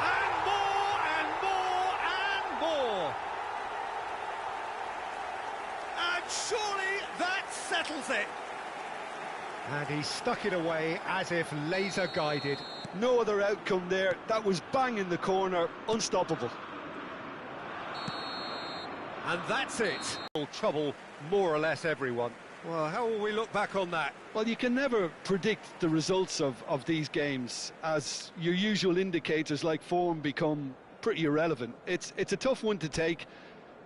And more, and more, and more. And surely that settles it. And he stuck it away as if laser guided. No other outcome there. That was bang in the corner, unstoppable. And that's it. Trouble more or less everyone. Well, how will we look back on that? Well, you can never predict the results of these games, as your usual indicators like form become pretty irrelevant. It's a tough one to take,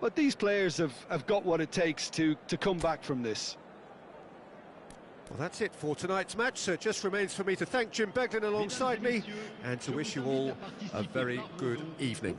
but these players have got what it takes to come back from this. Well, that's it for tonight's match, so it just remains for me to thank Jim Beglin alongside me and to wish you all a very good evening.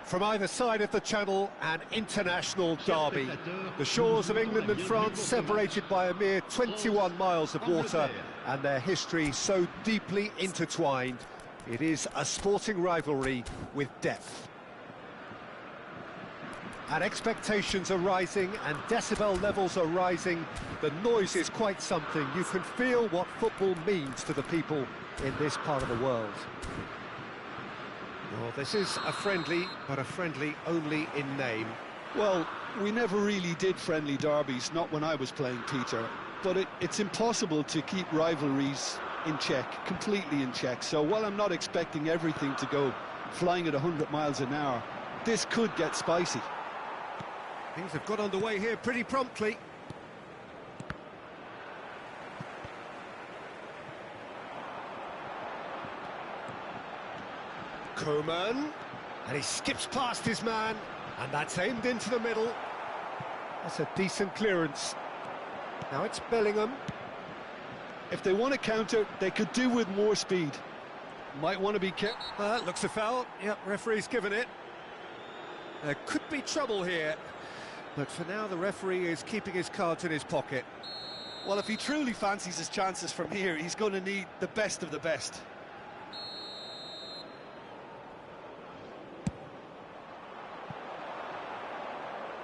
From either side of the channel, an international derby. The shores of England and France separated by a mere 21 miles of water, and their history so deeply intertwined. It is a sporting rivalry with depth. And expectations are rising, and decibel levels are rising. The noise is quite something. You can feel what football means to the people in this part of the world. Well, this is a friendly, but a friendly only in name. Well, we never really did friendly derbies, not when I was playing, Peter. But it's impossible to keep rivalries in check, completely in check. So while I'm not expecting everything to go flying at 100 miles an hour, this could get spicy. Things have got underway here pretty promptly. Coman, and he skips past his man, and that's aimed into the middle. That's a decent clearance. Now it's Bellingham. If they want to counter, they could do with more speed. Might want to be careful. Looks a foul. Yep, referee's given it. There could be trouble here, but for now the referee is keeping his cards in his pocket. Well, if he truly fancies his chances from here, he's going to need the best of the best.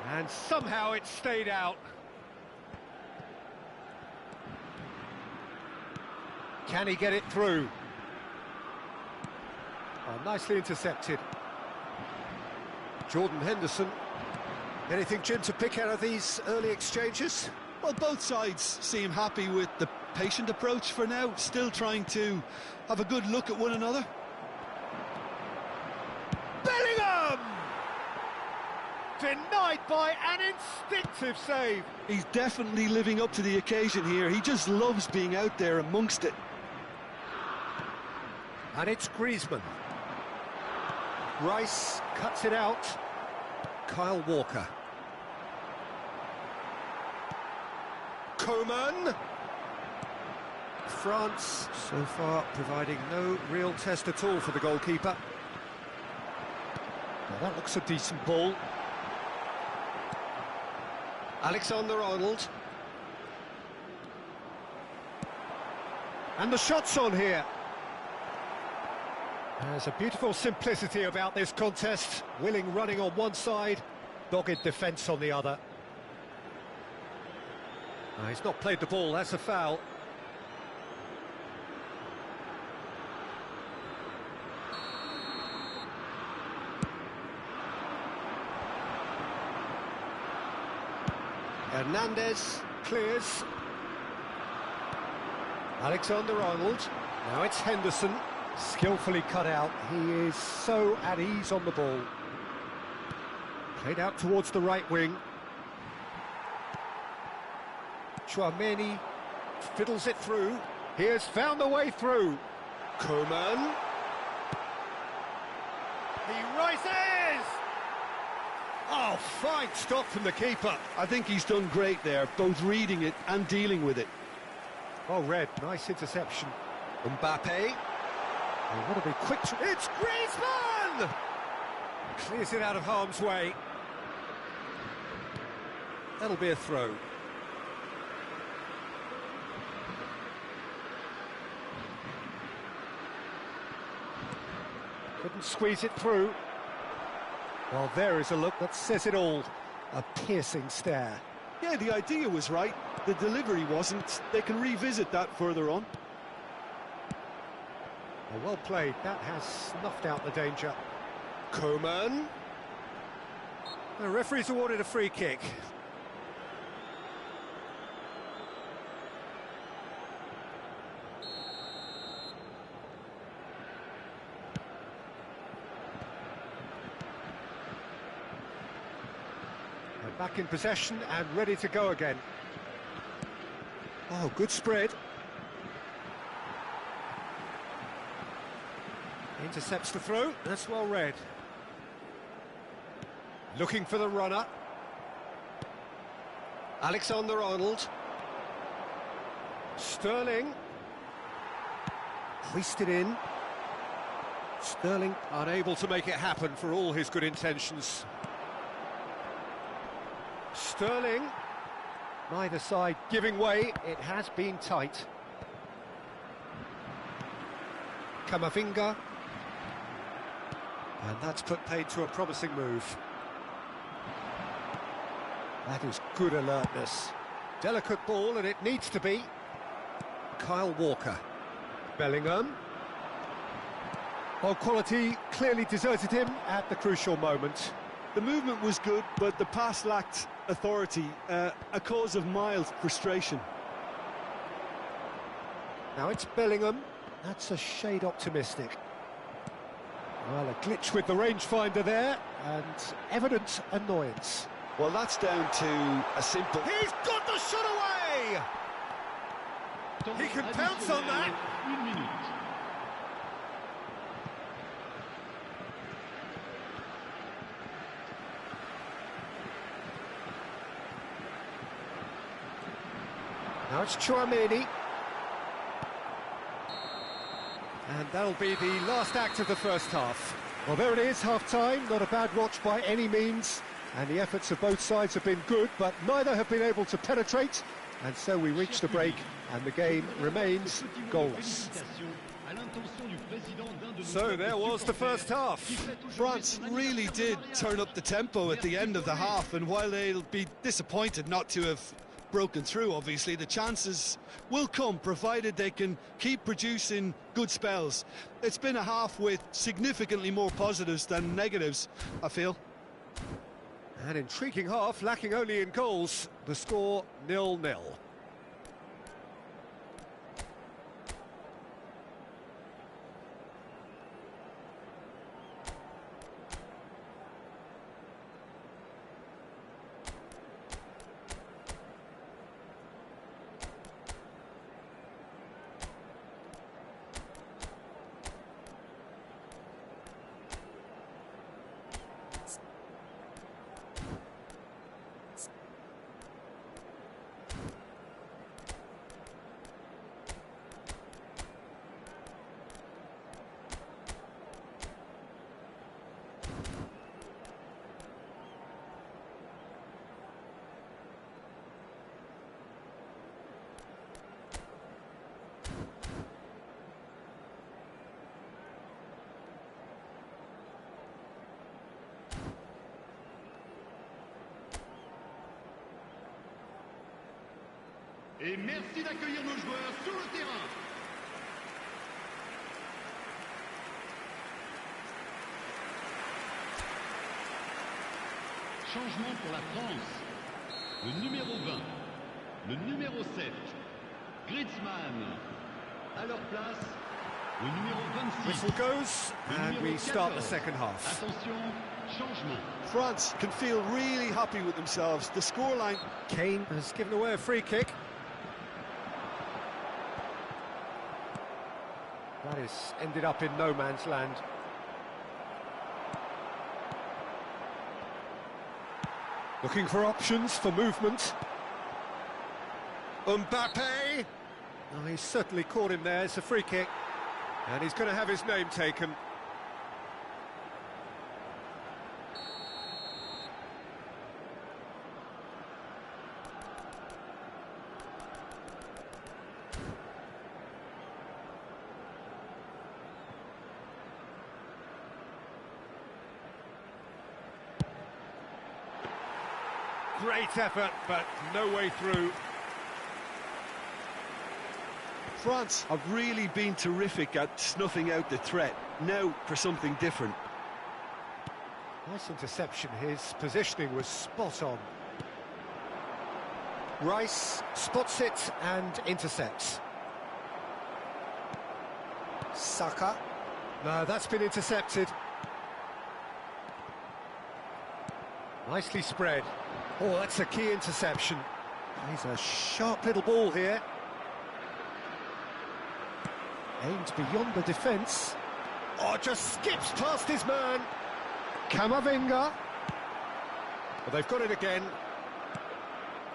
And somehow it stayed out. Can he get it through? Oh, nicely intercepted. Jordan Henderson. Anything, Jim, to pick out of these early exchanges? Well, both sides seem happy with the patient approach for now, still trying to have a good look at one another. Bellingham! Denied by an instinctive save. He's definitely living up to the occasion here. He just loves being out there amongst it. And it's Griezmann. Rice cuts it out. Kyle Walker. Coman. France, so far, providing no real test at all for the goalkeeper. Well, that looks a decent ball. Alexander-Arnold. And the shot's on here. There's a beautiful simplicity about this contest. Willing running on one side, dogged defence on the other. He's not played the ball, that's a foul. Hernandez clears. Alexander-Arnold. Now it's Henderson. Skillfully cut out. He is so at ease on the ball. Played out towards the right wing. Chouameni fiddles it through. He has found a way through. Coman. He rises! Oh, fine stop from the keeper. I think he's done great there, both reading it and dealing with it. Well read, nice interception. Mbappe. Oh, what a big quick... It's Griezmann! Clears it out of harm's way. That'll be a throw. Couldn't squeeze it through. Well, there is a look that says it all. A piercing stare. Yeah, the idea was right. The delivery wasn't. They can revisit that further on. Well played. That has snuffed out the danger. Coman. The referee's awarded a free kick. They're back in possession and ready to go again. Oh, good spread. Intercepts the throw, that's well read. Looking for the runner. Alexander-Arnold. Sterling. Hoisted in. Sterling unable to make it happen for all his good intentions. Sterling, neither side giving way, it has been tight. Camavinga, and that's put paid to a promising move. That is good alertness. Delicate ball, and it needs to be. Kyle Walker. Bellingham. Well, quality clearly deserted him at the crucial moment. The movement was good, but the pass lacked authority, a cause of mild frustration. Now it's Bellingham. That's a shade optimistic. Well, a glitch with the rangefinder there, and evident annoyance. Well, that's down to a simple... He's got the shot away! He can pounce on that. Une minute. Now it's Chouameni. And that'll be the last act of the first half. Well, there it is, half-time. Not a bad watch by any means. And the efforts of both sides have been good, but neither have been able to penetrate. And so we reach the break, and the game remains goalless. So there was the first half. France really did turn up the tempo at the end of the half, and while they'll be disappointed not to have broken through, obviously, the chances will come, provided they can keep producing good spells. It's been a half with significantly more positives than negatives, I feel. An intriguing half, lacking only in goals. The score 0-0. Et merci d'accueillir nos joueurs sur le terrain. Changement pour la France. Le numéro 20, le numéro 7, Griezmann. À leur place, le numéro 26. Whistle goes, and we start the second half. Attention, changement. France can feel really happy with themselves. The scoreline... Kane has given away a free kick. That has ended up in no man's land. Looking for options for movement. Mbappe! Oh, he's certainly caught him there. It's a free kick. And he's going to have his name taken. Great effort, but no way through. France have really been terrific at snuffing out the threat. Now for something different. Nice interception. His positioning was spot on. Rice spots it and intercepts. Saka. No, that's been intercepted. Nicely spread. Oh, that's a key interception. He's a sharp little ball here. Aimed beyond the defence. Oh, just skips past his man. Camavinga. Well, they've got it again.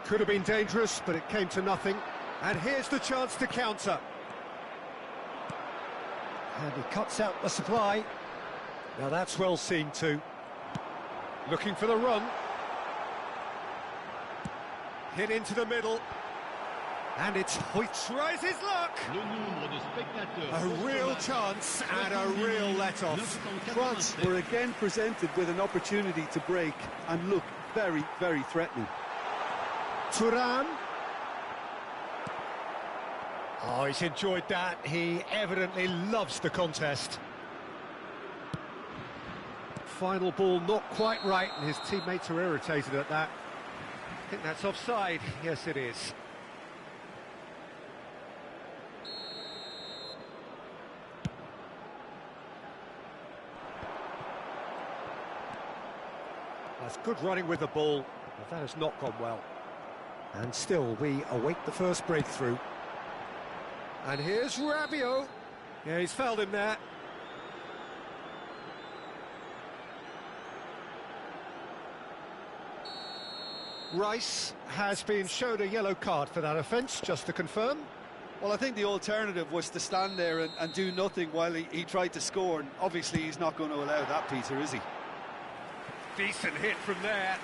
Could have been dangerous, but it came to nothing. And here's the chance to counter. And he cuts out the supply. Now that's well seen too. Looking for the run. Hit into the middle. And it's tries his luck. Le nombre de spectateurs. A real chance and a real let-off. France were again presented with an opportunity to break and look very, very threatening. Thuram. Oh, he's enjoyed that. He evidently loves the contest. Final ball not quite right, and his teammates are irritated at that. I think that's offside. Yes, it is. That's good running with the ball, but that has not gone well. And still, we await the first breakthrough. And here's Rabiot. Yeah, he's fouled him there. Rice has been shown a yellow card for that offence, just to confirm. Well, I think the alternative was to stand there and do nothing while he tried to score, and obviously he's not going to allow that, Peter, is he? Decent hit from there.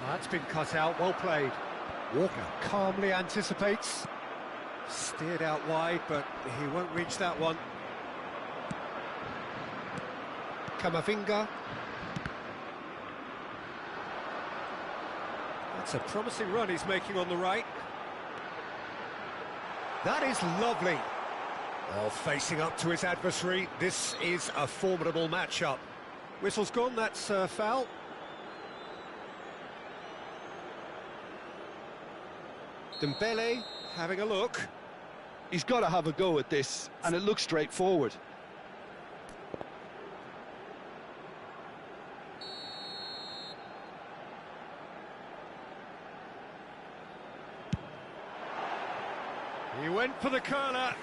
That's been cut out, well played. Walker calmly anticipates. Steered out wide, but he won't reach that one. Camavinga. That's a promising run he's making on the right. That is lovely. Oh, facing up to his adversary, this is a formidable matchup. Whistle's gone, that's a foul. Dembele having a look. He's got to have a go at this, and it looks straightforward. He went for the curler.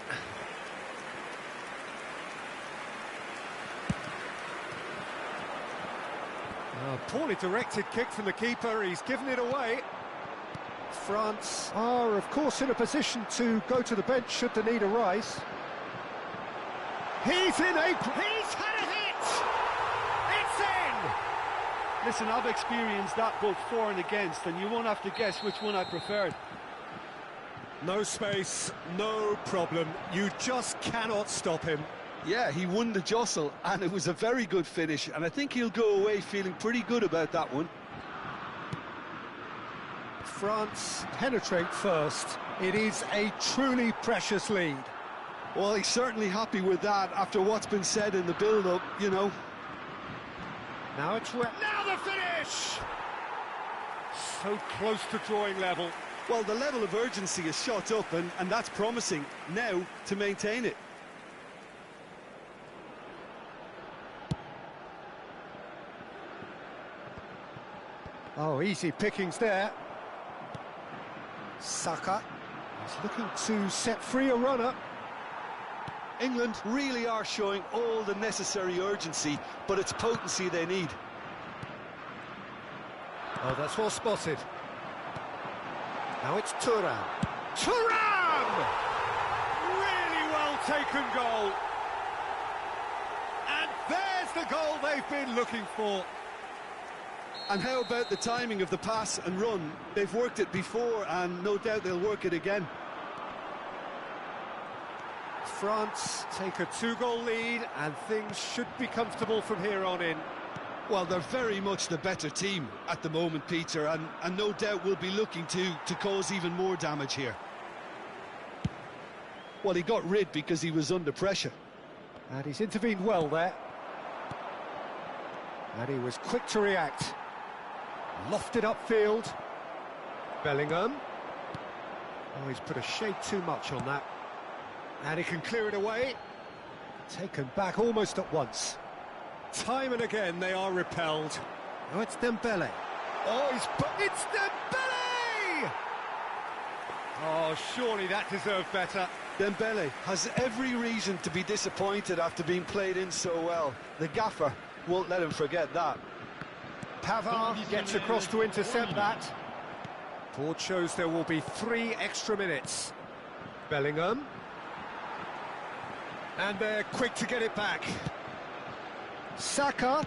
Poorly directed kick from the keeper, he's given it away. France are, of course, in a position to go to the bench should the need arise. He's in a... He's had a hit! It's in! Listen, I've experienced that both for and against, and you won't have to guess which one I preferred. No space, no problem. You just cannot stop him. Yeah, he won the jostle, and it was a very good finish, and I think he'll go away feeling pretty good about that one. France penetrate first. It is a truly precious lead. Well, he's certainly happy with that after what's been said in the build-up, you know. Now it's... Now the finish! So close to drawing level. Well, the level of urgency is shot up, and that's promising. Now to maintain it. Oh, easy pickings there. Saka is looking to set free a runner. England really are showing all the necessary urgency, but it's potency they need. Oh, that's well spotted. Now it's Thuram. Thuram! Really well taken goal. And there's the goal they've been looking for. And how about the timing of the pass and run? They've worked it before, and no doubt they'll work it again. France take a 2-goal lead, and things should be comfortable from here on in. Well, they're very much the better team at the moment, Peter, and no doubt will be looking to cause even more damage here. Well, he got rid because he was under pressure. And he's intervened well there. And he was quick to react. Lofted upfield. Bellingham. Oh, he's put a shade too much on that. And he can clear it away. Taken back almost at once. Time and again they are repelled. Oh, it's Dembele. Oh, it's Dembele! Oh, surely that deserved better. Dembele has every reason to be disappointed after being played in so well. The gaffer won't let him forget that. Pavard gets across to intercept that. Board shows there will be 3 extra minutes. Bellingham. And they're quick to get it back. Saka.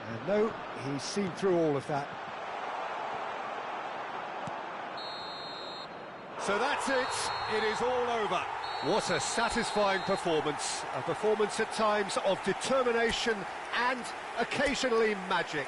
And no, he's seen through all of that. So that's it. It is all over. What a satisfying performance. A performance at times of determination and occasionally magic.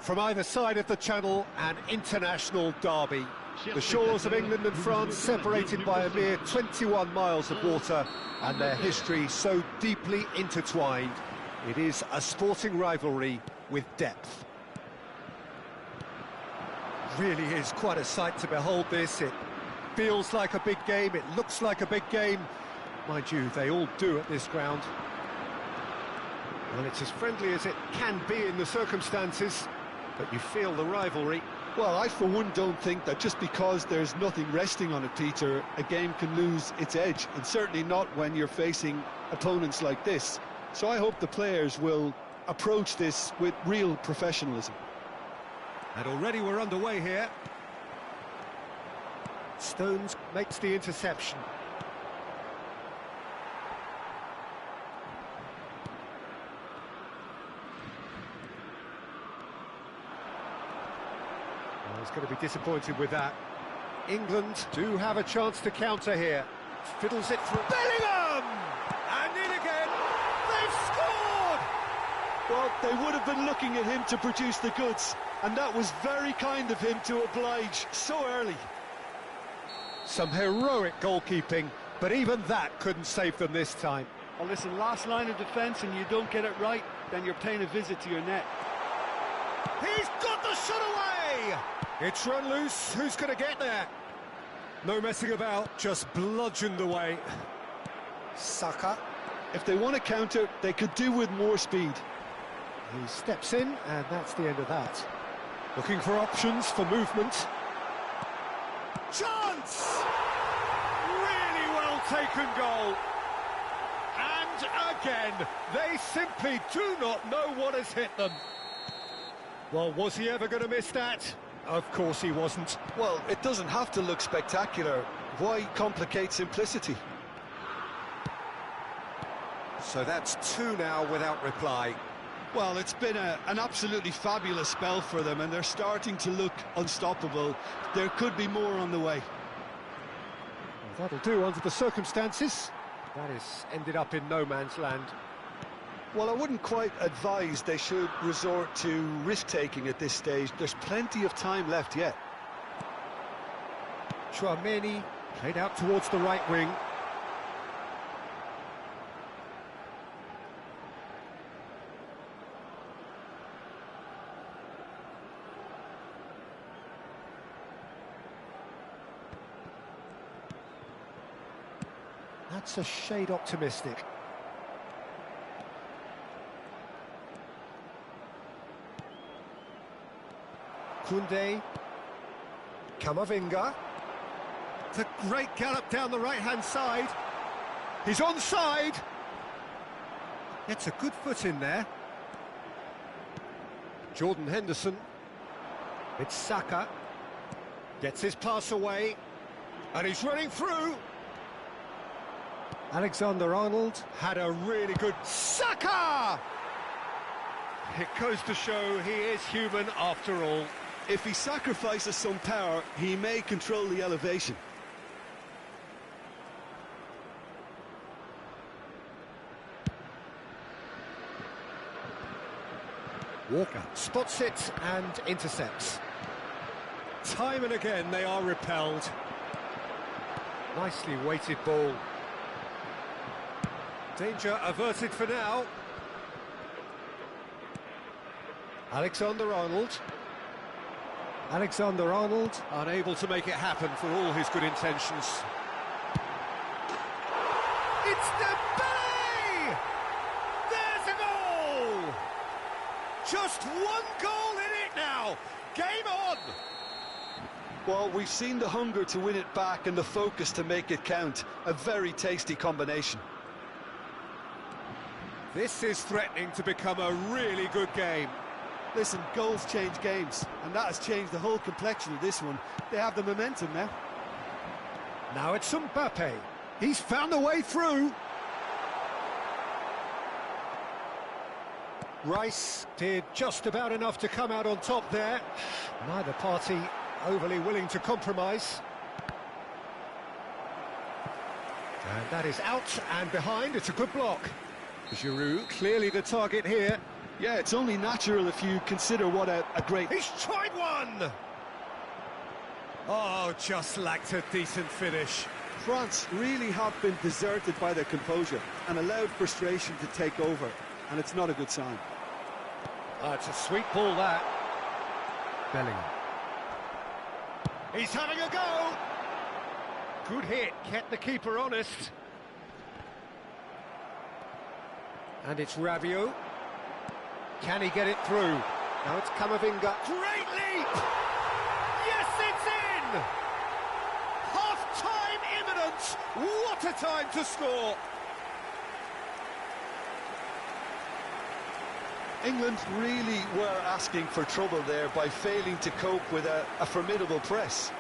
From either side of the channel, an international derby. The shores of England and France separated by a mere 21 miles of water, and their history so deeply intertwined. It is a sporting rivalry with depth. Really is quite a sight to behold this. It feels like a big game, it looks like a big game. Mind you, they all do at this ground. Well, it's as friendly as it can be in the circumstances, but you feel the rivalry. Well, I for one don't think that just because there's nothing resting on it, Peter, a game can lose its edge, and certainly not when you're facing opponents like this. So I hope the players will approach this with real professionalism. And already we're underway here. Stones makes the interception. He's going to be disappointed with that. England do have a chance to counter here. Fiddles it through. Bellingham! And in again. They've scored! Well, they would have been looking at him to produce the goods, and that was very kind of him to oblige so early. Some heroic goalkeeping, but even that couldn't save them this time. Well, listen, last line of defence and you don't get it right, then you're paying a visit to your net. He's got the shot away! It's run loose, who's going to get there? No messing about, just bludgeoned away. Saka. If they want to counter, they could do with more speed. He steps in, and that's the end of that. Looking for options for movement. Chance! Really well taken goal. And again, they simply do not know what has hit them. Well, was he ever going to miss that? Of course he wasn't. Well, it doesn't have to look spectacular. Why complicate simplicity? So that's two now without reply. Well, it's been an absolutely fabulous spell for them, and they're starting to look unstoppable. There could be more on the way. Well, that'll do under the circumstances. That has ended up in no man's land. Well, I wouldn't quite advise they should resort to risk-taking at this stage. There's plenty of time left yet. Chouameni played out towards the right wing. That's a shade optimistic. Koundé. Camavinga. It's a great gallop down the right-hand side. He's onside. Gets a good foot in there. Jordan Henderson. It's Saka. Gets his pass away. And he's running through. Alexander-Arnold had a really good... Saka! It goes to show he is human after all. If he sacrifices some power, he may control the elevation. Walker spots it and intercepts. Time and again they are repelled. Nicely weighted ball. Danger averted for now. Alexander-Arnold. Alexander-Arnold unable to make it happen for all his good intentions. It's Dembele! There's a goal! Just one goal in it now. Game on! Well, we've seen the hunger to win it back and the focus to make it count. A very tasty combination. This is threatening to become a really good game. Listen, goals change games, and that has changed the whole complexion of this one. They have the momentum now. Now it's Mbappe. He's found a way through. Rice did just about enough to come out on top there. Neither party overly willing to compromise. And that is out and behind. It's a good block. Giroud, clearly the target here. Yeah, it's only natural if you consider what a great... He's tried one! Oh, just lacked a decent finish. France really have been deserted by their composure and allowed frustration to take over, and it's not a good sign. Oh, it's a sweet ball, that. Bellingham. He's having a go! Good hit, kept the keeper honest. And it's Rabiot. Can he get it through? Now it's Camavinga. Great leap! Yes, it's in! Half-time imminent! What a time to score! England really were asking for trouble there by failing to cope with a formidable press.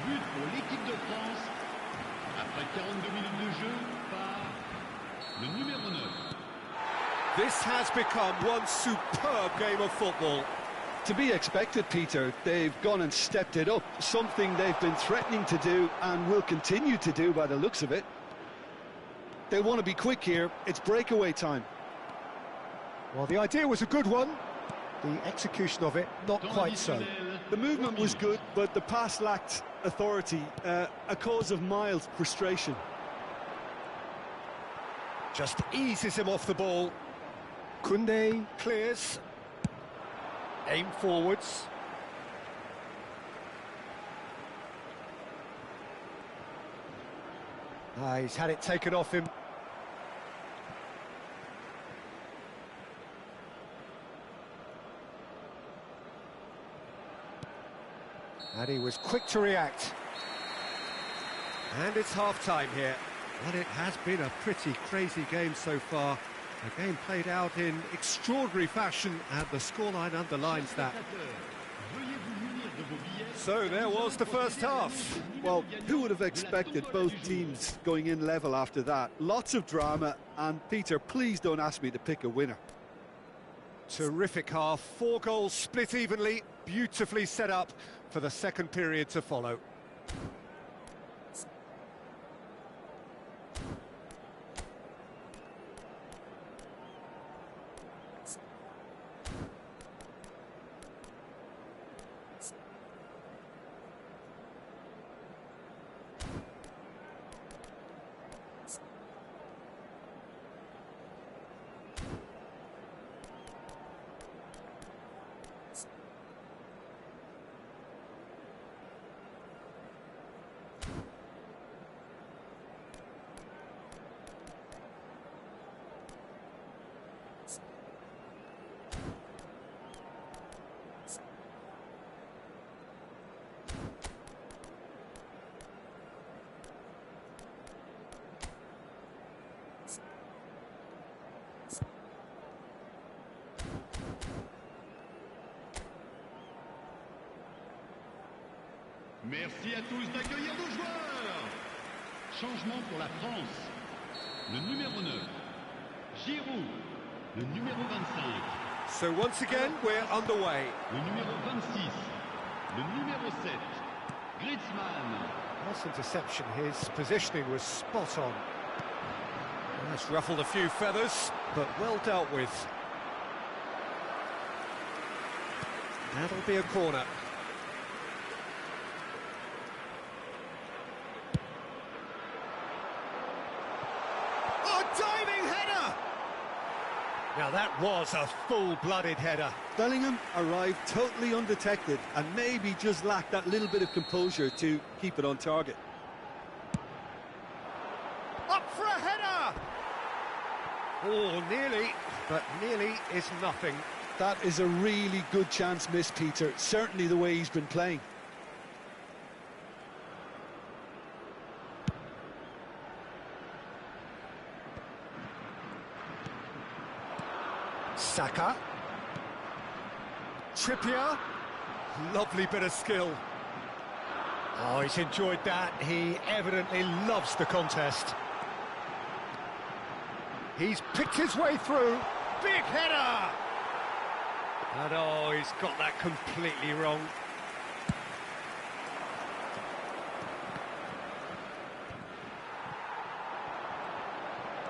But pour l'équipe de France, après 42 minutes de jeu, par le numéro 9. This has become one superb game of football. To be expected, Peter. They've gone and stepped it up, something they've been threatening to do and will continue to do by the looks of it. They want to be quick here. It's breakaway time. Well, the idea was a good one. The execution of it, not quite so. The movement was good, but the pass lacked authority, a cause of mild frustration. Just eases him off the ball. Koundé clears. Aim forwards. He's had it taken off him. And he was quick to react. And it's half-time here. And it has been a pretty crazy game so far. The game played out in extraordinary fashion, and the scoreline underlines that. So there was the first half. Well, who would have expected both teams going in level after that? Lots of drama, and Peter, please don't ask me to pick a winner. Terrific half, 4 goals split evenly, beautifully set up for the second period to follow. Merci à tous d'accueillir nos joueurs. Changement pour la France. Le numéro 9, Giroud. Le numéro 25. So once again, we're underway. Le numéro 26. Le numéro 7, Griezmann. Last interception, his positioning was spot on. That's ruffled a few feathers, but well dealt with. That'll be a corner. Diving header! Now that was a full-blooded header. Bellingham arrived totally undetected and maybe just lacked that little bit of composure to keep it on target. Up for a header! Oh, nearly, but nearly is nothing. That is a really good chance missed, Peter. Certainly the way he's been playing. Saka. Trippier. Lovely bit of skill. Oh, he's enjoyed that. He evidently loves the contest. He's picked his way through. Big header! And oh, he's got that completely wrong.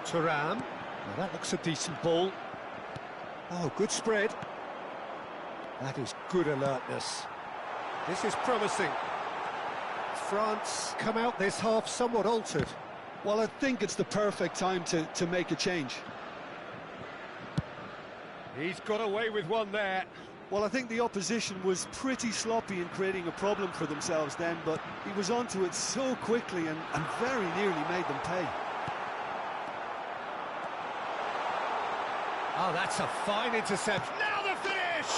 Thuram. Well, that looks a decent ball. Oh, good spread. That is good alertness. This is promising. France come out this half somewhat altered. Well, I think it's the perfect time to make a change. He's got away with one there. Well, I think the opposition was pretty sloppy in creating a problem for themselves then, but he was onto it so quickly and very nearly made them pay. Oh, that's a fine intercept. Now the finish!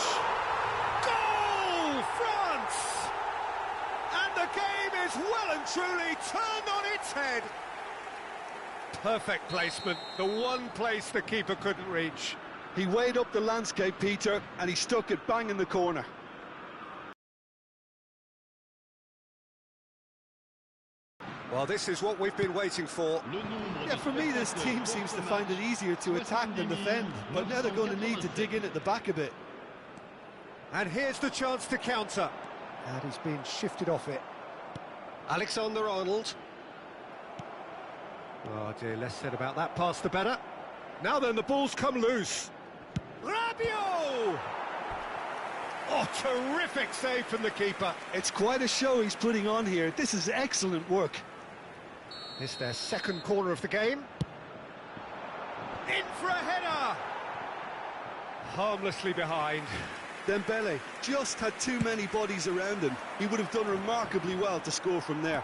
Goal, France! And the game is well and truly turned on its head. Perfect placement, the one place the keeper couldn't reach. He weighed up the landscape, Peter, and he stuck it bang in the corner. Well, this is what we've been waiting for. Yeah, for me, this team seems to find it easier to attack than defend, but now they're going to need to dig in at the back a bit. And here's the chance to counter. And he's been shifted off it. Alexander-Arnold. Oh dear, less said about that pass the better. Now then, the ball's come loose. Rabiot! Oh, terrific save from the keeper. It's quite a show he's putting on here. This is excellent work. It's their second corner of the game. In for a header! Harmlessly behind. Dembele just had too many bodies around him. He would have done remarkably well to score from there.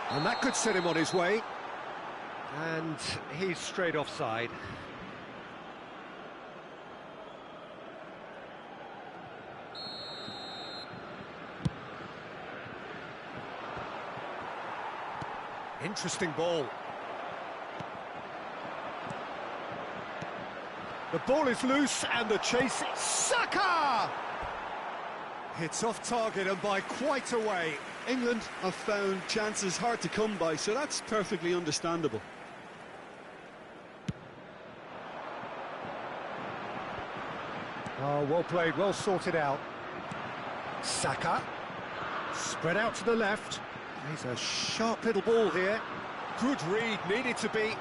And that could set him on his way. And he's straight offside. Interesting ball. The ball is loose and the chase is Saka! It's off target and by quite a way. England have found chances hard to come by, so that's perfectly understandable. Oh, well played, well sorted out. Saka, spread out to the left. He's a sharp little ball here. Good read, needed to be.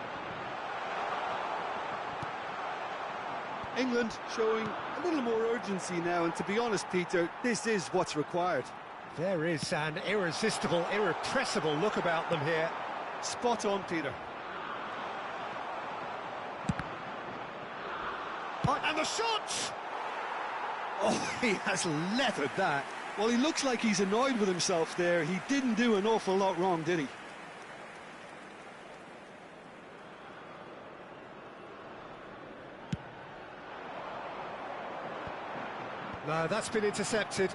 England showing a little more urgency now, and to be honest, Peter, this is what's required. There is an irresistible, irrepressible look about them here. Spot on, Peter. And the shot! Oh, he has leathered that. Well, he looks like he's annoyed with himself there. He didn't do an awful lot wrong, did he? No, that's been intercepted.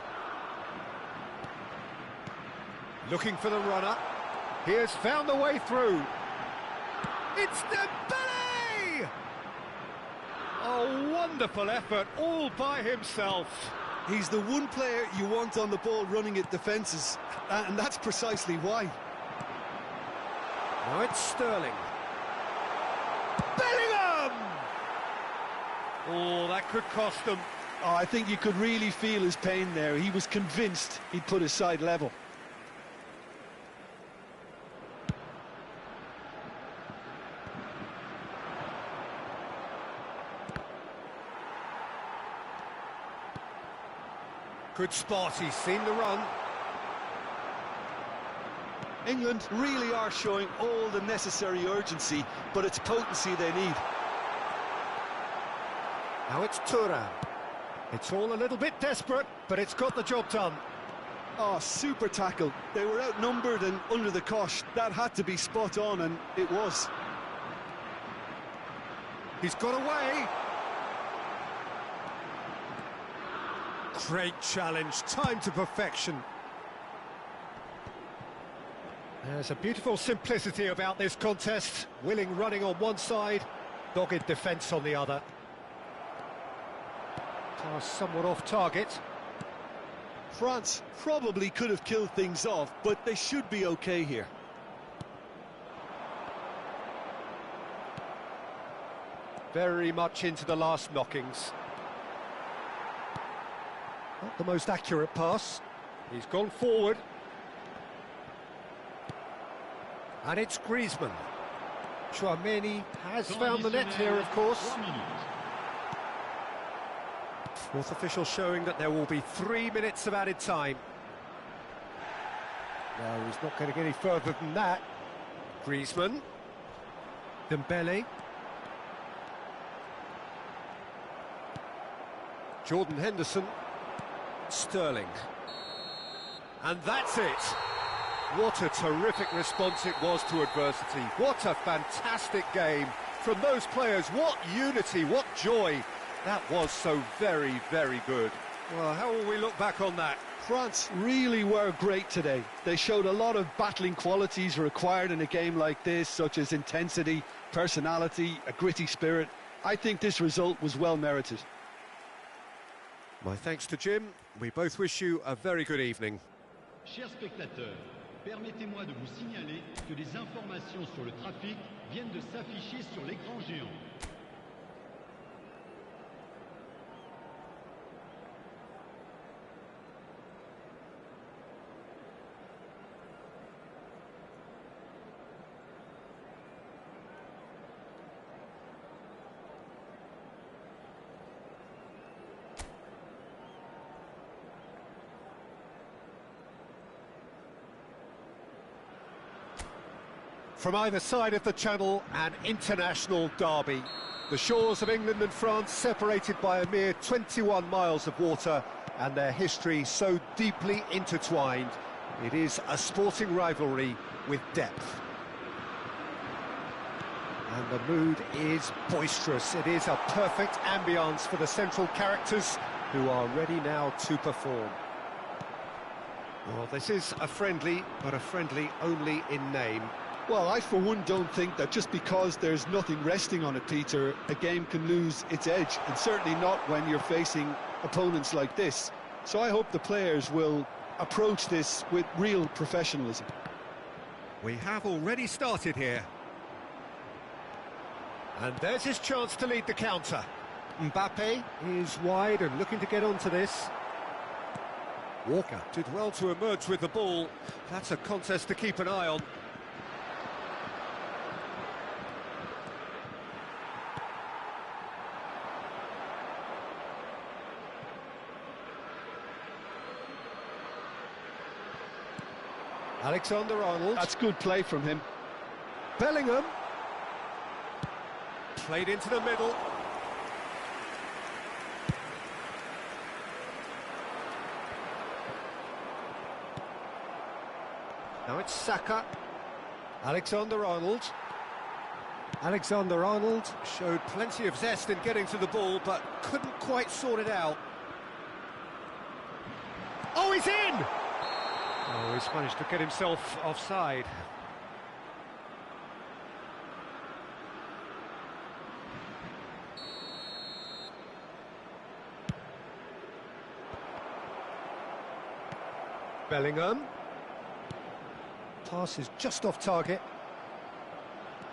Looking for the runner. He has found the way through. It's Dembele! A wonderful effort, all by himself. He's the one player you want on the ball running at defences, and that's precisely why. Now it's Sterling. Bellingham! Oh, that could cost them. Oh, I think you could really feel his pain there. He was convinced he'd put his side level. Good spot, he's seen the run. England really are showing all the necessary urgency, but it's potency they need. Now it's Thuram. It's all a little bit desperate, but it's got the job done. Oh, super tackle. They were outnumbered and under the cosh. That had to be spot on, and it was. He's got away. Great challenge, time to perfection. There's a beautiful simplicity about this contest. Willing running on one side, dogged defence on the other. Pass somewhat off target. France probably could have killed things off, but they should be okay here. Very much into the last knockings. Not the most accurate pass. He's gone forward. And it's Griezmann. Chouameni has found the net here, of course. Fourth official showing that there will be 3 minutes of added time. No, he's not going to get any further than that. Griezmann. Dembele. Jordan Henderson. Sterling. And that's it. What a terrific response it was to adversity. What a fantastic game from those players. What unity, what joy. That was so very, very good. Well, how will we look back on that? France really were great today. They showed a lot of battling qualities required in a game like this, such as intensity, personality, a gritty spirit. I think this result was well merited. My thanks to Jim. We both wish you a very good evening. Chers spectateurs, permettez-moi de vous signaler que des informations sur le trafic viennent de s'afficher sur l'écran géant. From either side of the channel, an international derby. The shores of England and France separated by a mere 21 miles of water, and their history so deeply intertwined. It is a sporting rivalry with depth. And the mood is boisterous. It is a perfect ambience for the central characters who are ready now to perform. Well, this is a friendly, but a friendly only in name. Well, I for one don't think that just because there's nothing resting on it, Peter, a game can lose its edge, and certainly not when you're facing opponents like this. So I hope the players will approach this with real professionalism. We have already started here. And there's his chance to lead the counter. Mbappe is wide and looking to get onto this. Walker did well to emerge with the ball. That's a contest to keep an eye on. Alexander-Arnold. That's good play from him. Bellingham. Played into the middle. Now it's Saka. Alexander-Arnold. Alexander-Arnold showed plenty of zest in getting to the ball, but couldn't quite sort it out. Oh, he's in! Oh, he's managed to get himself offside. Bellingham. Pass is just off target.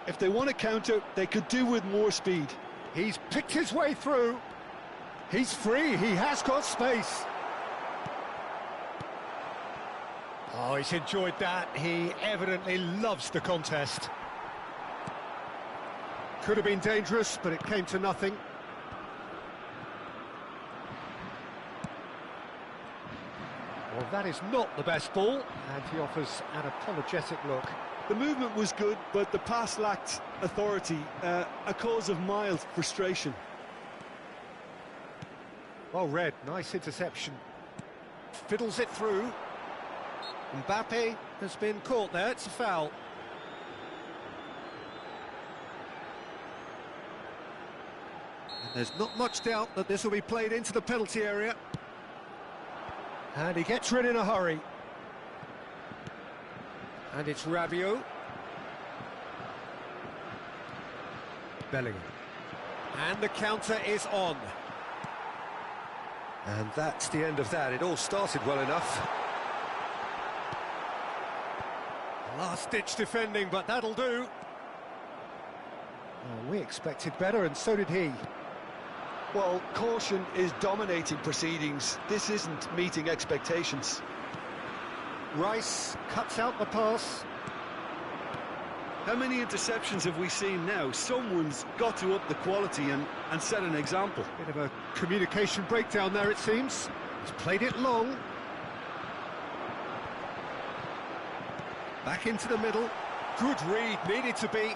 If they want to counter, they could do with more speed. He's picked his way through. He's free, he has got space. Oh, he's enjoyed that. He evidently loves the contest. Could have been dangerous, but it came to nothing. Well, that is not the best ball, and he offers an apologetic look. The movement was good, but the pass lacked authority, a cause of mild frustration. Well read, nice interception. Fiddles it through. Mbappe has been caught there, it's a foul. And there's not much doubt that this will be played into the penalty area. And he gets rid in a hurry. And it's Rabiot. Bellingham. And the counter is on. And that's the end of that. It all started well enough. Last-ditch defending, but that'll do. Oh, we expected better, and so did he. Well, caution is dominating proceedings. This isn't meeting expectations. Rice cuts out the pass. How many interceptions have we seen now? Someone's got to up the quality and set an example. Bit of a communication breakdown there, it seems. He's played it long. Back into the middle. Good read, needed to be.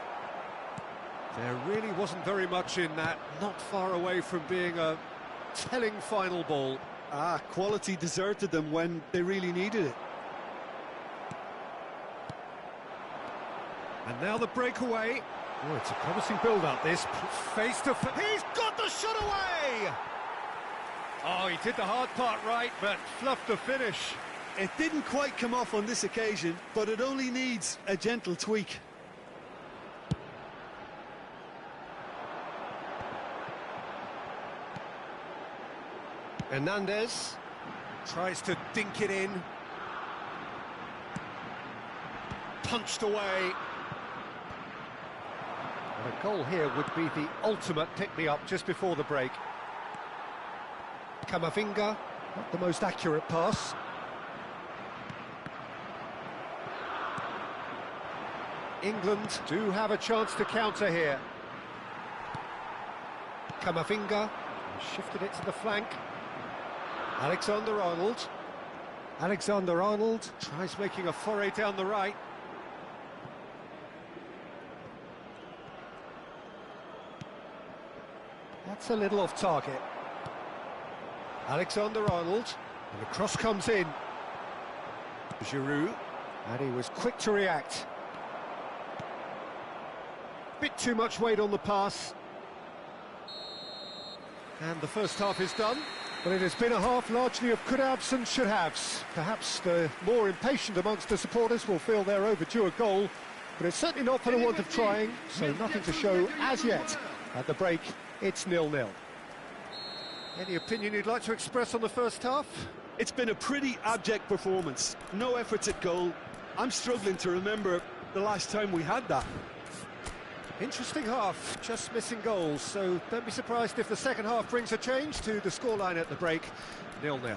There really wasn't very much in that. Not far away from being a telling final ball. Quality deserted them when they really needed it. And now the breakaway. Oh, it's a promising build-up, this. Face to face. He's got the shot away! Oh, he did the hard part right, but fluffed the finish. It didn't quite come off on this occasion, but it only needs a gentle tweak. Hernandez tries to dink it in. Punched away. And a goal here would be the ultimate pick-me-up just before the break. Camavinga, not the most accurate pass. England do have a chance to counter here. Camavinga shifted it to the flank. Alexander-Arnold. Alexander-Arnold tries making a foray down the right. That's a little off target. Alexander-Arnold, and the cross comes in. Giroud, and he was quick to react. Bit too much weight on the pass. And the first half is done. But it has been a half largely of could-haves and should-haves. Perhaps the more impatient amongst the supporters will feel they're overdue a goal, but it's certainly not for the want of trying, so nothing to show as yet. At the break, it's 0-0. Any opinion you'd like to express on the first half? It's been a pretty abject performance. No efforts at goal. I'm struggling to remember the last time we had that. Interesting half, just missing goals, so don't be surprised if the second half brings a change to the scoreline at the break, 0-0.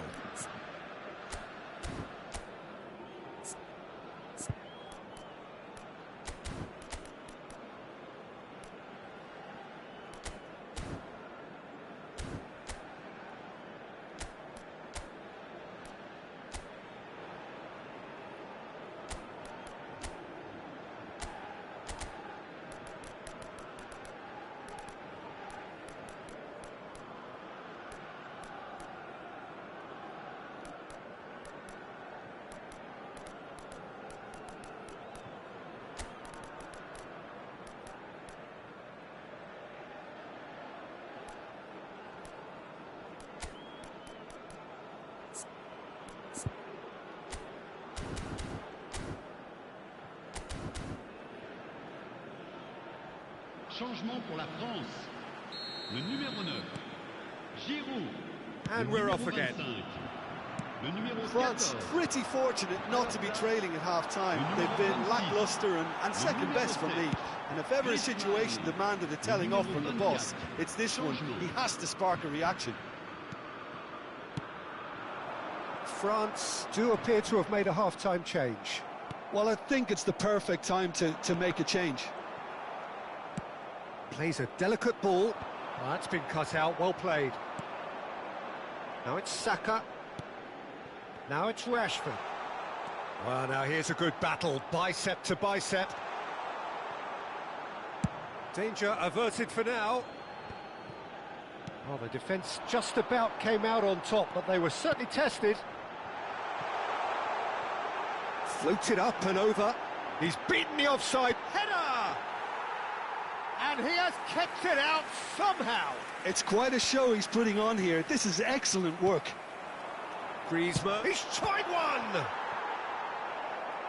Changement pour la France. Le numéro 9, Giroud. And we're off again. Le numéro France 14. pretty fortunate not to be trailing at half-time. They've been lacklustre and second best for me. And if ever a situation demanded a telling off from the boss, it's this one. He has to spark a reaction. France do appear to have made a half-time change. Well, I think it's the perfect time to make a change. Plays a delicate ball. Oh, that's been cut out, well played. Now it's Saka. Now it's Rashford. Well, now here's a good battle, bicep to bicep. Danger averted for now. Well, the defence just about came out on top, but they were certainly tested. Floated up and over. He's beaten the offside. Header! And he has kept it out somehow. It's quite a show he's putting on here. This is excellent work. Griezmann, he's tried one!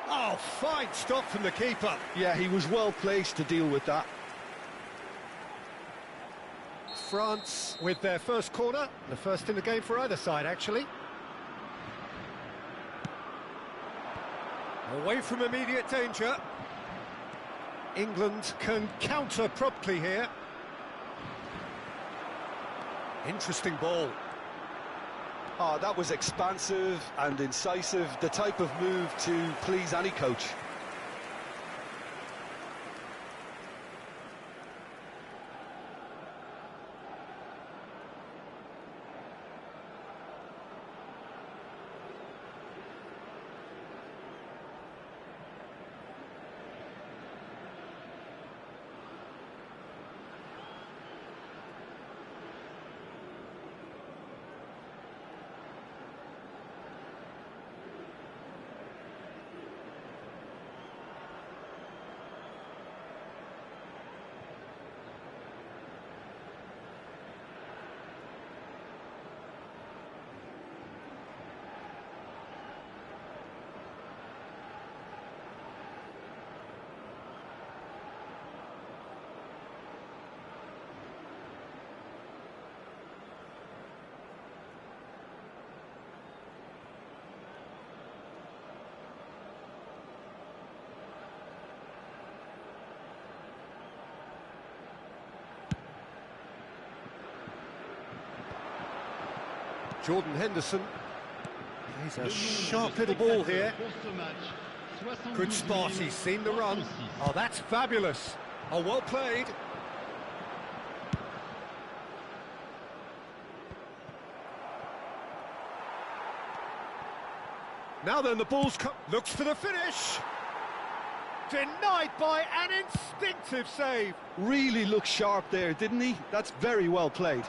Oh, fine stop from the keeper. Yeah, he was well placed to deal with that. France with their first corner, the first in the game for either side, actually. Away from immediate danger. England can counter promptly here. Interesting ball. Oh, that was expansive and incisive, the type of move to please any coach. Jordan Henderson plays a sharp little ball here. Good spot, he's seen the run. Oh, that's fabulous. Oh, well played. Now then, the ball's looks for the finish. Denied by an instinctive save. Really looked sharp there, didn't he? That's very well played.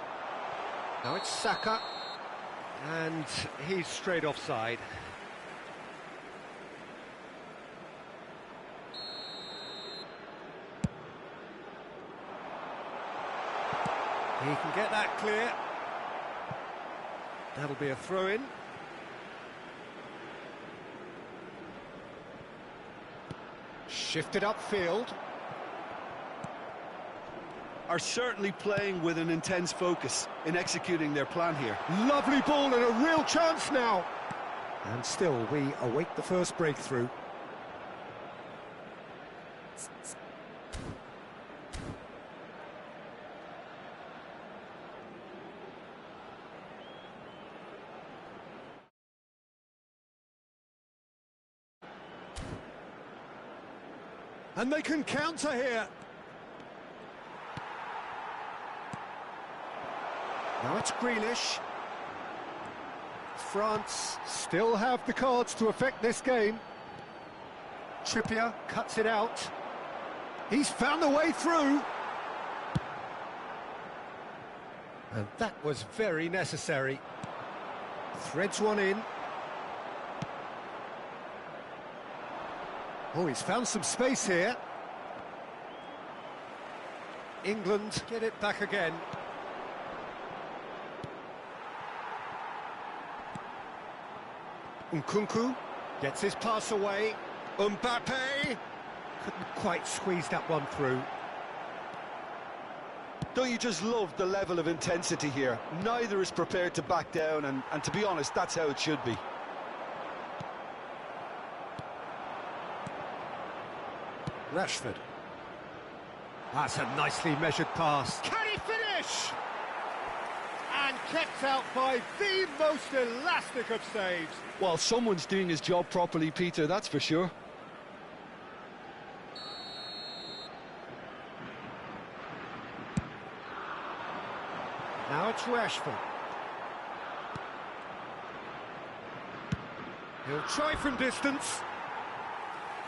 Now it's Saka. And he's straight offside. He can get that clear. That'll be a throw-in. Shifted upfield. Are certainly playing with an intense focus in executing their plan here. Lovely ball and a real chance now. And still, we await the first breakthrough. And they can counter here. Now it's Grealish. France still have the cards to affect this game. Trippier cuts it out. He's found the way through. And that was very necessary. Threads one in. Oh, he's found some space here. England get it back again. Nkunku gets his pass away. Mbappe couldn't quite squeeze that one through. Don't you just love the level of intensity here? Neither is prepared to back down, and to be honest, that's how it should be. Rashford. That's a nicely measured pass. Can he finish? And kept out by the most elastic of saves. Well, someone's doing his job properly, Peter, that's for sure. Now it's Rashford. He'll try from distance.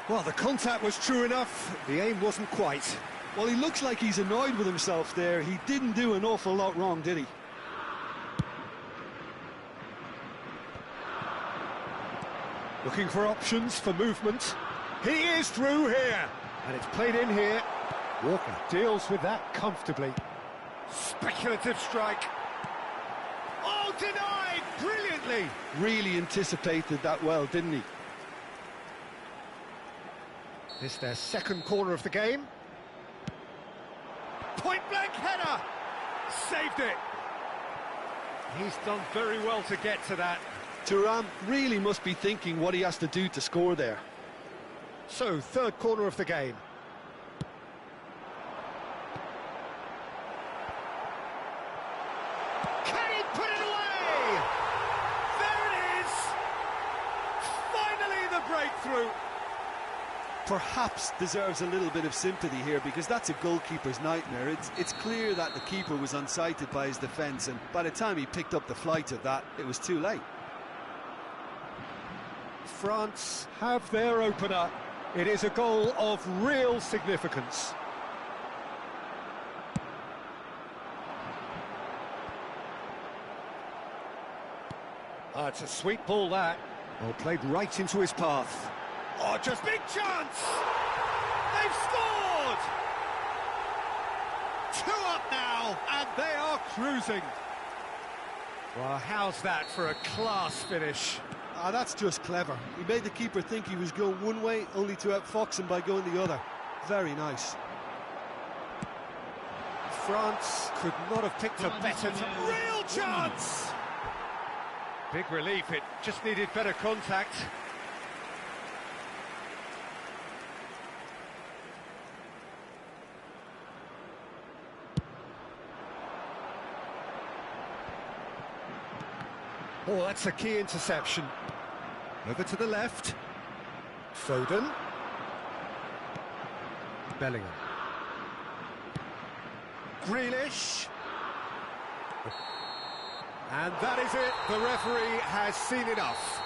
Well, the contact was true enough. The aim wasn't quite. Well, he looks like he's annoyed with himself there. He didn't do an awful lot wrong, did he? Looking for options for movement. He is through here. And it's played in here. Walker deals with that comfortably. Speculative strike. Oh, denied brilliantly. Really anticipated that well, didn't he? This their second corner of the game. Point-blank header! Saved it! He's done very well to get to that. Thuram really must be thinking what he has to do to score there. So, third corner of the game. Can he put it away? There it is! Finally the breakthrough! Perhaps deserves a little bit of sympathy here, because that's a goalkeeper's nightmare. It's clear that the keeper was unsighted by his defence, and by the time he picked up the flight of that, it was too late. France have their opener. It is a goal of real significance. It's a sweet ball, that. Well, played right into his path. Oh, just big chance! They've scored! 2 up now, and they are cruising. Well, how's that for a class finish? Ah, that's just clever. He made the keeper think he was going one way, only to outfox him by going the other. Very nice. France could not have picked a better time. Real chance! Big relief, it just needed better contact. Oh, that's a key interception. Over to the left. Foden. Bellingham. Grealish. And that is it. The referee has seen enough.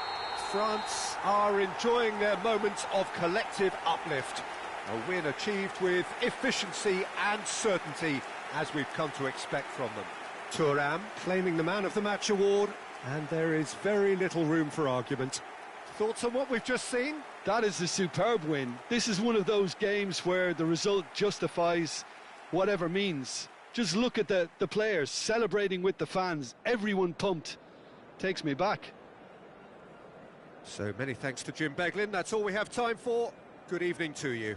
France are enjoying their moment of collective uplift. A win achieved with efficiency and certainty, as we've come to expect from them. Thuram claiming the Man of the Match award, and there is very little room for argument. Thoughts on what we've just seen? That is a superb win. This is one of those games where the result justifies whatever means. Just look at the players celebrating with the fans. Everyone pumped. Takes me back. So many thanks to Jim Beglin. That's all we have time for. Good evening to you.